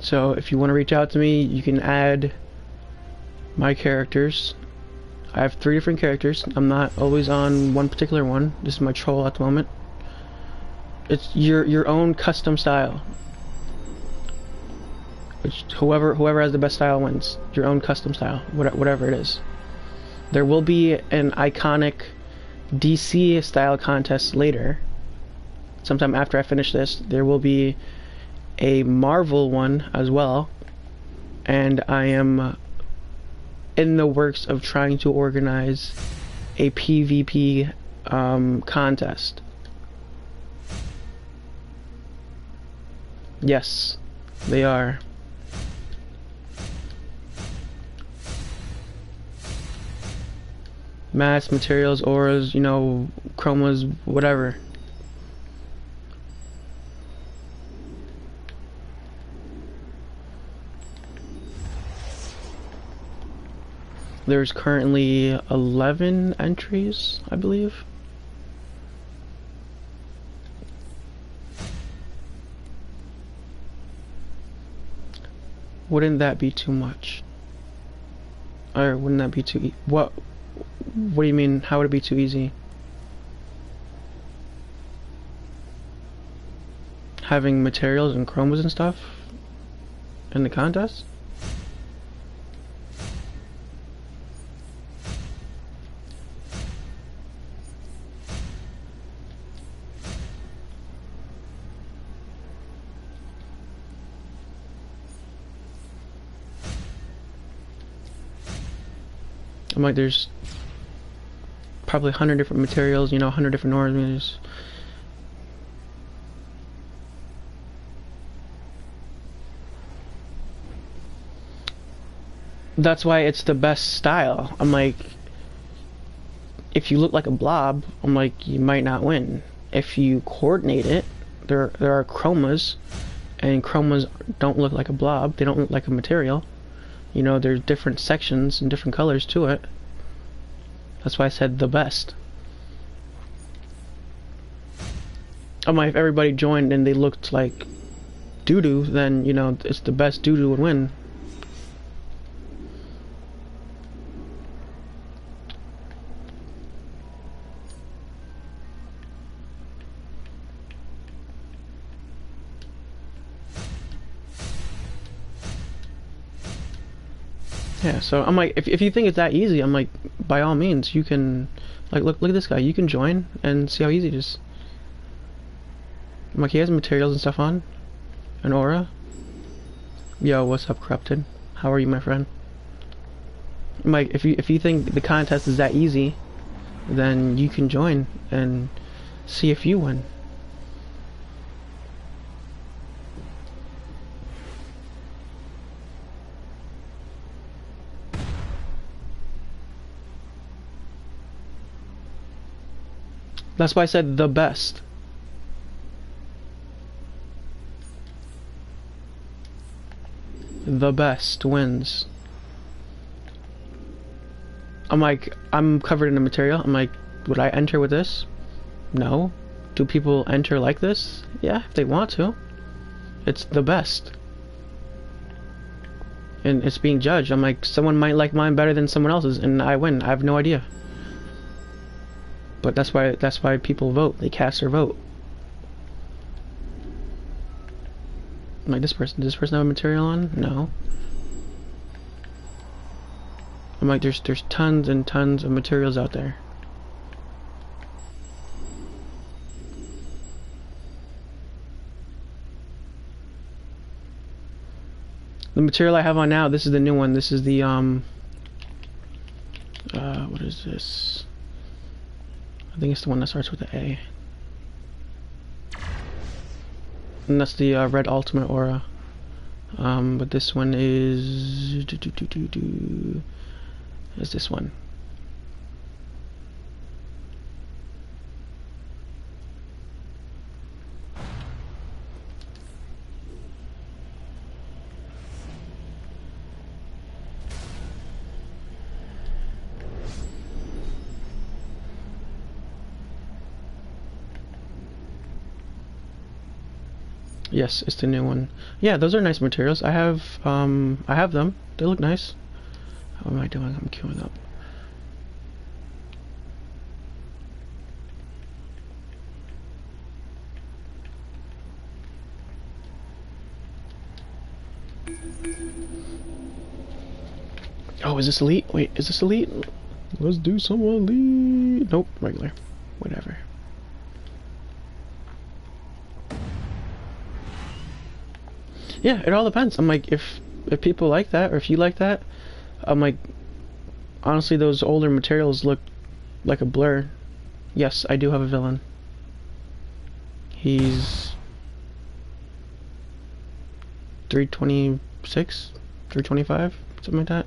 So if you want to reach out to me, you can add my characters. I have 3 different characters. I'm not always on one particular one. This is my troll at the moment. It's your own custom style. Which whoever has the best style wins. Your own custom style, whatever it is. There will be an iconic DC style contest later. Sometime after I finish this, there will be a Marvel one as well, and I am in the works of trying to organize a PvP contest. Yes, they are. Mats, materials, auras, you know, chromas, whatever. There's currently 11 entries, I believe. Wouldn't that be too much? Or wouldn't that be too what do you mean, how would it be too easy? Having materials and chromas and stuff in the contest? I'm like, there's probably 100 different materials, you know, 100 different auras. That's why it's the best style. I'm like, if you look like a blob, I'm like, you might not win. If you coordinate it, there are chromas, and chromas don't look like a blob. They don't look like a material. You know, there's different sections and different colors to it. That's why I said the best. I'm like, if everybody joined and they looked like doo-doo, then, you know, it's the best doo-doo would win. Yeah, so I'm like, if you think it's that easy, I'm like, by all means, you can, like, look at this guy, you can join and see how easy it is. I'm like, he has materials and stuff on, an aura. Yo, what's up, Corrupted? How are you, my friend? I'm like, if you think the contest is that easy, then you can join and see if you win. That's why I said the best. The best wins. I'm like, I'm covered in the material. I'm like, would I enter with this? No. Do people enter like this? Yeah, if they want to. It's the best. And it's being judged. I'm like, someone might like mine better than someone else's, and I win. I have no idea. But that's why people vote. They cast their vote. I'm like, does this person have a material on? No. I'm like, there's tons and tons of materials out there. The material I have on now, this is the new one. This is the what is this? I think it's the one that starts with an A. And that's the red ultimate aura. But this one is this one. Yes, it's the new one. Yeah, those are nice materials. I have them. They look nice. How am I doing? I'm queuing up. Oh, is this elite? Wait, is this elite? Let's do some elite. Nope, regular. Whatever. Yeah, it all depends. I'm like, if people like that, or if you like that, I'm like, honestly, those older materials look like a blur. Yes, I do have a villain. He's 326, 325, something like that.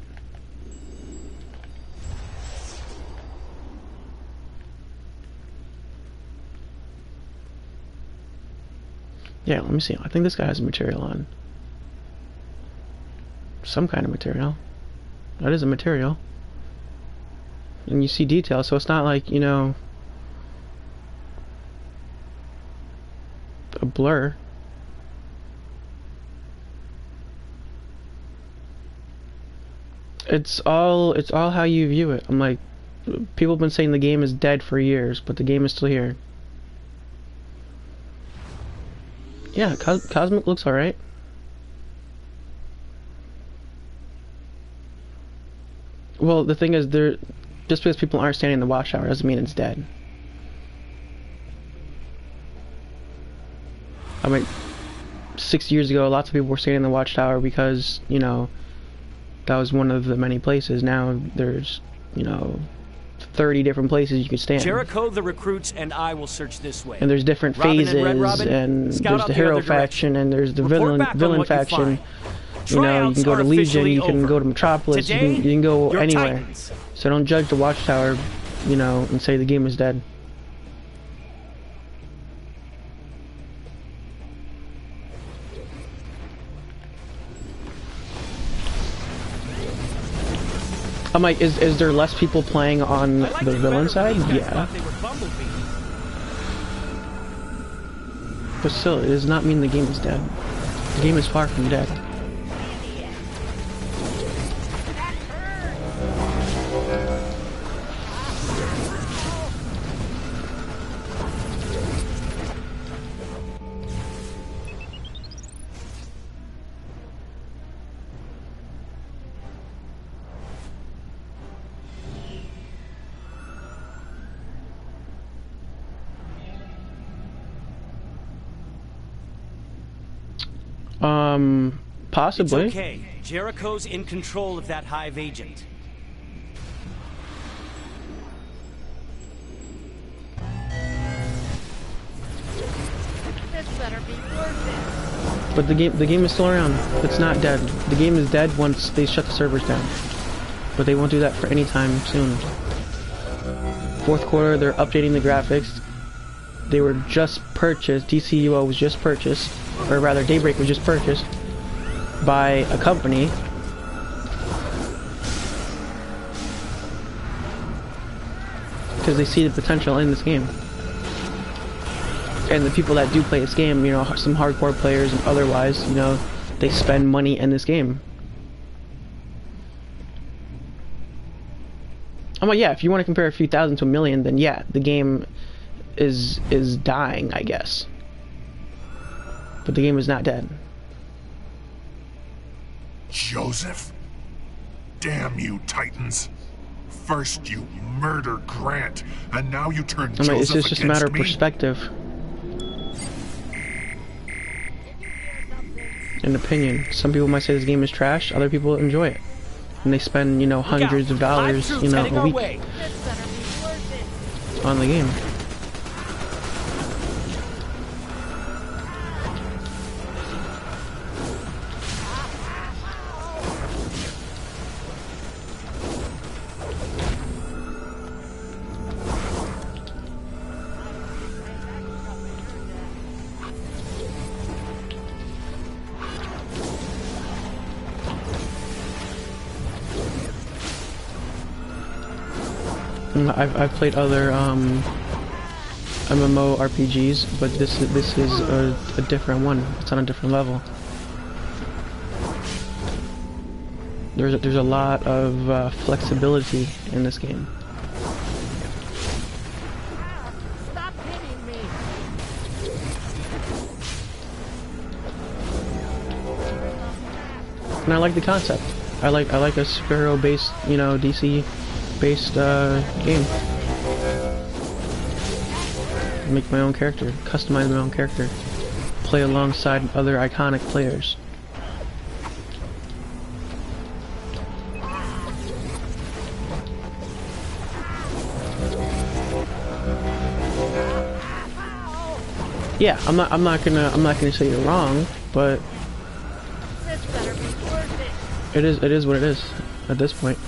Yeah, let me see. I think this guy has a material on. Some kind of material. That is a material. And you see details, so it's not like, you know, a blur. It's all how you view it. I'm like, people have been saying the game is dead for years, but the game is still here. Yeah, Cosmic looks alright. Well, the thing is, just because people aren't standing in the watchtower doesn't mean it's dead. I mean, 6 years ago, lots of people were standing in the watchtower because, you know, that was one of the many places. Now there's, you know, 30 different places you could stand. Jericho, the recruits, and I will search this way. And there's different phases, and there's the hero faction, and there's the villain faction. You know, you can go to Legion, you can go to Metropolis, you can go anywhere. Titans. So don't judge the watchtower, you know, and say the game is dead. I'm like, is there less people playing on the villain side? Yeah. But still, it does not mean the game is dead. The game is far from dead. Possibly. It's okay. Jericho's in control of that Hive agent. This better be worth it. But the game is still around. It's not dead. The game is dead once they shut the servers down. But they won't do that for any time soon. Fourth quarter, they're updating the graphics. They were just purchased. DCUO was just purchased, or rather, Daybreak was just purchased by a company because they see the potential in this game. And the people that do play this game, you know, some hardcore players and otherwise, you know, they spend money in this game. I'm like, yeah, if you want to compare a few thousand to a million, then yeah, the game is dying, I guess. But the game is not dead. Joseph? Damn you, Titans. First you murder Grant, and now you turn Joseph against me? It's just a matter of perspective. An opinion. Some people might say this game is trash, other people enjoy it. And they spend, you know, hundreds of dollars, you know, a week on the game. I've played other MMO RPGs, but this is a different one. It's on a different level. There's a lot of flexibility in this game. Stop hitting me! And I like the concept. I like a superhero-based, you know, DC-based game. Make my own character, customize my own character, play alongside other iconic players. Yeah, I'm not gonna say you're wrong, but This better be worth it. it is what it is at this point.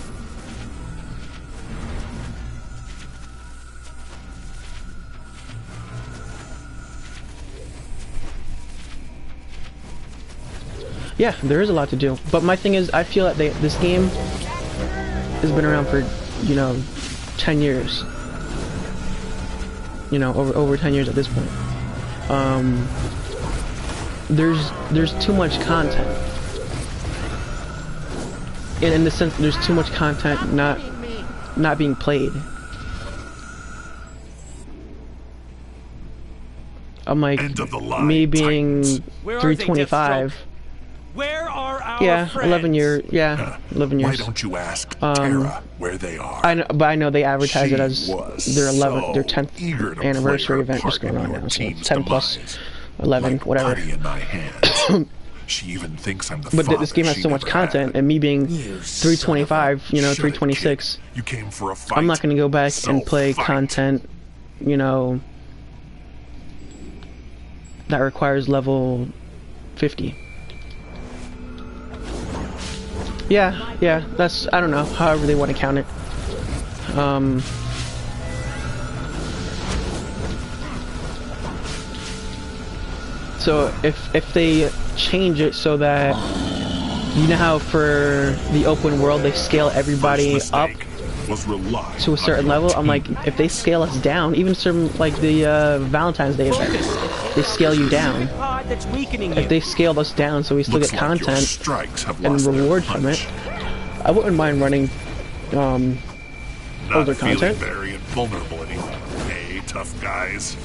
Yeah, there is a lot to do, but my thing is, I feel that this game has been around for, you know, 10 years. You know, over 10 years at this point. There's too much content. In the sense, there's too much content not being played. I'm like, me being 325. Where are our yeah, friends? 11 years. Yeah, 11 years. Why don't you ask Tara where they are? I know, but I know they advertise it as their 11th, their so 10th anniversary event just going on now. So it's 10 plus 11, like whatever. in my hands. She even thinks I'm the But this game has so much content, and me being 325, you know, 326, you came for a fight. I'm not going to go back and play content, you know, that requires level 50. Yeah, that's, I don't know, however they want to count it. So if they change it so that, you know how for the open world they scale everybody up to a certain level, I'm like, if they scale us down, even some like the Valentine's Day event, they scale you down. If they scaled us down so we still get content and reward from it, I wouldn't mind running older content. Very invulnerable anymore. Hey, tough guys.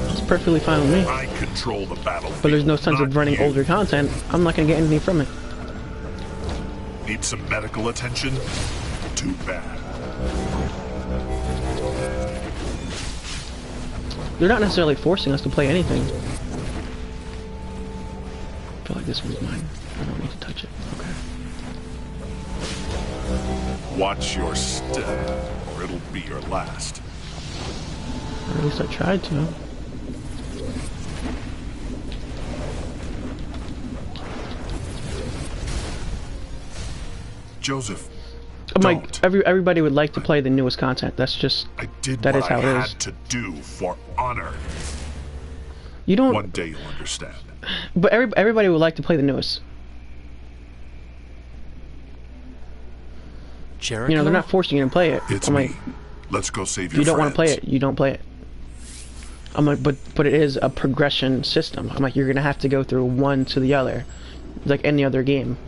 It's perfectly fine with me. I control the battle. But there's no sense of running older content. I'm not gonna get anything from it. Need some medical attention? Too bad. They're not necessarily forcing us to play anything. I feel like this one's mine. I don't need to touch it. Okay. Watch your step, or it'll be your last. Or at least I tried to. Joseph, I'm like, everybody would like to play the newest content. That's just, that is how it is. I had to do for honor. You don't. One day you'll understand. But everybody would like to play the newest. Jericho? You know, they're not forcing you to play it. It's I'm me. like, let's go save if your you don't want to play friends. it, you don't play it. I'm like, but it is a progression system. I'm like, you're gonna have to go through one to the other, like any other game.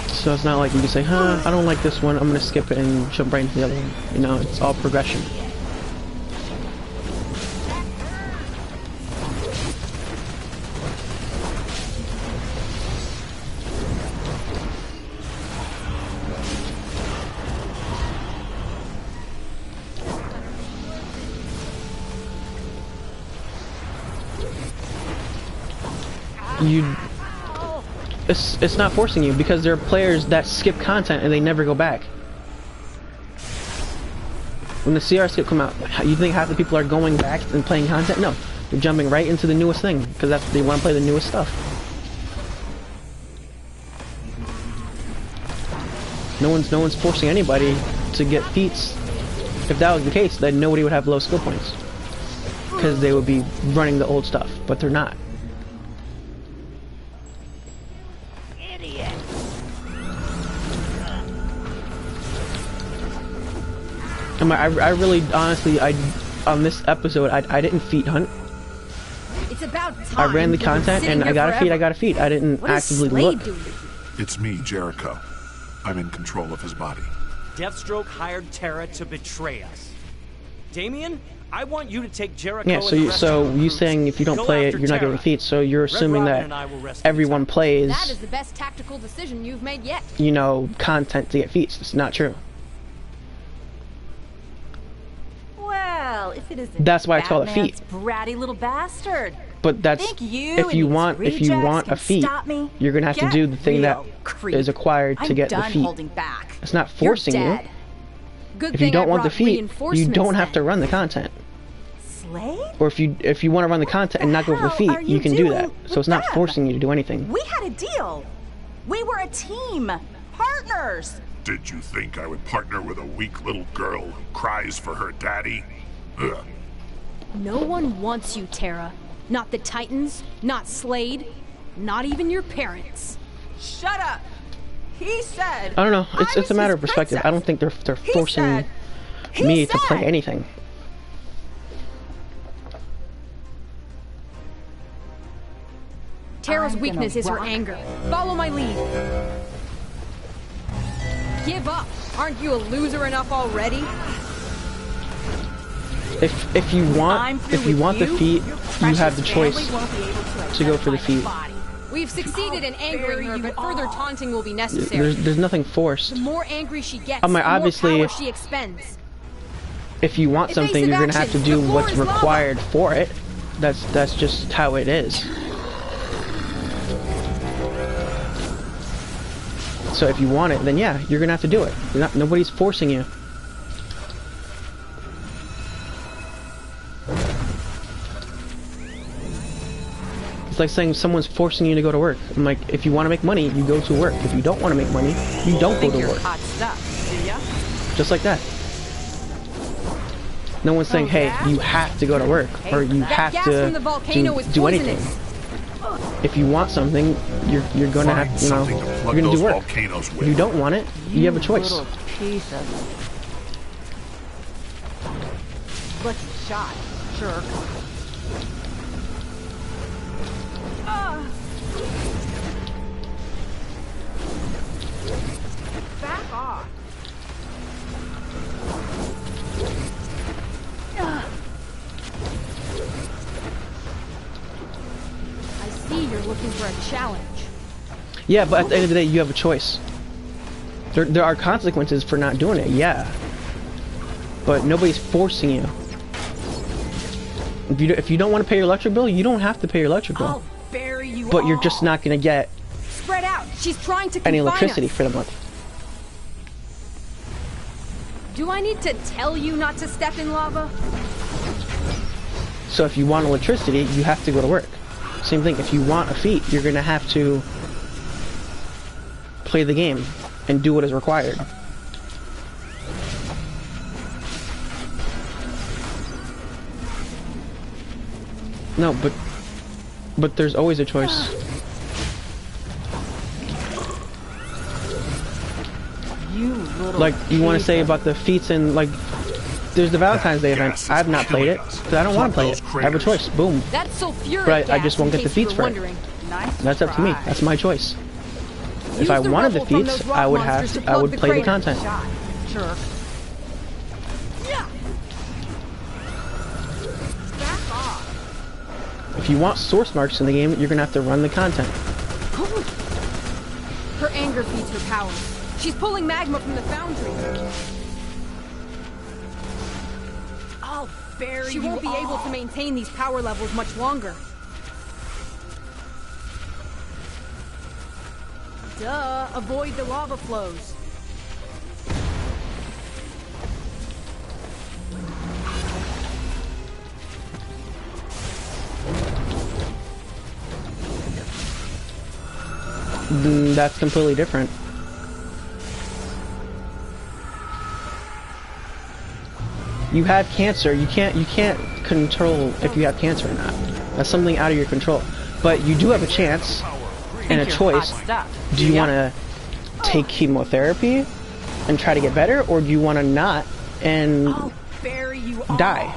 So it's not like you can say, I don't like this one, I'm gonna skip it and jump right into the other one. You know, it's all progression. It's not forcing you, because there are players that skip content and they never go back. When the CR skip come out, you think half the people are going back and playing content? No, they're jumping right into the newest thing because they want to play the newest stuff. No one's forcing anybody to get feats. If that was the case, then nobody would have low skill points because they would be running the old stuff, but they're not. I really, honestly, on this episode, I didn't feat hunt. It's about time. I ran the content and I got a feat. I didn't actively look. It's me, Jericho. I'm in control of his body. Deathstroke hired Terra to betray us. Damien, I want you to take Jericho. Yeah, so you saying if you don't play it, you're not getting feats. So you're assuming that everyone plays. That is the best tactical decision you've made yet. You know, content to get feats. It's not true. Well, if it isn't that's why I call it a feat. Bratty little bastard. But that's if you want a feat, you're gonna have to do the thing that is acquired to get the feat. It's not forcing you. If you don't want the feat, you don't have to run the content. Slave? Or if you want to run the content and not go for the feat, you can do that. So it's not forcing you to do anything. We had a deal. We were a team, partners. Did you think I would partner with a weak little girl who cries for her daddy? Ugh. No one wants you, Terra. Not the Titans, not Slade, not even your parents. Shut up. He said. I don't know. It's a matter of perspective. I don't think they're forcing me to play anything. Terra's weakness is her anger. Follow my lead. Give up. Aren't you a loser enough already? If you want the feat, you have the choice to go for the feat. We've succeeded in angering her, but further taunting will be necessary. There's nothing forced. The more angry she gets, the more power she expends. If you want something, you're gonna have to do what's required for it. That's just how it is. So if you want it, then yeah, you're gonna have to do it. Nobody's forcing you. It's like saying someone's forcing you to go to work. I'm like, if you want to make money, you go to work. If you don't want to make money, you don't go to work. Hot stuff, do ya? Just like that. No one's saying, hey, you have to go to work, or you have to do anything. If you want something, you're gonna have, you're gonna do work. If you don't want it, you have a choice. Let's shot, jerk. Back off. I see you're looking for a challenge. Yeah, but at the end of the day, you have a choice. There are consequences for not doing it, yeah. But nobody's forcing you. If you don't want to pay your electric bill, you don't have to pay your electric bill. I'll bury you but all. You're just not gonna get spread out. She's trying to any confine electricity us. for the month. Do I need to tell you not to step in lava? So if you want electricity, you have to go to work. Same thing, if you want a feat, you're gonna have to play the game and do what is required. No, but there's always a choice. Like, you want to say about the feats and, like, there's the Valentine's Day event. I have not played it, because I don't want to play it. I have a choice. Boom. That's sulfuric But I gas, just won't in get the case you feats were for it. wondering. That's up to me. That's my choice. If I wanted the feats, I would play the content. Jerk. If you want source marks in the game, you're gonna have to run the content. Her anger feeds her power. She's pulling magma from the foundry. I'll bury She won't be able to maintain these power levels much longer. Duh, avoid the lava flows. That's completely different. You have cancer. You can't control if you have cancer or not. That's something out of your control. But you do have a chance and a choice. Do you want to take chemotherapy and try to get better, or do you want to not and bury you die.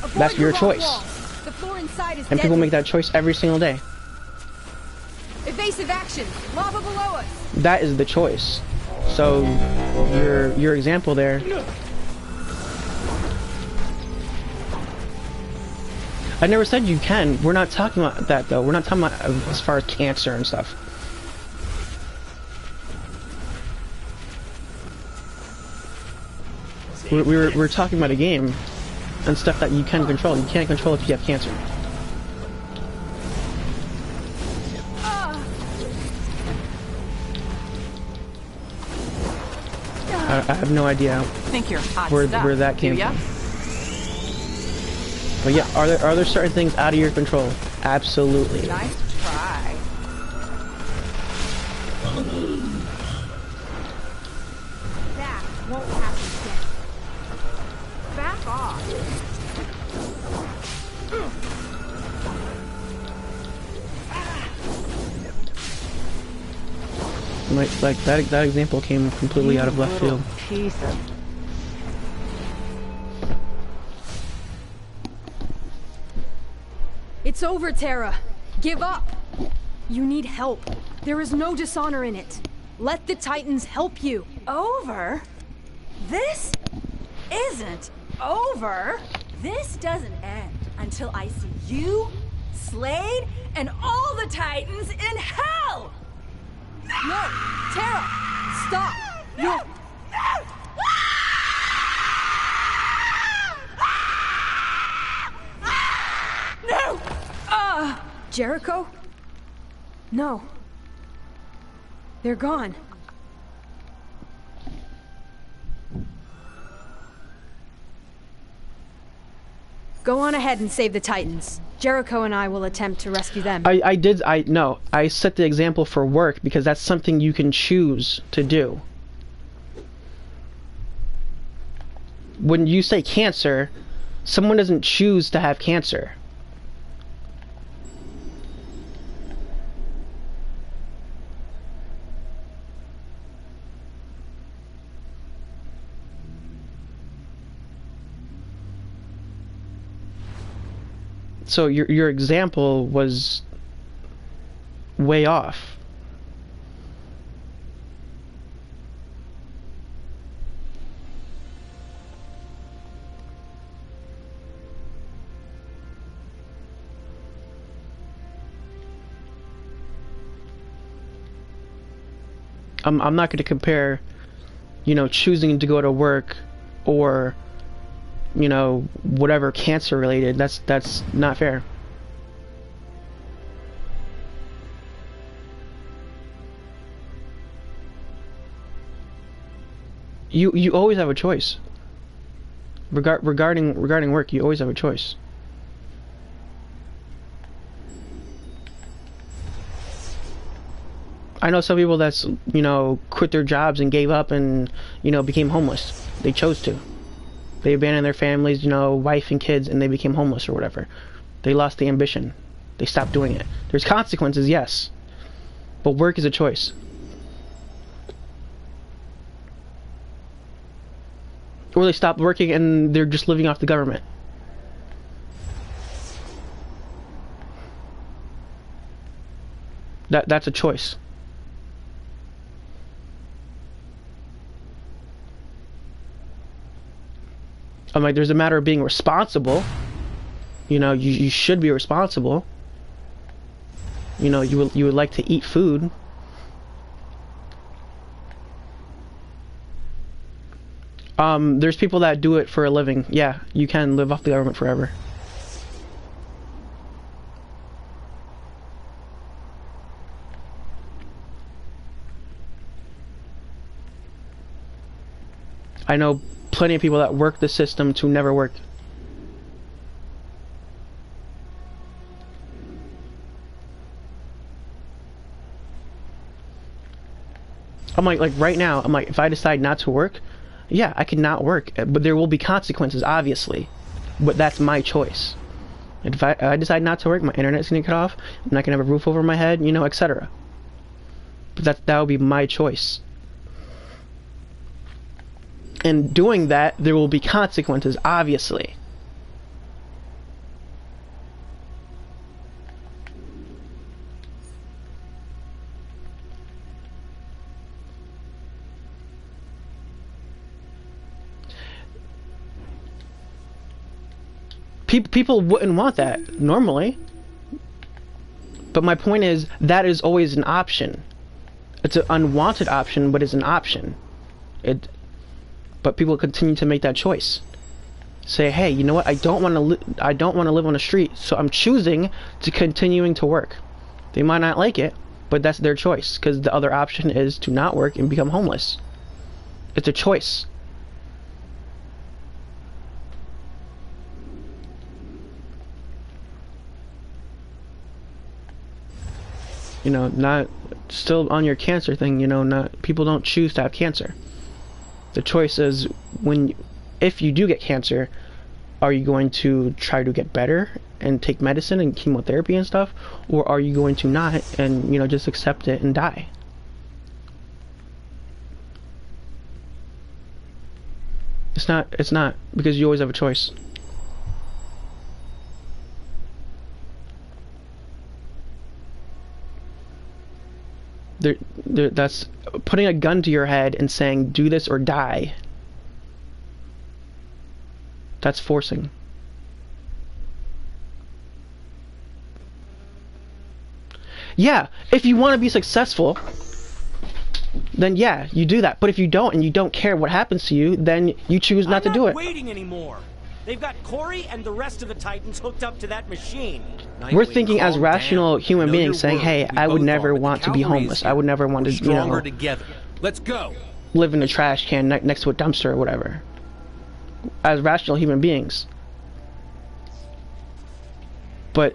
Avoid That's your rock choice. walls. The floor inside is And people deadly. make that choice every single day. Evasive action. Lava below us. That is the choice. So your example there. I never said you can. We're not talking about that though. We're not talking about as far as cancer and stuff. We're talking about a game and stuff that you can control. You can't control if you have cancer. I have no idea Think you're hot where stuff, that came do ya? from. But yeah, are there certain things out of your control? Absolutely. Nice try. That won't happen again. Back off. Like that example came completely out of left field. Piece of... It's over, Terra. Give up. You need help. There is no dishonor in it. Let the Titans help you. Over? This isn't over. This doesn't end until I see you, Slade, and all the Titans in hell! No! Terra! Stop! You're... No! Jericho? No. They're gone. Go on ahead and save the Titans. Jericho and I will attempt to rescue them. I set the example for work because that's something you can choose to do. When you say cancer, someone doesn't choose to have cancer. So your example was way off. I'm not going to compare, choosing to go to work or whatever cancer related. That's not fair. You always have a choice. Regarding work, you always have a choice. I know some people that's quit their jobs and gave up and became homeless. They chose to. They abandoned their families, wife and kids, and they became homeless or whatever. They lost the ambition. They stopped doing it. There's consequences, yes. But work is a choice. Or they stopped working and they're just living off the government. That's a choice. I'm like, there's a matter of being responsible. You should be responsible. You would like to eat food. There's people that do it for a living. Yeah, you can live off the government forever. I know plenty of people that work the system to never work. I'm like right now, if I decide not to work, yeah, I can not work, but there will be consequences, obviously. But that's my choice. And if I decide not to work, my internet's gonna cut off, I'm not gonna have a roof over my head, etc. But that would be my choice. And doing that, there will be consequences, obviously. People wouldn't want that, normally. But my point is, that is always an option. It's an unwanted option, but it's an option. But people continue to make that choice. Say, hey, you know what? I don't want to live on the street, so I'm choosing to continuing to work. They might not like it, but that's their choice, because the other option is to not work and become homeless. It's a choice. You know, not still on your cancer thing, you know, not people don't choose to have cancer. The choice is if you do get cancer, are you going to try to get better and take medicine and chemotherapy and stuff, or are you going to not and, you know, just accept it and die? It's not because you always have a choice. That's putting a gun to your head and saying, do this or die. That's forcing. Yeah, if you want to be successful, then yeah, you do that. But if you don't, and you don't care what happens to you, then you choose not to do it. I'm not waiting anymore. They've got Corey and the rest of the Titans hooked up to that machine. We're thinking as rational human beings, saying, hey, I would never want to be homeless. I would never want to, you know, together. Let's go. Live in a trash can next to a dumpster or whatever. As rational human beings. But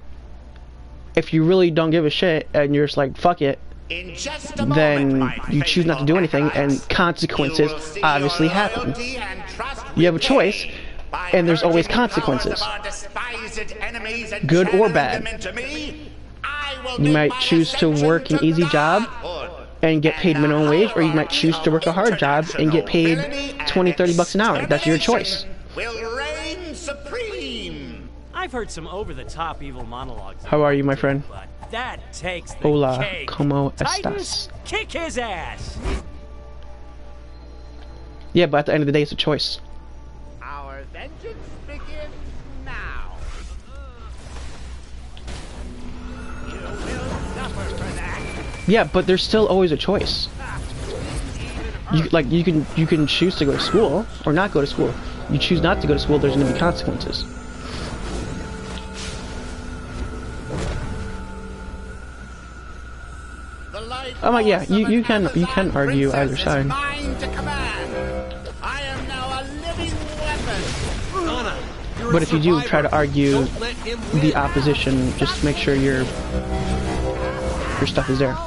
if you really don't give a shit and you're just like, fuck it, then you choose not to do anything, and consequences obviously happen. You have a choice, and there's always consequences. Good or bad. You might choose to work an easy job and get paid minimum wage, or you might choose to work a hard job and get paid $20-30 an hour. That's your choice. I've heard some over-the-top evil monologues. How are you, my friend? But that takes the Hola, cake. ¿cómo Titans, estás? kick his ass. Yeah, but at the end of the day, it's a choice. Our vengeance begins now. You will suffer for that. Yeah, but there's still always a choice. You can choose to go to school or not go to school. You choose not to go to school, there's going to be consequences. Oh my, yeah, you can argue either side. I am now a living weapon. But if you do try to argue the opposition, just make sure your stuff is there.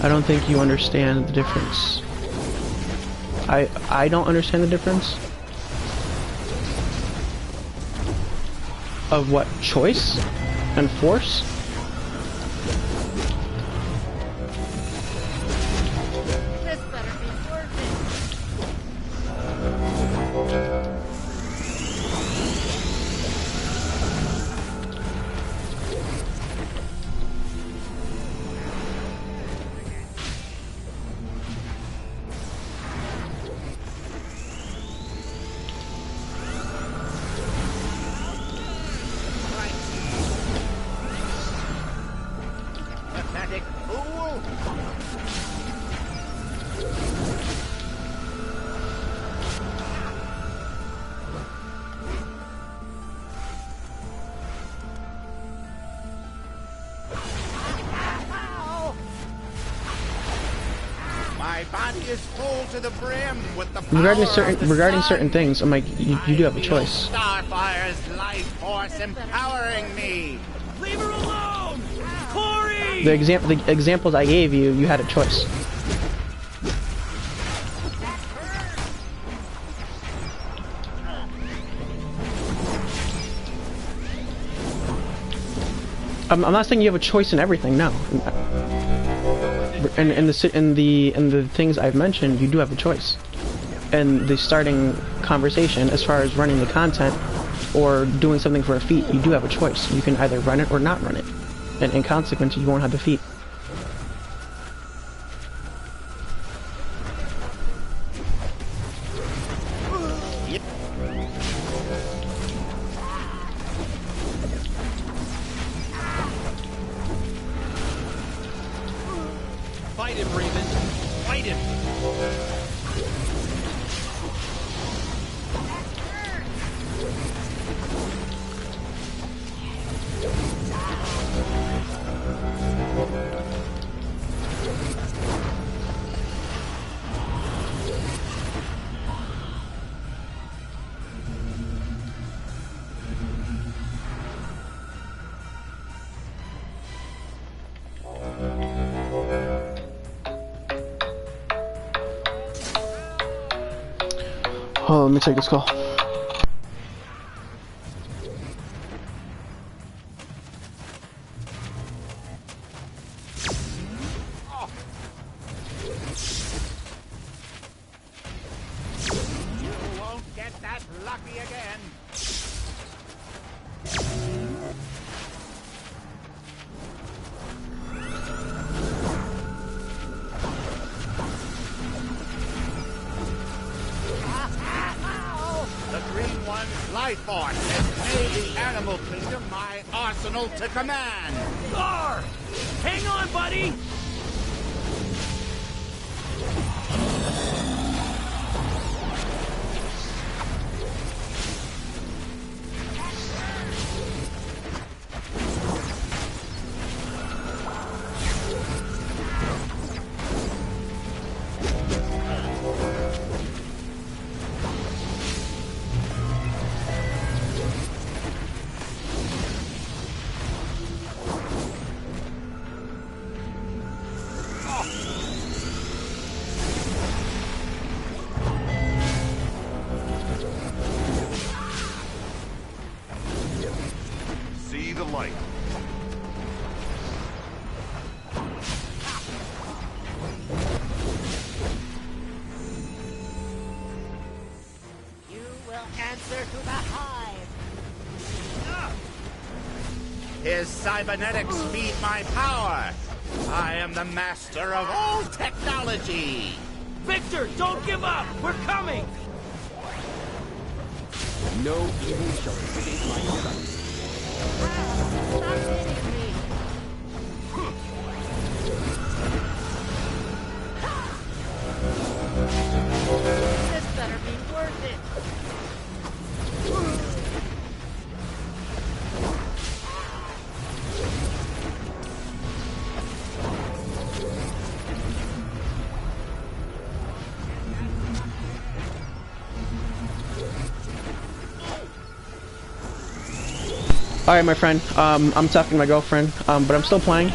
I don't think you understand the difference. I don't understand the difference of what choice and force. This better be worth Pathetic fool! My body is full to the brim with the regarding certain things, I'm like, you do have a choice. Starfire's life force empowering me. Leave her alone, Corey. The examples I gave you, you had a choice. I'm not saying you have a choice in everything. No. In the things I've mentioned, you do have a choice. And the starting conversation, as far as running the content or doing something for a feat, you do have a choice. You can either run it or not run it. And in consequence, you won't have the feat. Fight him, Raven. Fight him. Oh, let me take this call. You won't get that lucky again. The Green One's life force has made the animal kingdom my arsenal to command. Gar! Hang on, buddy! See the light. You will answer to the hive. His cybernetics feed my power. I am the master of all technology. Victor, don't give up! We're coming! No evil shall escape my sight. Stop hitting me. This better be worth it. Alright, my friend. I'm talking to my girlfriend, but I'm still playing.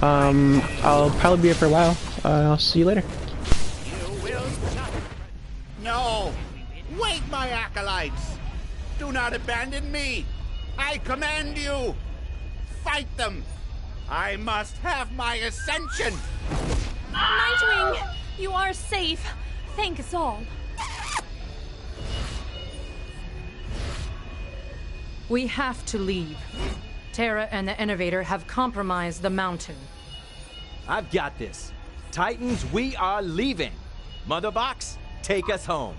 I'll probably be here for a while. I'll see you later. You will not. No! Wait, my acolytes! Do not abandon me! I command you! Fight them! I must have my ascension! Nightwing, you are safe. Thank us all. We have to leave. Terra and the Innovator have compromised the mountain. I've got this. Titans, we are leaving. Mother Box, take us home.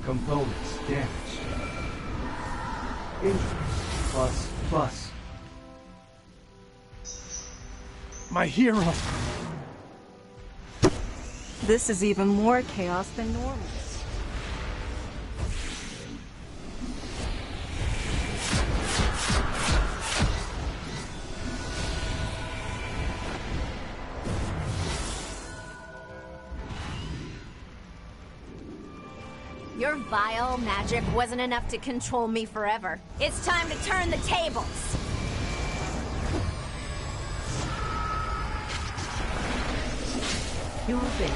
Components damaged. Injuries plus. My hero! This is even more chaos than normal. Your vile magic wasn't enough to control me forever. It's time to turn the tables! Your base.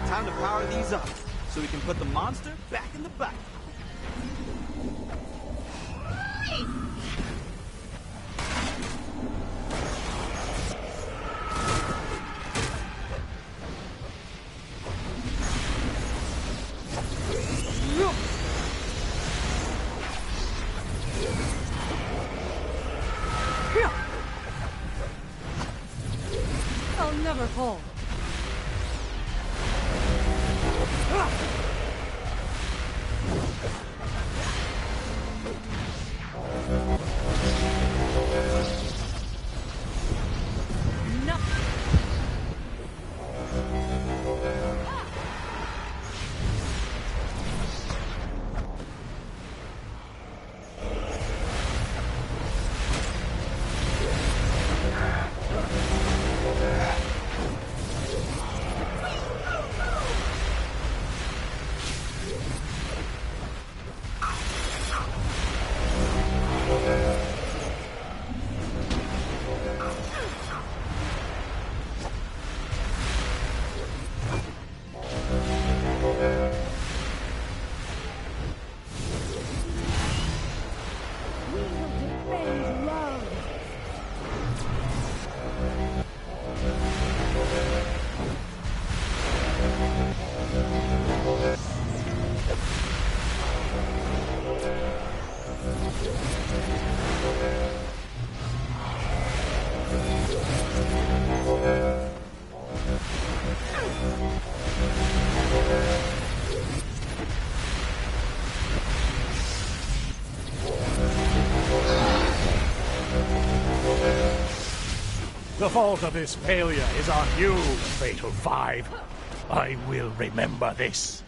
Time to power these up, so we can put the monster back in the back. I'll never fall. The fault of this failure is on you, Fatal Five. I will remember this.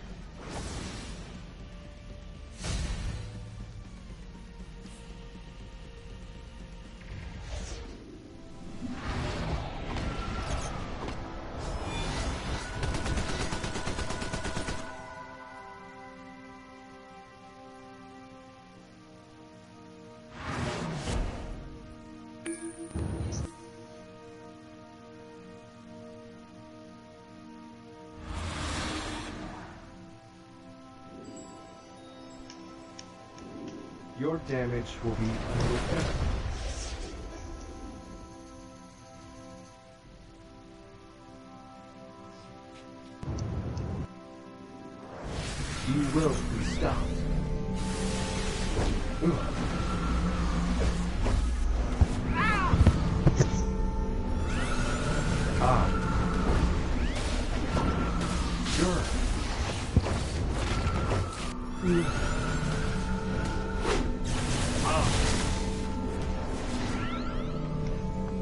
Your damage will be unrepaired. You will be stopped. Sure.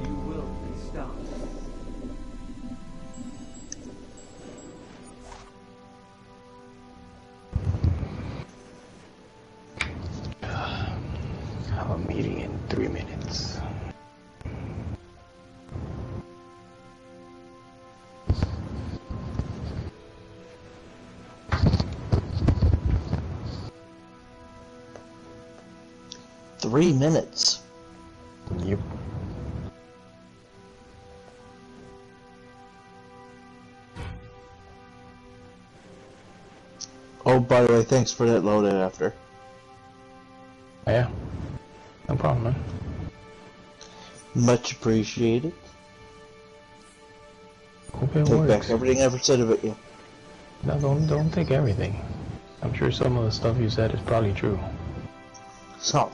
You will be stopped. I have a meeting in 3 minutes. Three minutes. Yep. Oh, by the way, thanks for that loaded after. Yeah. No problem, man. Much appreciated. Hope it Take works. back everything I ever said of it, yeah. No, don't take everything. I'm sure some of the stuff you said is probably true. Some.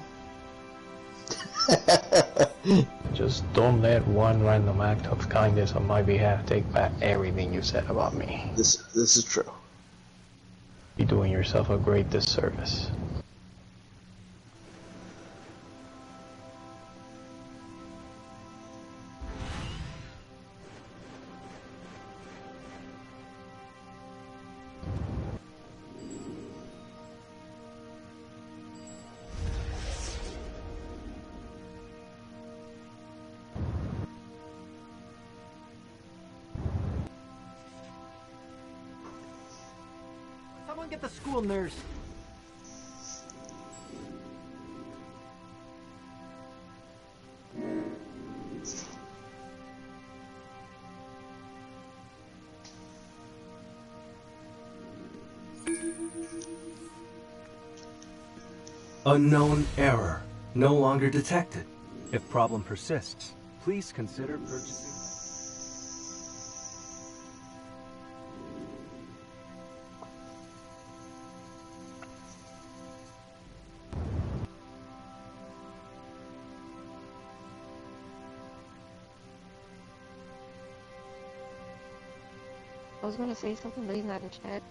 Just don't let one random act of kindness on my behalf take back everything you said about me. This is true. You're doing yourself a great disservice. Someone get the school nurse. Unknown error. No longer detected. If problem persists, please consider purchasing. I was gonna say something, but he's not in chat.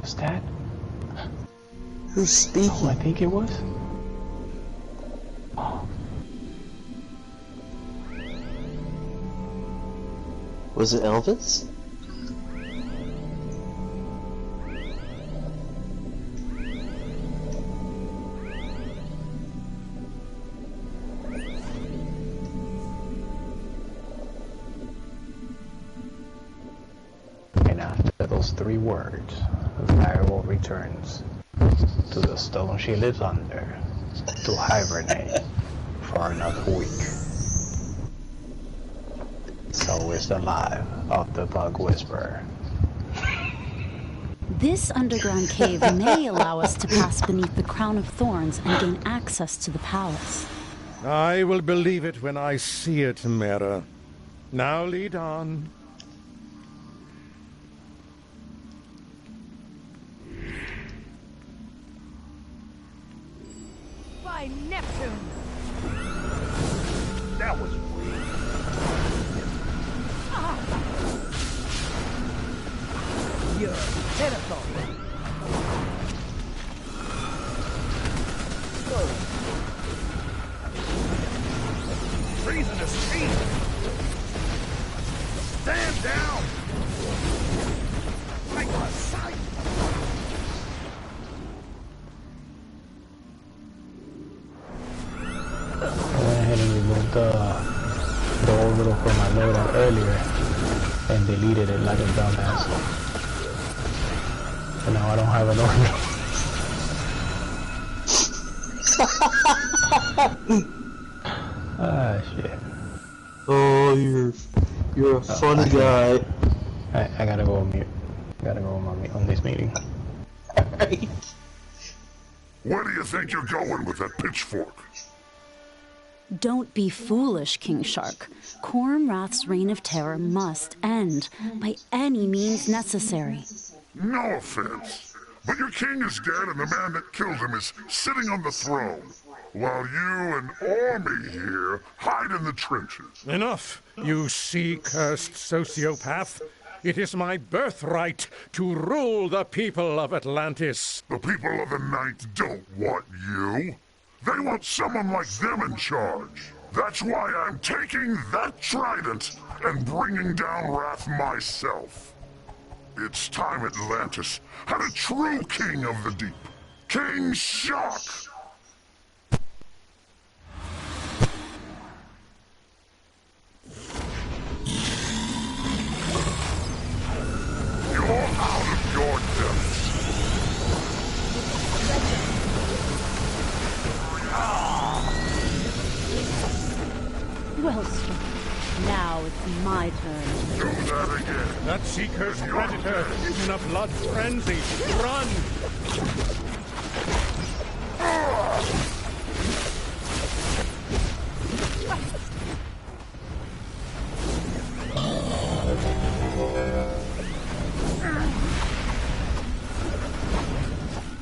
Is that? Who's speaking? Oh, I think it was. Was it Elvis? And after those 3 words, Variable returns to the stone she lives under to hibernate for another week. So is the life of the Bug Whisperer. This underground cave may allow us to pass beneath the crown of thorns and gain access to the palace. I will believe it when I see it, Mera. Now lead on. By Neptune! That was weird. You're pitiful. poisonous fiend! Stand down! Like a sight! I went ahead and removed the orbital from my loadout earlier and deleted it like a dumbass. So now I don't have an orbital. Ah, shit. Oh, you're a funny guy. I gotta go on mute. Gotta go on this meeting. Where do you think you're going with that pitchfork? Don't be foolish, King Shark. Kormrath's reign of terror must end by any means necessary. No offense, but your king is dead and the man that killed him is sitting on the throne, while you and Ormy here hide in the trenches. Enough, you sea-cursed sociopath. It is my birthright to rule the people of Atlantis. The people of the Night don't want you. They want someone like them in charge. That's why I'm taking that trident and bringing down Wrath myself. It's time Atlantis had a true king of the deep. King Shark! You're out of your depths. Well, sir, now it's my turn. Do that again. That sea-cursed predator is in a blood frenzy. Run!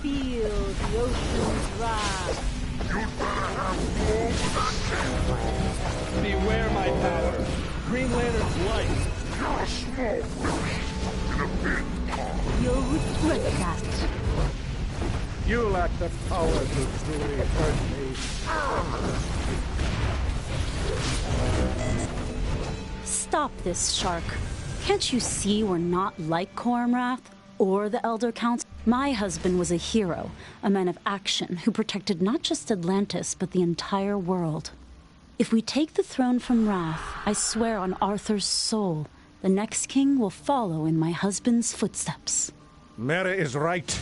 Feel the ocean's wrath. You'd better have more with that king. Beware my power. Green Lantern's light. You're a small fish in a big pond. You'll regret that. You lack the power to truly hurt me. Stop this, Shark. Can't you see we're not like Kormrath or the Elder Council? My husband was a hero, a man of action who protected not just Atlantis, but the entire world. If we take the throne from Wrath, I swear on Arthur's soul, the next king will follow in my husband's footsteps. Mera is right.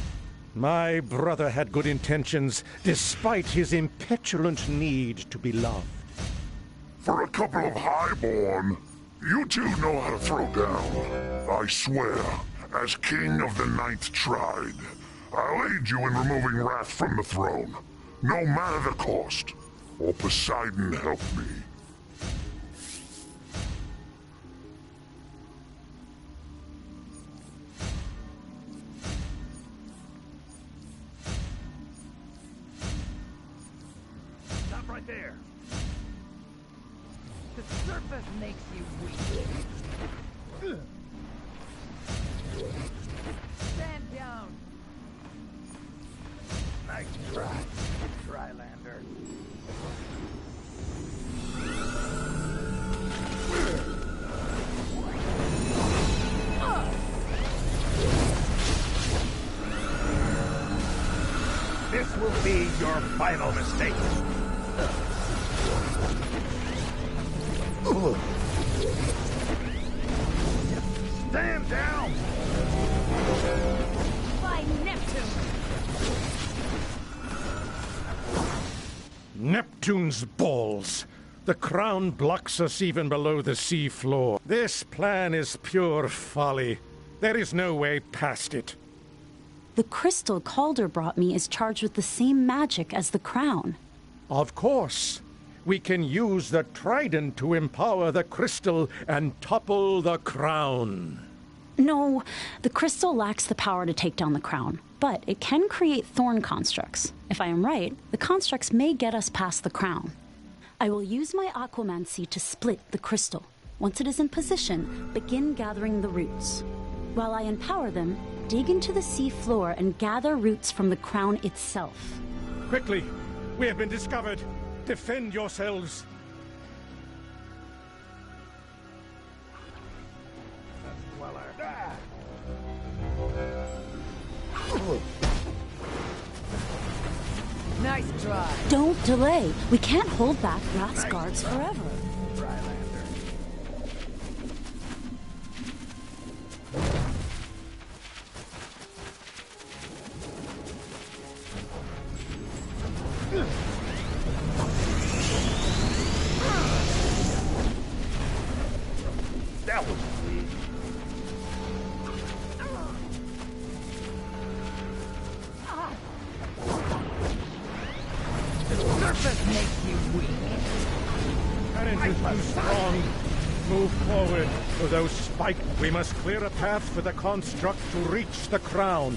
My brother had good intentions, despite his impetulant need to be loved. For a couple of highborn, you two know how to throw down. I swear, as king of the Ninth Tride, I'll aid you in removing Wrath from the throne, no matter the cost. Or Poseidon help me. Stop right there. The surface makes you weak. Stand down. Nice try, Trylander. This will be your final mistake. Stand down! By Neptune! Neptune's balls! The crown blocks us even below the sea floor. This plan is pure folly. There is no way past it. The crystal Calder brought me is charged with the same magic as the crown. Of course. We can use the trident to empower the crystal and topple the crown. No, the crystal lacks the power to take down the crown, but it can create thorn constructs. If I am right, the constructs may get us past the crown. I will use my aquamancy to split the crystal. Once it is in position, begin gathering the roots. While I empower them, dig into the sea floor and gather roots from the crown itself. Quickly! We have been discovered! Defend yourselves! Don't delay. We can't hold back Wrath's guards forever. That was weak. The surface makes you weak. Current is too strong. Move forward, or those spikes. We must clear a path for the construct to reach the crown.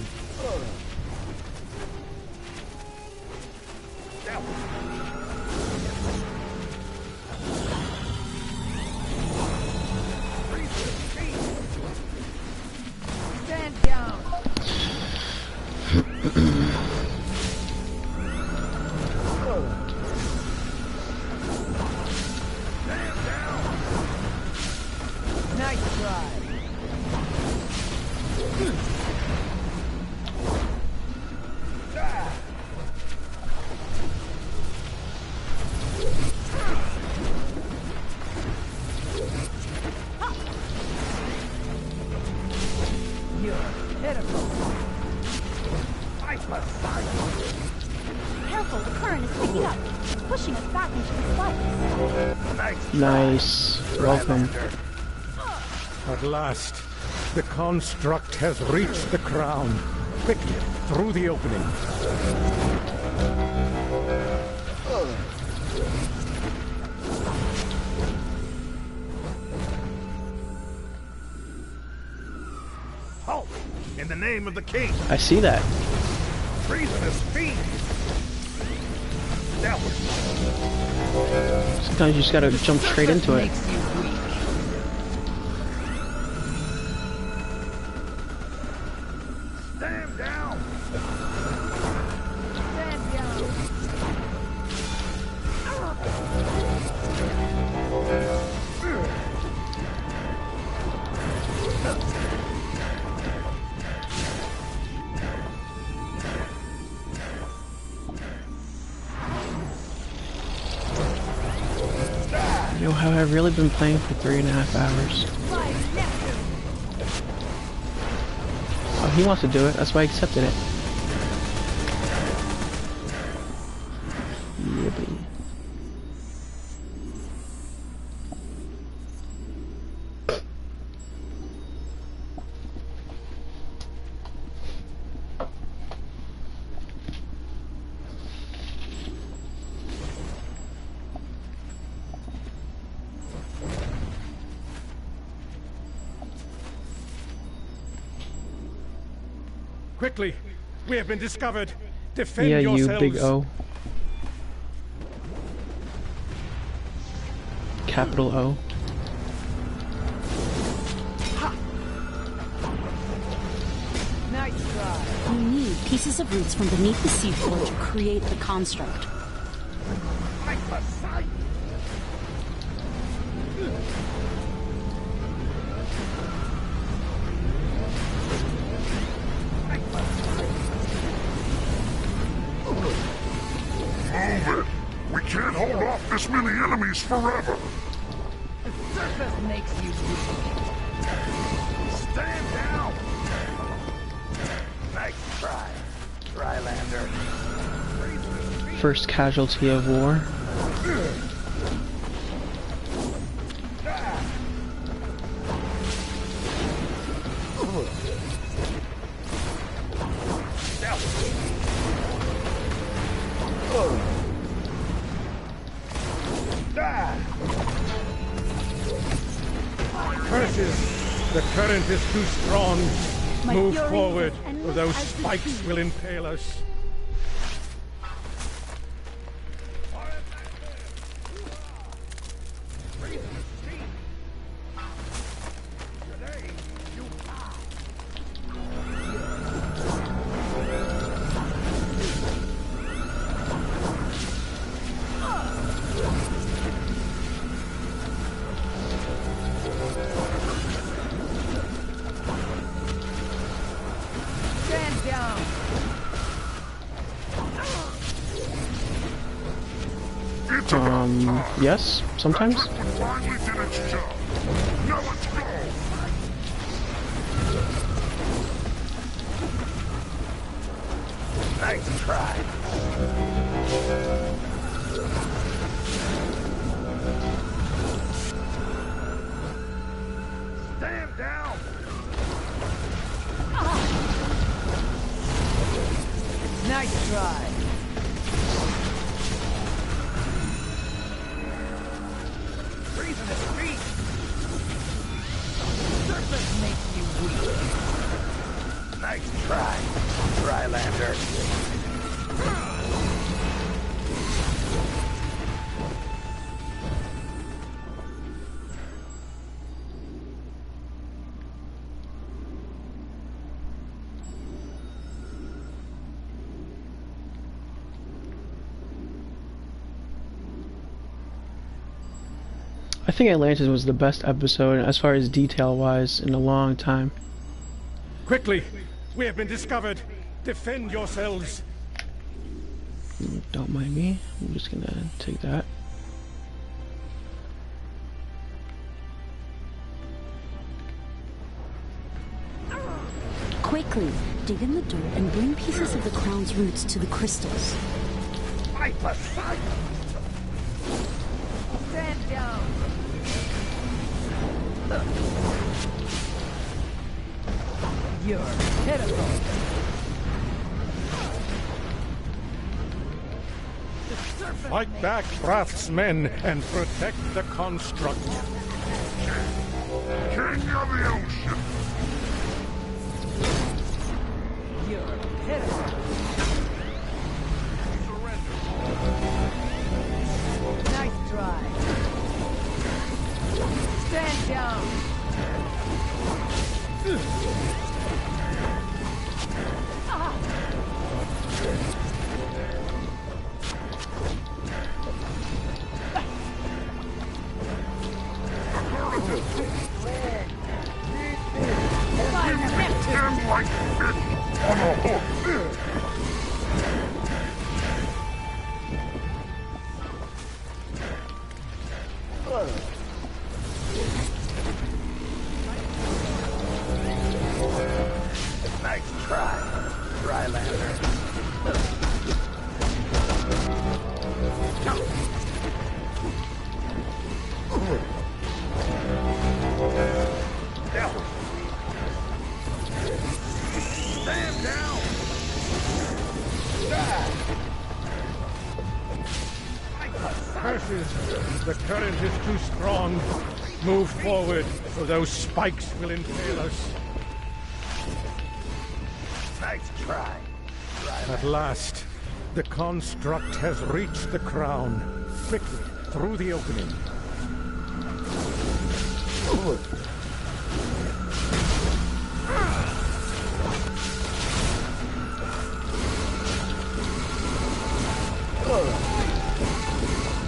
Stand down. Nice try. You're pitiful. Careful, the current is picking up. It's pushing us back into the spikes. Nice. Welcome. At last, the construct has reached the crown. Quickly, through the opening. Halt! In the name of the king! I see that. Treasonous fiend! That was... Sometimes you just gotta jump straight into it. Stand down! Stand down. Yo, have I really been playing for 3.5 hours? Oh, he wants to do it. That's why I accepted it. Yippee. Quickly, we have been discovered. Defend Yeah, you yourselves. big O. Capital O. Nice try. We need pieces of roots from beneath the seafloor to create the construct. Move it! We can't hold off this many enemies forever! The surface makes you weak. Stand down! Nice try, Drylander. First casualty of war. Curses! The current is too strong. My Move fury forward, is or endless those as the spikes sea. will impale us. Stand down. Yes, sometimes. Finally did its job. Now let's go. Nice try. Stand down. Nice try. Freezing his feet. Surface makes you weak. Nice try, Drylander. I think Atlantis was the best episode as far as detail-wise in a long time. Quickly! We have been discovered! Defend yourselves! Don't mind me. I'm just gonna take that. Quickly, dig in the dirt and bring pieces of the crown's roots to the crystals. Fight the sight. Stand down. You're pitiful. Fight back, craftsmen, and protect the construct. King of the ocean. You're pitiful. Nice try. Stand down. Like fish on a hook. Nice try, Drylander. Stand down. Curses! The current is too strong. Move forward, or those spikes will impale us. Nice try, Drylander. At last, the construct has reached the crown. Quickly, through the opening.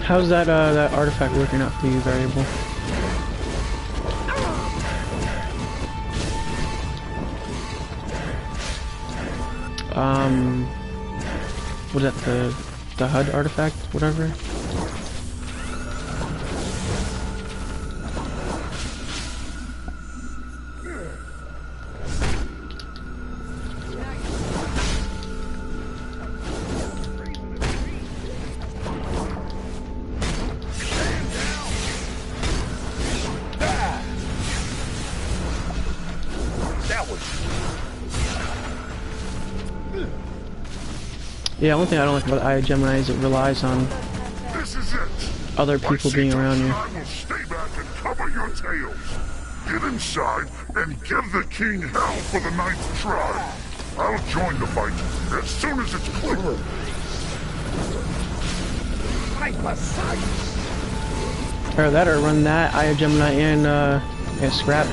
How's that that artifact working out for you, variable? Was that the HUD artifact, whatever? Yeah, one thing I don't like about Eye of Gemini is it relies on other people being around you. I will stay back and cover your tails. Get inside and give the king hell for the ninth try. I'll join the fight as soon as it's clear. Fight the sight. Or that, or run that, Eye of Gemini and Scrap.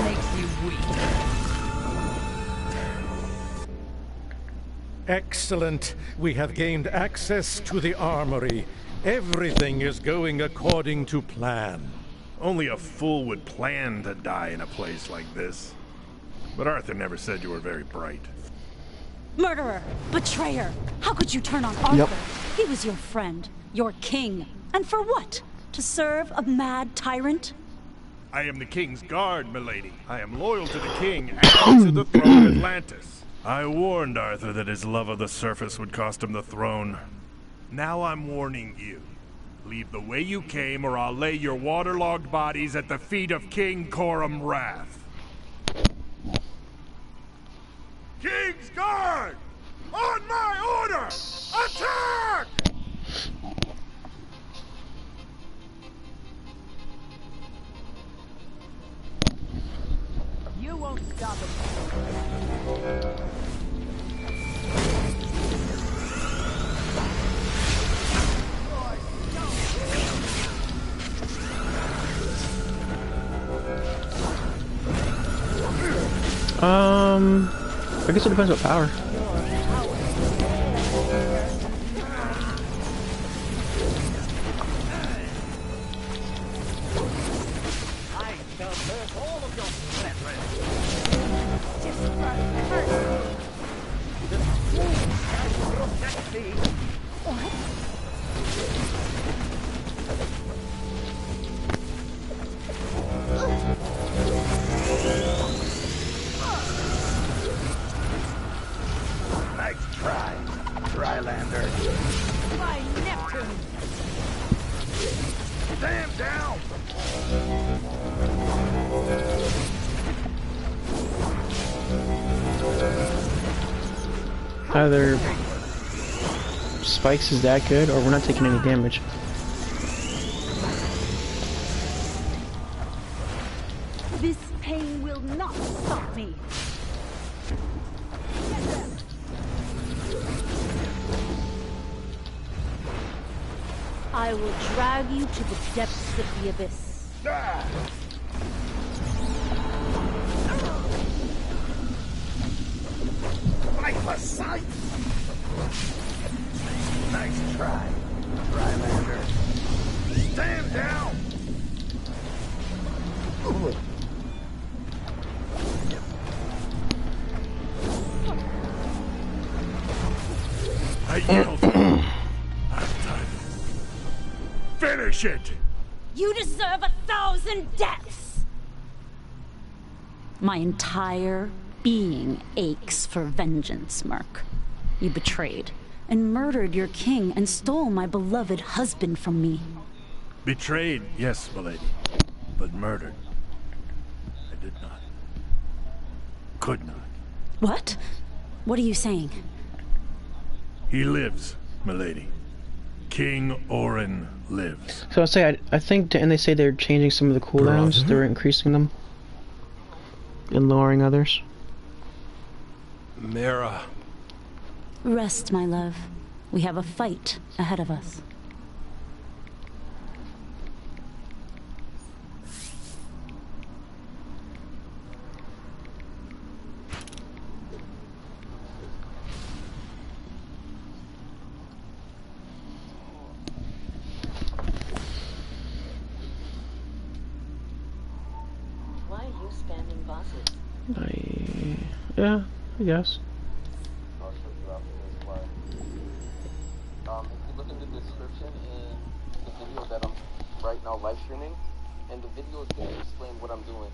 Makes you weak. Excellent. We have gained access to the armory. Everything is going according to plan. Only a fool would plan to die in a place like this. but Arthur never said you were very bright. Murderer! Betrayer! How could you turn on Arthur? Yep. He was your friend, your king. And for what? To serve a mad tyrant? I am the king's guard, milady. I am loyal to the king and to the throne of Atlantis. I warned Arthur that his love of the surface would cost him the throne. Now I'm warning you. Leave the way you came, or I'll lay your waterlogged bodies at the feet of King Coram Wrath. King's Guard! On my order! Attack! You won't stop it. I guess it depends what power. Either Spikes is that good, or we're not taking any damage. This pain will not stop me. I will drag you to the depths of the abyss. Lifeless sight! Nice try, Rylander. Stand down! I yield. I'm done. Finish it! You deserve 1,000 deaths! My entire being aches for vengeance, Merc. You betrayed and murdered your king and stole my beloved husband from me. Betrayed, yes, milady. But murdered, I did not. Could not. What? What are you saying? He lives, milady. King Orin lives. So I'll say, I think, and they say they're changing some of the cooldowns, Brother? they're increasing them and lowering others. Mira. Rest, my love. We have a fight ahead of us. Why are you spamming bosses? Yeah, I guess. I'll show you after this one. If you look in the description in the video that I'm right now live streaming, and the video is going to explain what I'm doing.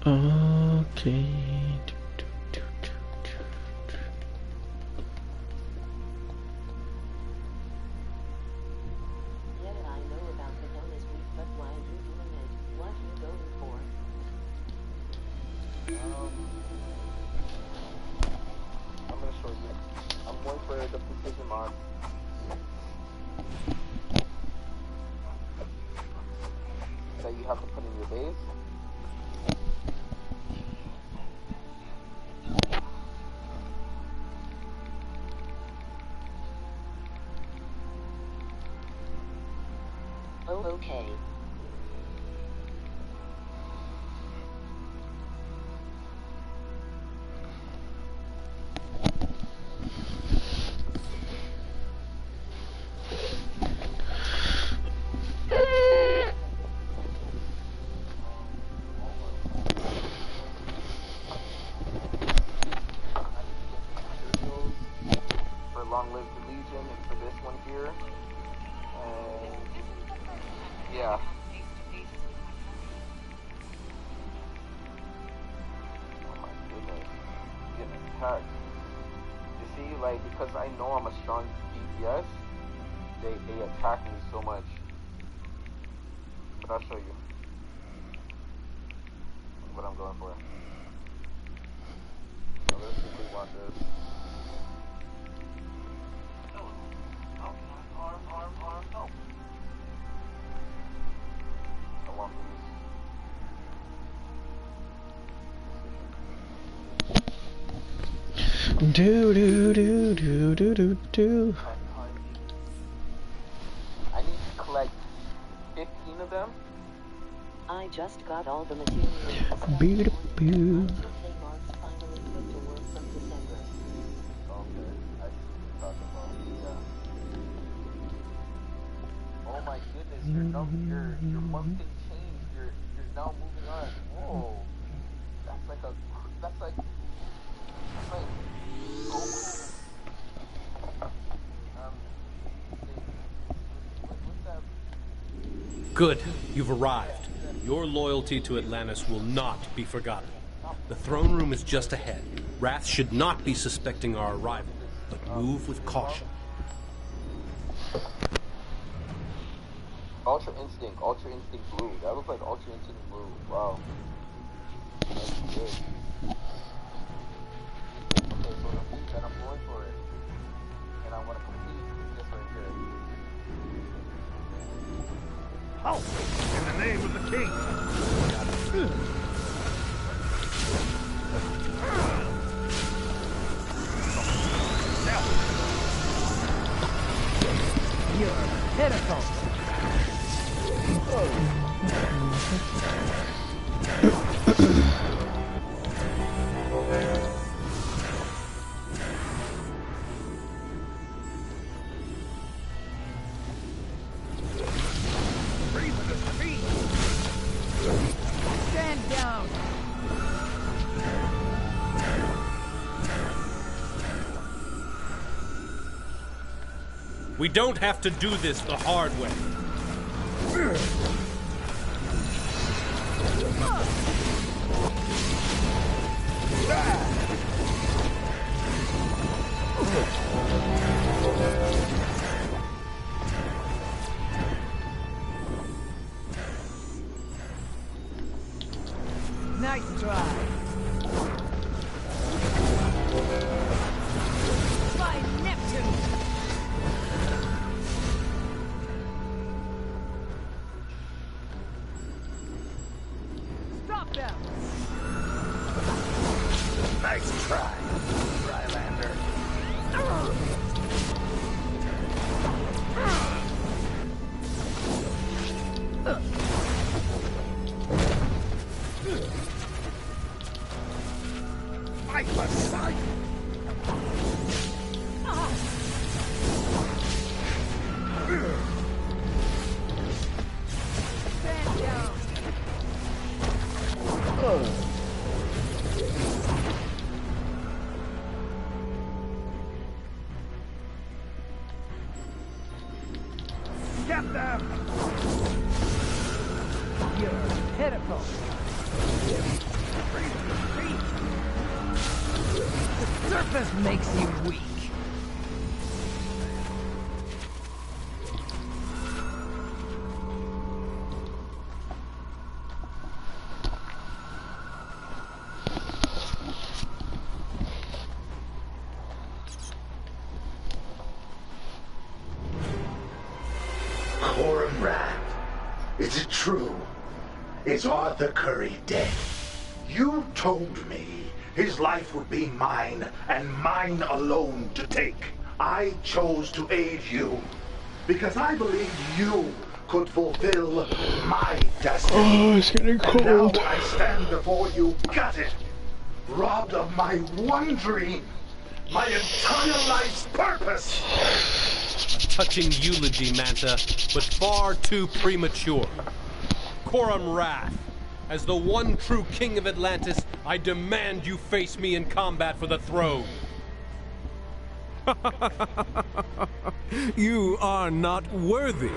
Okay. Yeah, I know about the bonus week, but why are you doing it? What are you going for? I'm gonna show you. I'm response. That you have to put in your base. Oh, okay. For Long Live the Legion and for this one here. And yeah. Oh my goodness. Getting attacked. You see, like, because I know I'm a strong DPS, they attack me so much. But I'll show you what I'm going for. So let's see if we want this. Arm. I want these. Do. I need to collect 15 of them. I just got all the materials. Boo. Oh my goodness, your month can change. You're now moving on. Whoa. That's like so cool. What's that? Good. You've arrived. Your loyalty to Atlantis will not be forgotten. The throne room is just ahead. Wrath should not be suspecting our arrival, but move with caution. Ultra Instinct Blue. That looks like Ultra Instinct Blue. Wow. That's good. Okay, so the thing that I'm going for it, and I want to complete this right here. Halt! In the name of the king! You're pitiful. Stand down. We don't have to do this the hard way. Nice try. By Neptune. Stop them. Nice try, Rylander. Fight for sight. Stand down. Get them! You're pitiful. The surface makes you weak. Is it true? Is Arthur Curry dead? You told me his life would be mine, and mine alone to take. I chose to aid you, because I believed you could fulfill my destiny. Oh, it's getting cold. And now I stand before you, gutted, robbed of my one dream, my entire life's purpose. A touching eulogy, Manta, but far too premature. Coram Wrath, as the one true king of Atlantis, I demand you face me in combat for the throne. You are not worthy.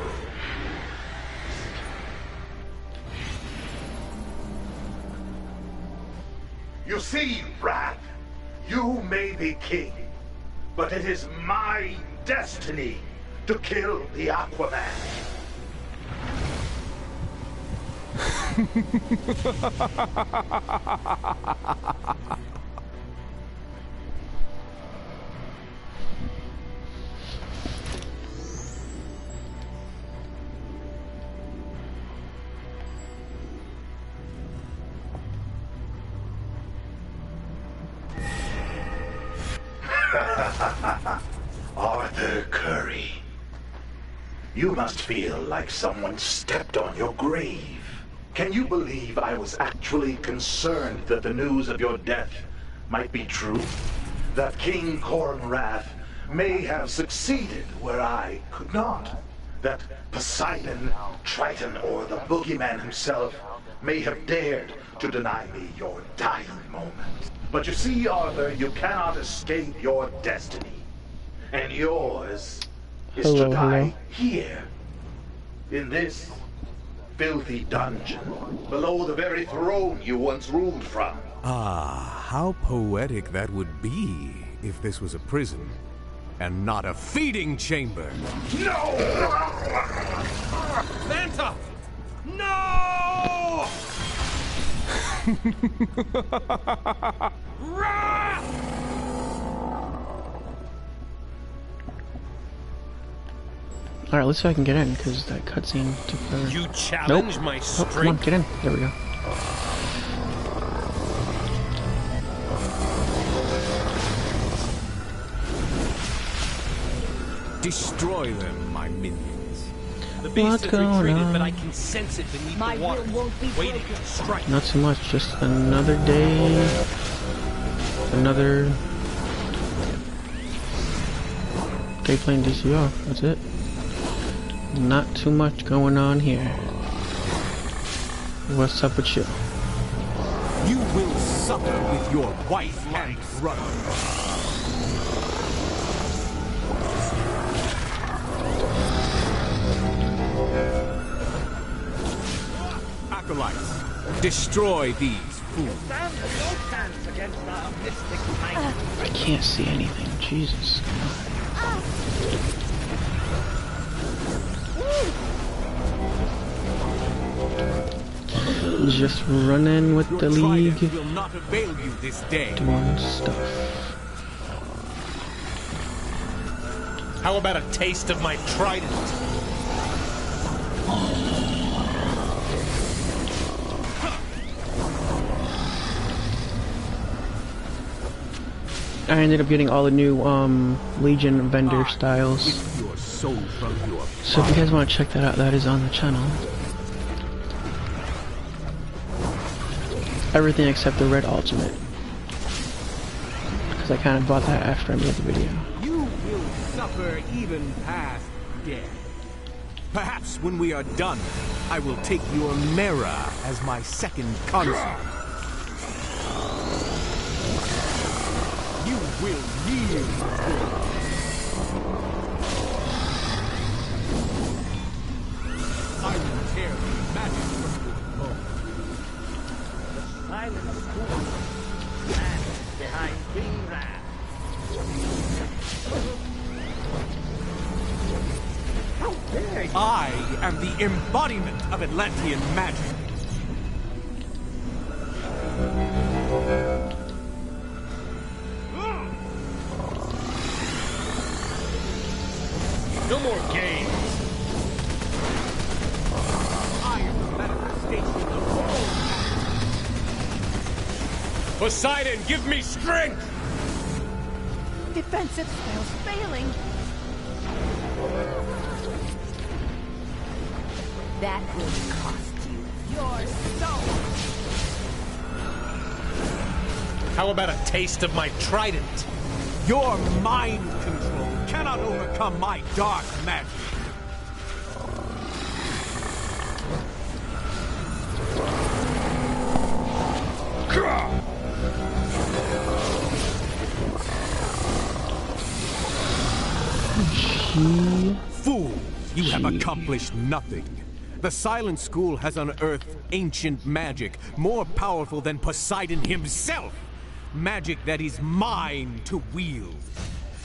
You see, Wrath, you may be king, but it is my destiny to kill the Aquaman. Arthur Curry, you must feel like someone stepped on your grave. Can you believe I was actually concerned that the news of your death might be true? That King Coram Wrath may have succeeded where I could not? That Poseidon, Triton, or the boogeyman himself may have dared to deny me your dying moment? But you see, Arthur, you cannot escape your destiny. And yours is to die here, in this filthy dungeon, below the very throne you once ruled from. Ah, how poetic that would be if this was a prison and not a feeding chamber. No! Manta! No! Alright, let's see if I can get in, because that cutscene took forever. You challenge my strength? Oh, come on, get in. There we go. Destroy them, my minions. The beast has going retreated, on? but I can sense it beneath the water, waiting to strike. Not too much, just another day. Another day playing DCUO. That's it. Not too much going on here. What's up with you? You will suffer with your wife and brother. Acolytes, destroy these fools. I can't see anything. Jesus. Just running with the league, will not avail you this day. doing stuff. How about a taste of my trident? I ended up getting all the new Legion vendor styles. So if you guys want to check that out, that is on the channel. Everything except the red ultimate, because I kind of bought that after I made the video. You will suffer even past death. Perhaps when we are done, I will take your Mera as my second consort. You will yield. I will tear the magic from your bones. Silent school. Man behind King Wrath. How dare you? I am the embodiment of Atlantean magic. No more games. I Poseidon, give me strength! Defensive spells failing. That will cost you your soul. How about a taste of my trident? Your mind control cannot overcome my dark magic. Fool! You have accomplished nothing. The Silent School has unearthed ancient magic, more powerful than Poseidon himself. Magic that is mine to wield.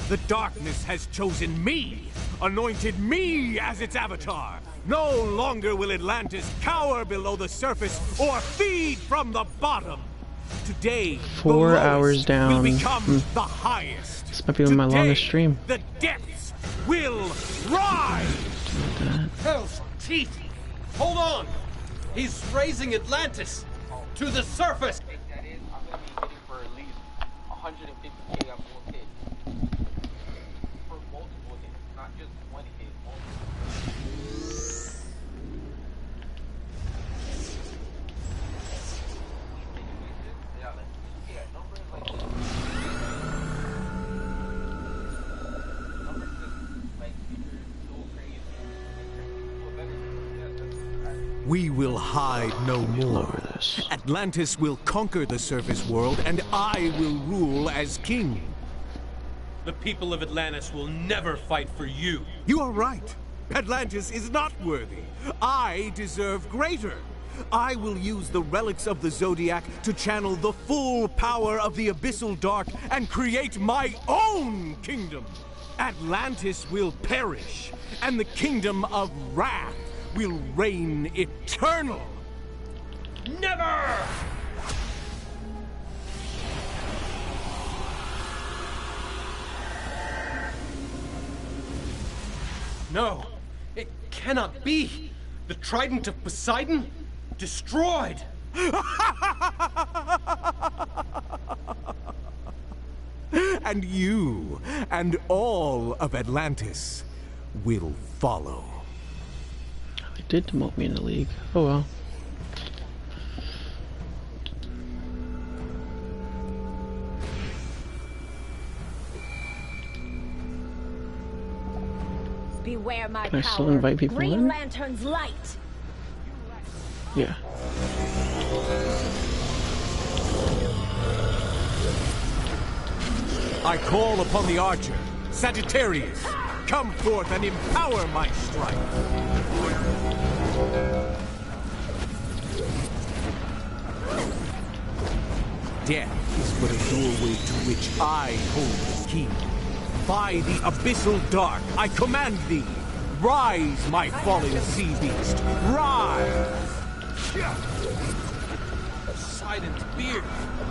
The darkness has chosen me, anointed me as its avatar. No longer will Atlantis cower below the surface or feed from the bottom. Today, 4 hours down. will become the highest. This might be my longest stream. The depths will rise. Hell's teeth! Hold on! He's raising Atlantis to the surface! That is, I'm gonna be hitting for at least 150k on one hit. For multiple hits, not just one hit. Yeah, like, yeah, numbers like this. Numbers just, like, feature so crazy. We will hide no more. Atlantis will conquer the surface world, and I will rule as king. The people of Atlantis will never fight for you. You are right. Atlantis is not worthy. I deserve greater. I will use the relics of the Zodiac to channel the full power of the Abyssal Dark and create my own kingdom. Atlantis will perish, and the kingdom of Wrath will reign eternal. Never! No, it cannot be. The trident of Poseidon? Destroyed! And you, and all of Atlantis, will follow. They did demote me in the league. Oh well. Beware my Can I power. still invite people Green in? Lantern's light. Yeah. I call upon the archer, Sagittarius. Come forth and empower my strike. Death is but a doorway to which I hold the key. By the abyssal dark, I command thee. Rise, my fallen sea beast. Rise! Poseidon's beard.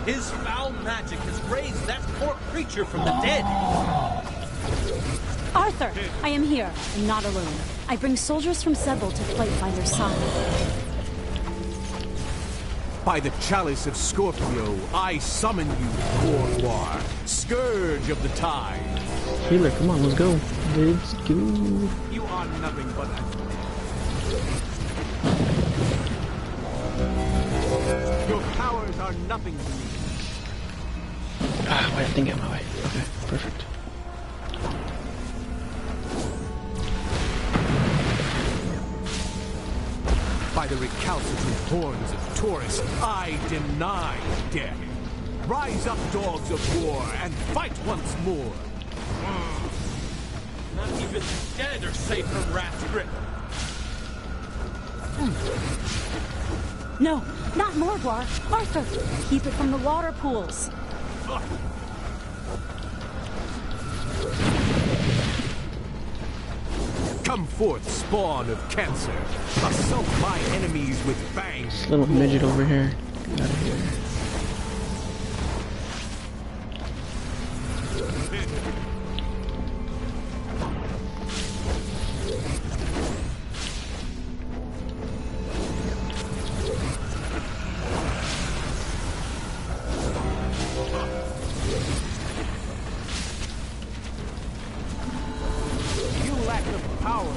His foul magic has raised that poor creature from the dead. Arthur, I am here, and not alone. I bring soldiers from Sebel to fight by your side. By the chalice of Scorpio, I summon you, Corvoir, scourge of the tide. Healer, come on, let's go. Let's go. You are nothing but a... Your powers are nothing to me. Ah, why did I think out my way? Okay, perfect. By the recalcitrant horns of Taurus, I deny death. Rise up, dogs of war, and fight once more. Not even the dead are safe from Wrath's grip. No, not Morgwar. Arthur, keep it from the water pools. Come forth, spawn of Cancer. Assault my enemies with fangs. This little midget over here. Get out of here. power.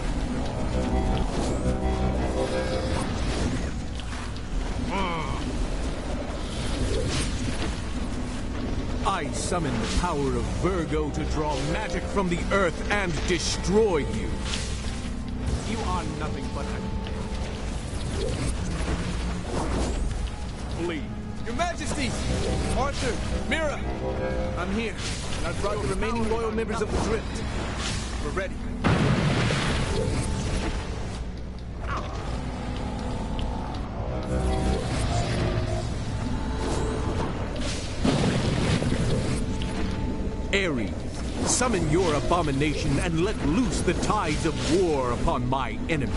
I summon the power of Virgo to draw magic from the earth and destroy you. You are nothing but a... Flee. Your Majesty! Arthur, Mira! I'm here, and I've brought the remaining loyal members of the Drift. We're ready. Ares, summon your abomination and let loose the tides of war upon my enemy.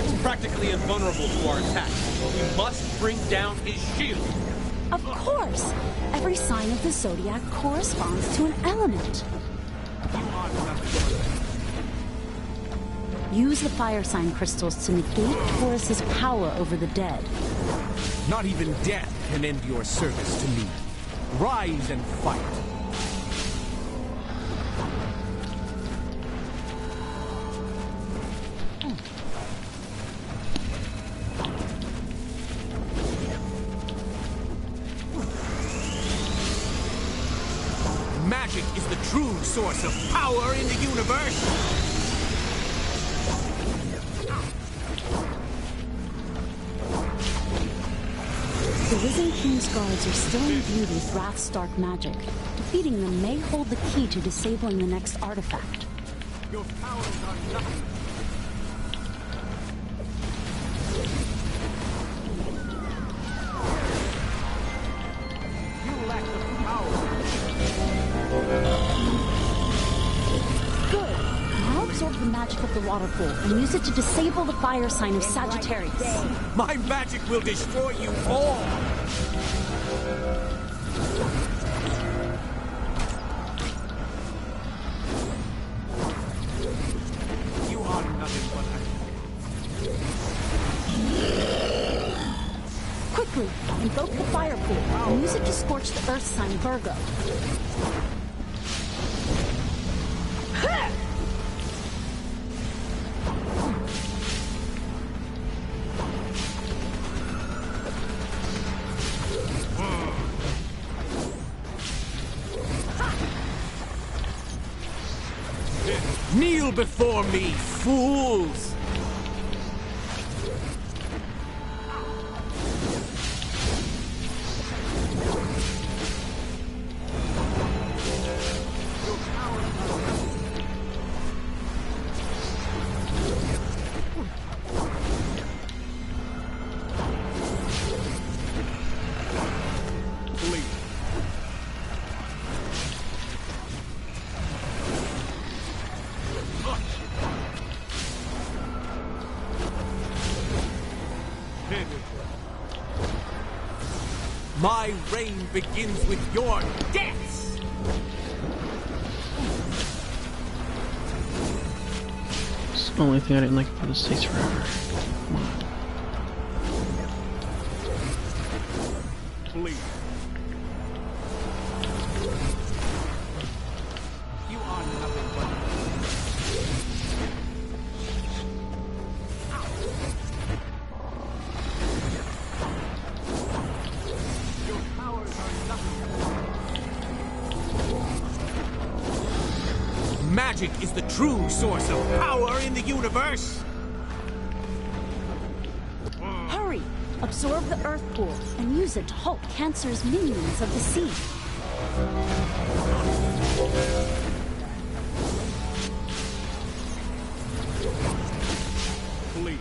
He's practically invulnerable to our attack. We must bring down his shield. Of course! Every sign of the zodiac corresponds to an element. Use the fire sign crystals to negate Horus's power over the dead. Not even death can end your service to me. Rise and fight. Magic is the true source of power in the universe! The Risen King's guards are still imbued with Wrath's dark magic. Defeating them may hold the key to disabling the next artifact. Your powers are nothing. You lack the power. Good. Now absorb the magic of the water pool and use it to disable the fire sign of Sagittarius. My magic will destroy you all! You are nothing but Quickly, invoke the fire pool and use it to scorch the earth sign Virgo. Kneel before me, fools! My reign begins with your deaths! It's the only thing I didn't like about the States forever. Come on. Please. You are nothing but... Your powers are nothing. Magic is the true source of power in the universe! Hurry! Absorb the earth pool and use it to halt Cancer's minions of the sea. Please.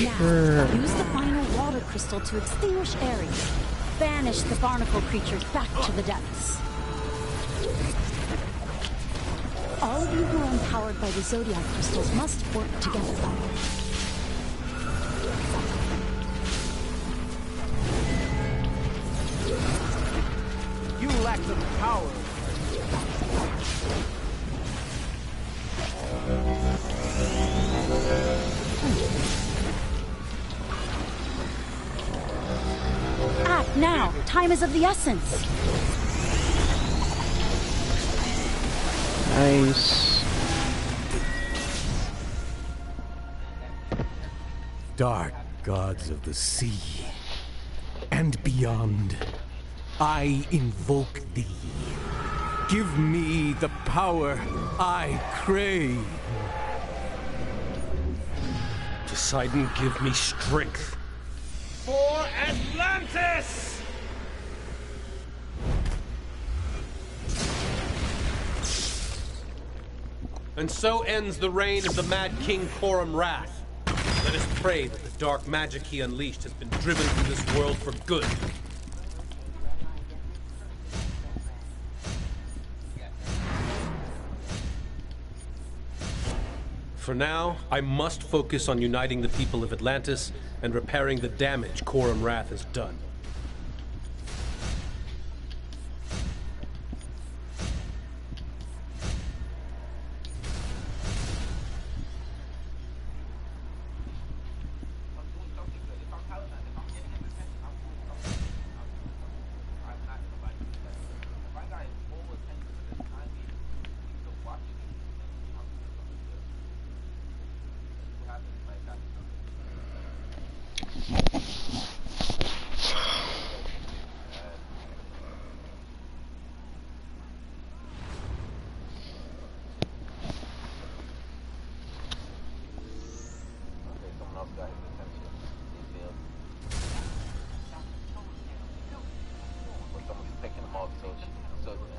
Now, use the final water crystal to extinguish Ares. Banish the barnacle creatures back to the depths. All of you who are empowered by the Zodiac crystals must work together. You lack the power. Act Now, time is of the essence. Nice. Dark gods of the sea and beyond, I invoke thee. Give me the power I crave. Poseidon, give me strength. For Atlantis! And so ends the reign of the Mad King Corum Wrath. Let us pray that the dark magic he unleashed has been driven from this world for good. For now, I must focus on uniting the people of Atlantis and repairing the damage Corum Wrath has done.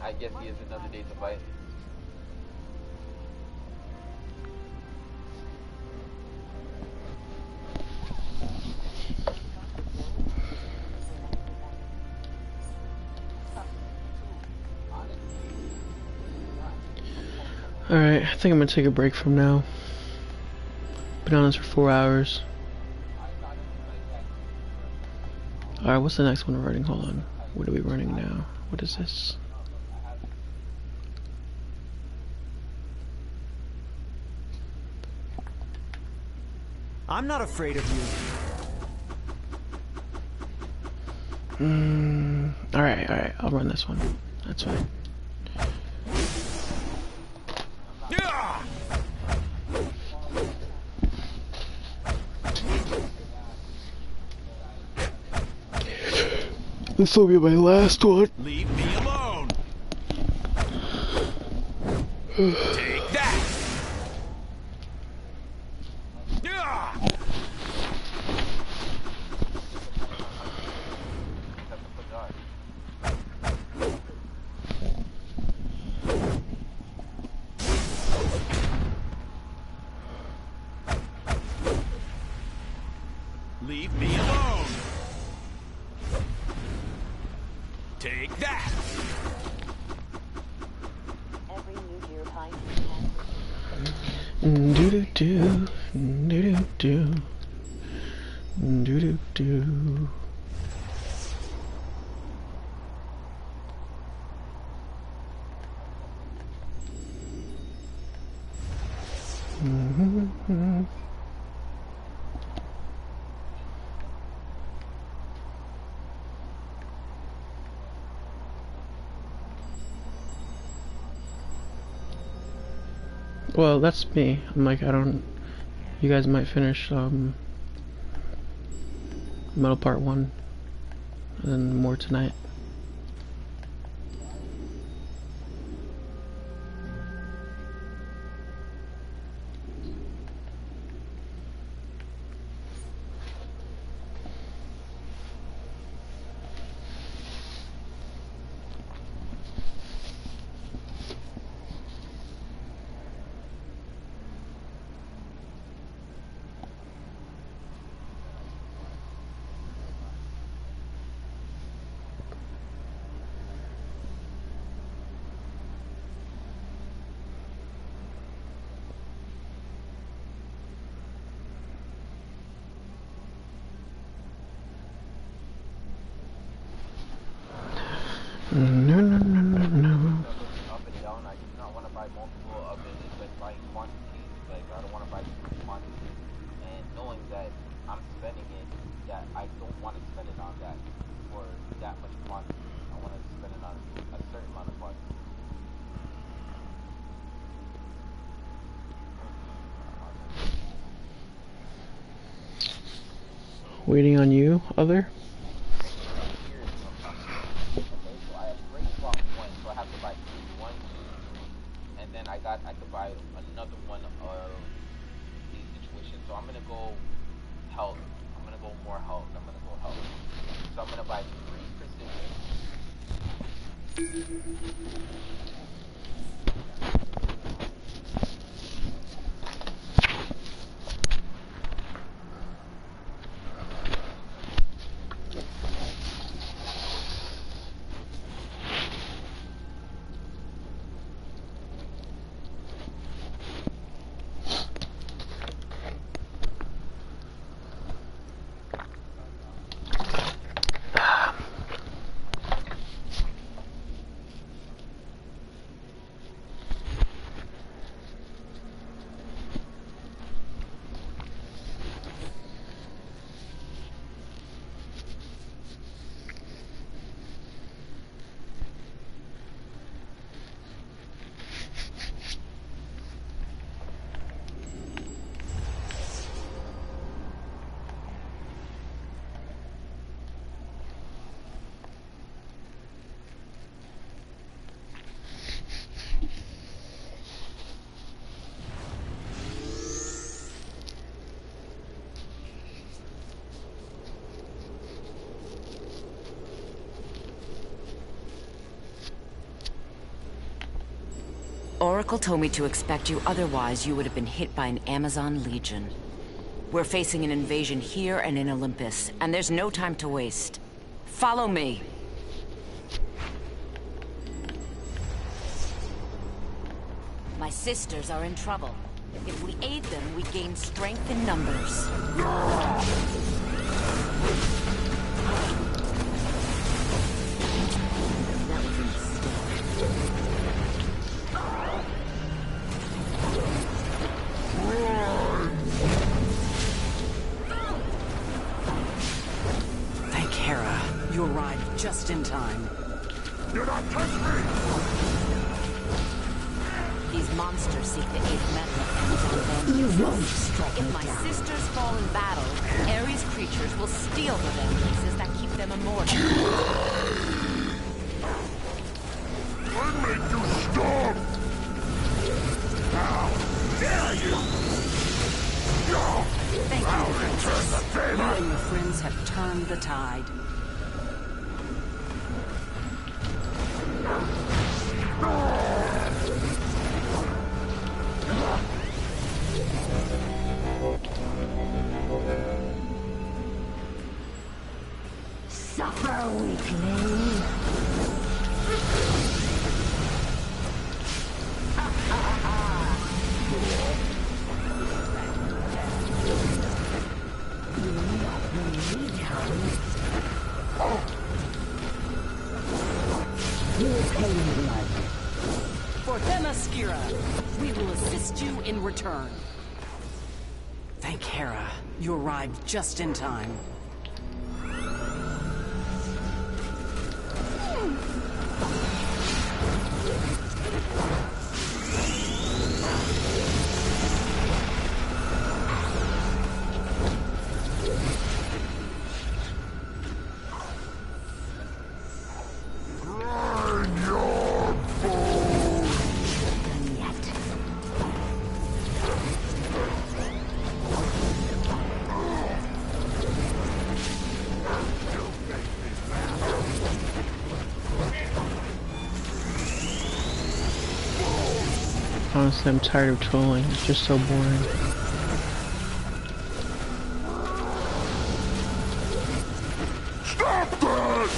I guess he has another day to fight. Alright, I think I'm gonna take a break from now. Been on this for 4 hours. Alright, what's the next one we're running? Hold on. What are we running now? What is this? I'm not afraid of you. Alright, I'll run this one. That's fine. This will be my last one. Leave me alone. Take that. Leave me alone. Take that. Every new deer pine. Do do do do do do do do. Well, that's me. I'm like, I don't. You guys might finish Metal Part 1 and then more tonight. No. Up and down, I do not want to buy multiple of it, it's like buying quantity. Like, I don't want to buy quantity. And knowing that I'm spending it, that I don't want to spend it on that. For Waiting on you, other? I could buy another one of these situations. So I'm gonna go health. I'm gonna go more health. I'm gonna go health. So I'm gonna buy 3 precision. Oracle told me to expect you, otherwise you would have been hit by an Amazon Legion. We're facing an invasion here and in Olympus, and there's no time to waste. Follow me. My sisters are in trouble. If we aid them, we gain strength in numbers. You arrived just in time. Do not touch me! These monsters seek the 8th metal of Amazon. You won't strike If my sisters fall in battle, Ares creatures will steal the vengeances that keep them immortal. I make you stop! How dare you! Thank I'll you, return Princess. the favor! You and your friends have turned the tide. Suffer, weakling. For Themyscira, we will assist you in return. Thank Hera, you arrived just in time. Honestly, I'm tired of trolling. It's just so boring. Stop that!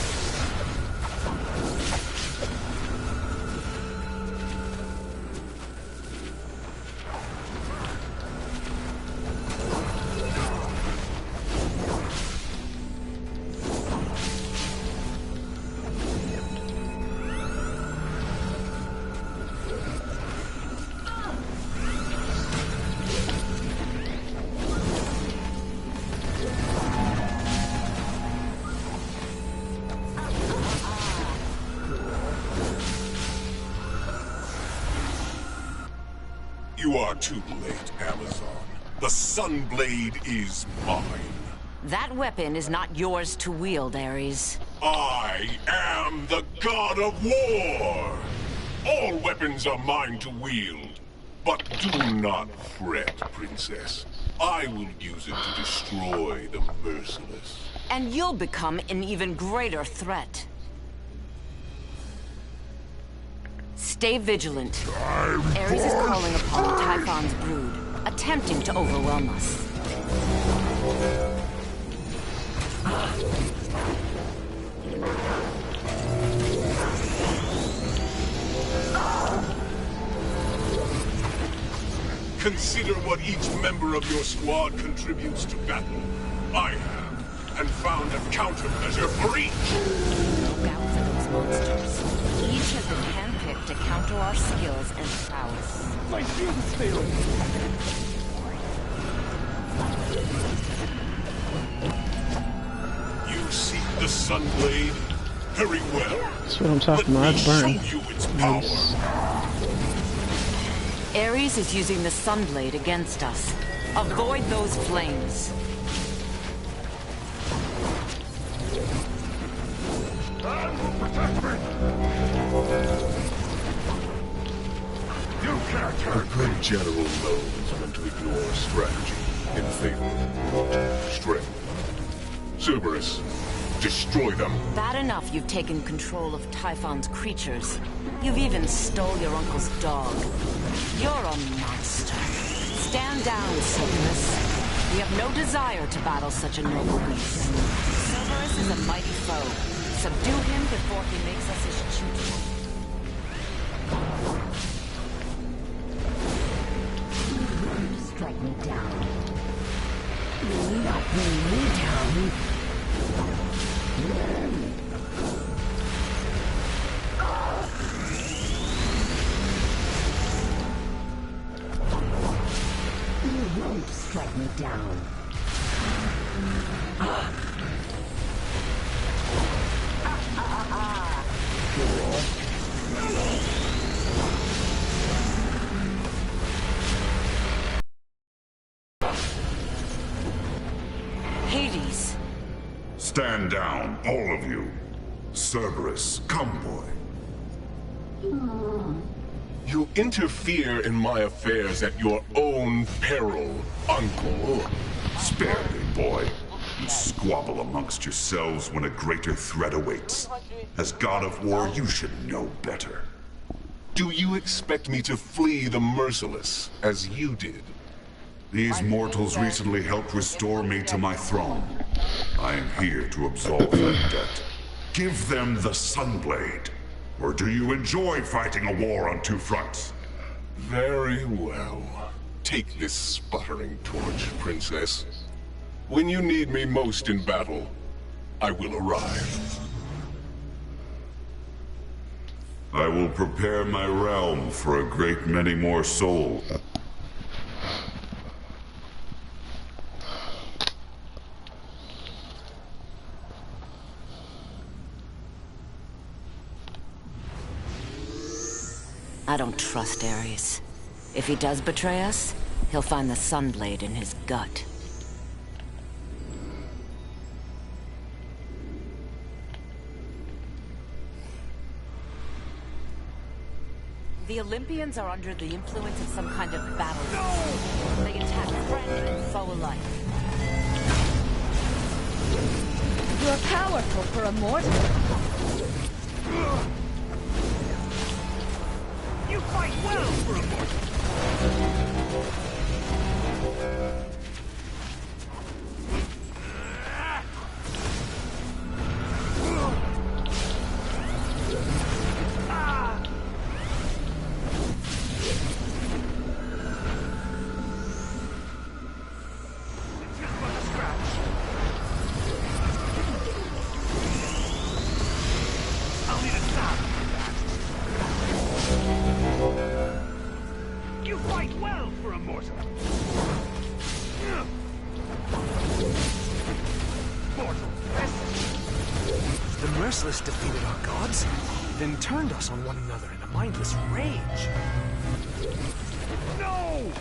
You are too late, Amazon. The Sunblade is mine. That weapon is not yours to wield, Ares. I am the god of war! All weapons are mine to wield. But do not fret, Princess. I will use it to destroy the merciless. And you'll become an even greater threat. Stay vigilant. Ares is calling upon Typhon's brood, attempting to overwhelm us. Consider what each member of your squad contributes to battle. I have, and found a countermeasure for each. Look out for those monsters. Each has been handpicked to counter our skills and prowess. My shield's failing. You seek the Sunblade? Very well. That's what I'm talking about. It's burning. Show you its power. Nice. Ares is using the Sunblade against us. Avoid those flames. A good general knows when to ignore strategy in favor of strength. Cerberus, destroy them. Bad enough you've taken control of Typhon's creatures. You've even stole your uncle's dog. You're a monster. Stand down, Cerberus. We have no desire to battle such a noble beast. Cerberus is a mighty foe. Subdue him before he makes us his children. Strike me down. Not bring me down. You won't strike me down. Hades. Stand down, all of you. Cerberus, come, boy. You interfere in my affairs at your own peril, uncle. Spare me, boy. You squabble amongst yourselves when a greater threat awaits. As god of war, you should know better. Do you expect me to flee the merciless, as you did? These mortals recently helped restore me to my throne. I am here to absolve that debt. Give them the Sunblade. Or do you enjoy fighting a war on two fronts? Very well. Take this sputtering torch, Princess. When you need me most in battle, I will arrive. I will prepare my realm for a great many more souls. I don't trust Ares. If he does betray us, he'll find the Sunblade in his gut. The Olympians are under the influence of some kind of battle. No! They attack friend and foe alike. You're powerful for a mortal. You fight well for a mortal. You fight well for a mortal. Mortal The merciless defeated our gods, then turned us on one another in a mindless rage. No!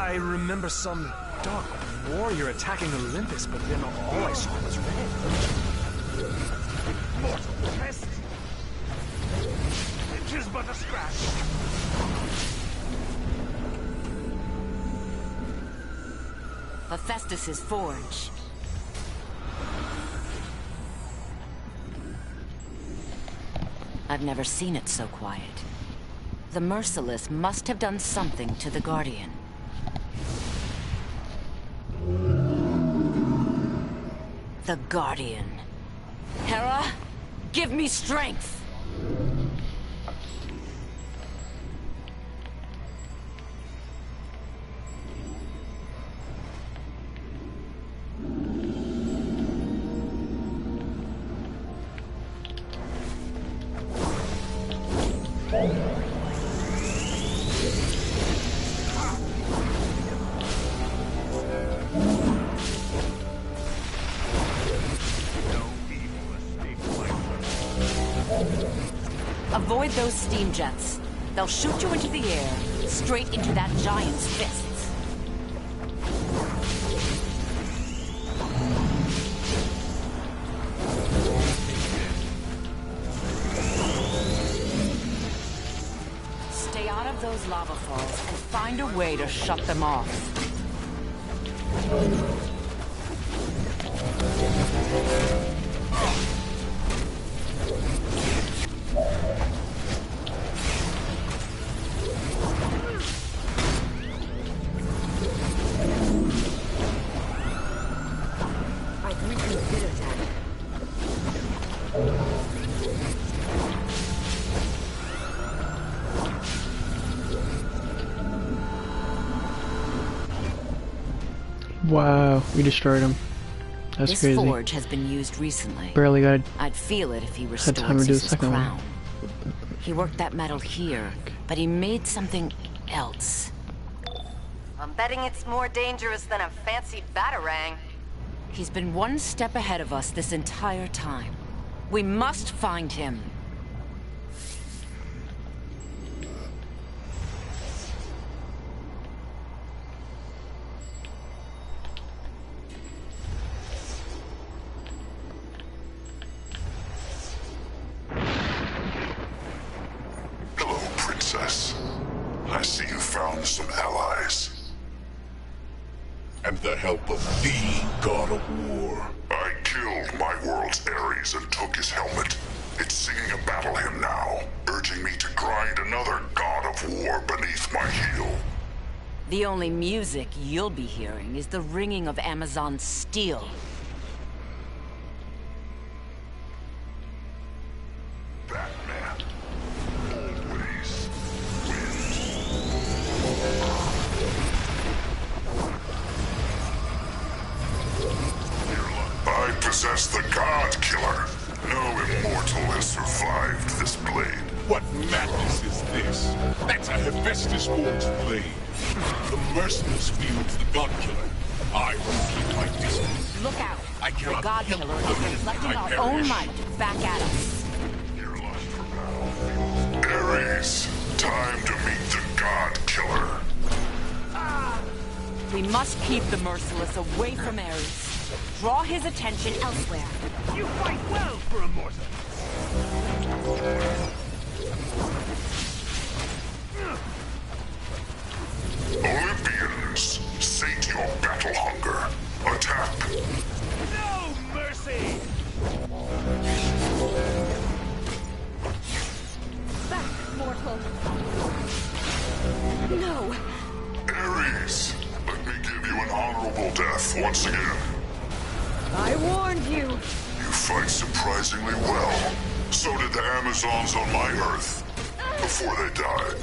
I remember some dark warrior attacking Olympus, but then all I saw was red. Mortal pest! It is but a scratch. Hephaestus's forge. I've never seen it so quiet. The Merciless must have done something to the Guardian. The Guardian. Hera, give me strength! Avoid those steam jets. They'll shoot you into the air, straight into that giant's fists. Stay out of those lava falls and find a way to shut them off. Wow, we destroyed him. That's this crazy. This forge has been used recently. Barely got. I'd feel it if he Had restored time to do the Zeus's second crown. one. He worked that metal here, but he made something else. I'm betting it's more dangerous than a fancy batarang. He's been one step ahead of us this entire time. We must find him. Hello, Princess. I see you found some allies. And the help of the God of War. I killed my world's Ares and took his helmet. It's singing a battle hymn now, urging me to grind another God of War beneath my heel. The only music you'll be hearing is the ringing of Amazon's steel. Batman always wins. I possess the God Killer. No immortal has survived this blade. What madness is this? That's a Hephaestus-born's blade. The Merciless wields the God Killer. I will keep my distance. Look out! I The cannot God help Killer the is enemy reflecting I our own perish. might back at us. Ares, time to meet the God Killer. We must keep the Merciless away from Ares. Draw his attention elsewhere. You fight well for a mortal. Olympians, sate your battle hunger. Attack. No mercy! Back, mortal. No. Ares, let me give you an honorable death once again. I warned you. You fight surprisingly well. So did the Amazons on my Earth. Before they died.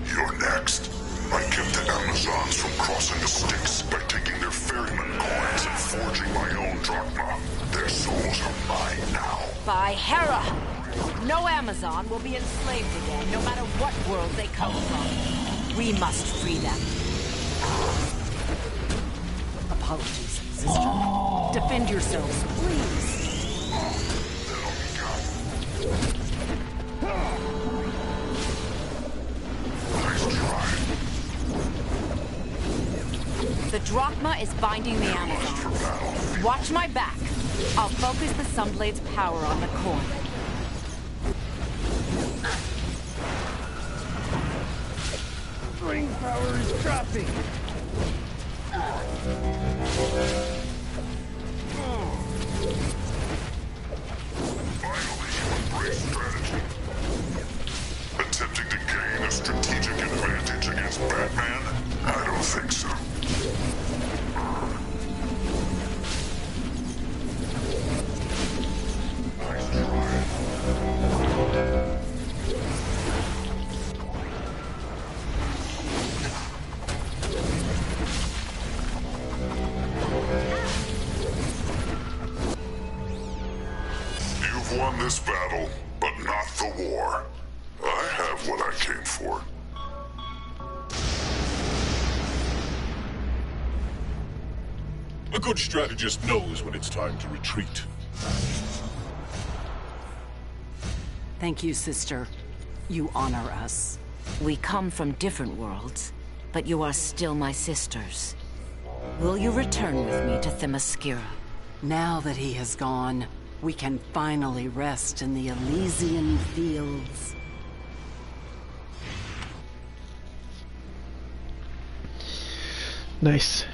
You're next. I kept the Amazons from crossing the Styx by taking their ferryman coins and forging my own drachma. Their souls are mine now. By Hera! No Amazon will be enslaved again, no matter what world they come from. We must free them. Apologies, sister. Defend yourselves, please. Nice try. The Drachma is binding the Amazons. Watch my back. I'll focus the Sunblade's power on the core. Ring power is dropping. Attempting to gain a strategic advantage against Batman? I don't think so. Nice try. You've won this battle, but not the war. I have what I came for. A good strategist knows when it's time to retreat. Thank you, sister. You honor us. We come from different worlds, but you are still my sisters. Will you return with me to Themyscira? Now that he has gone, we can finally rest in the Elysian fields. Nice.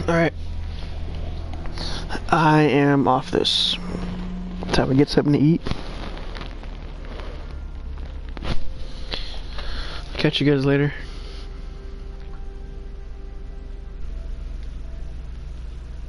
Alright. I am off this. Time to get something to eat. Catch you guys later.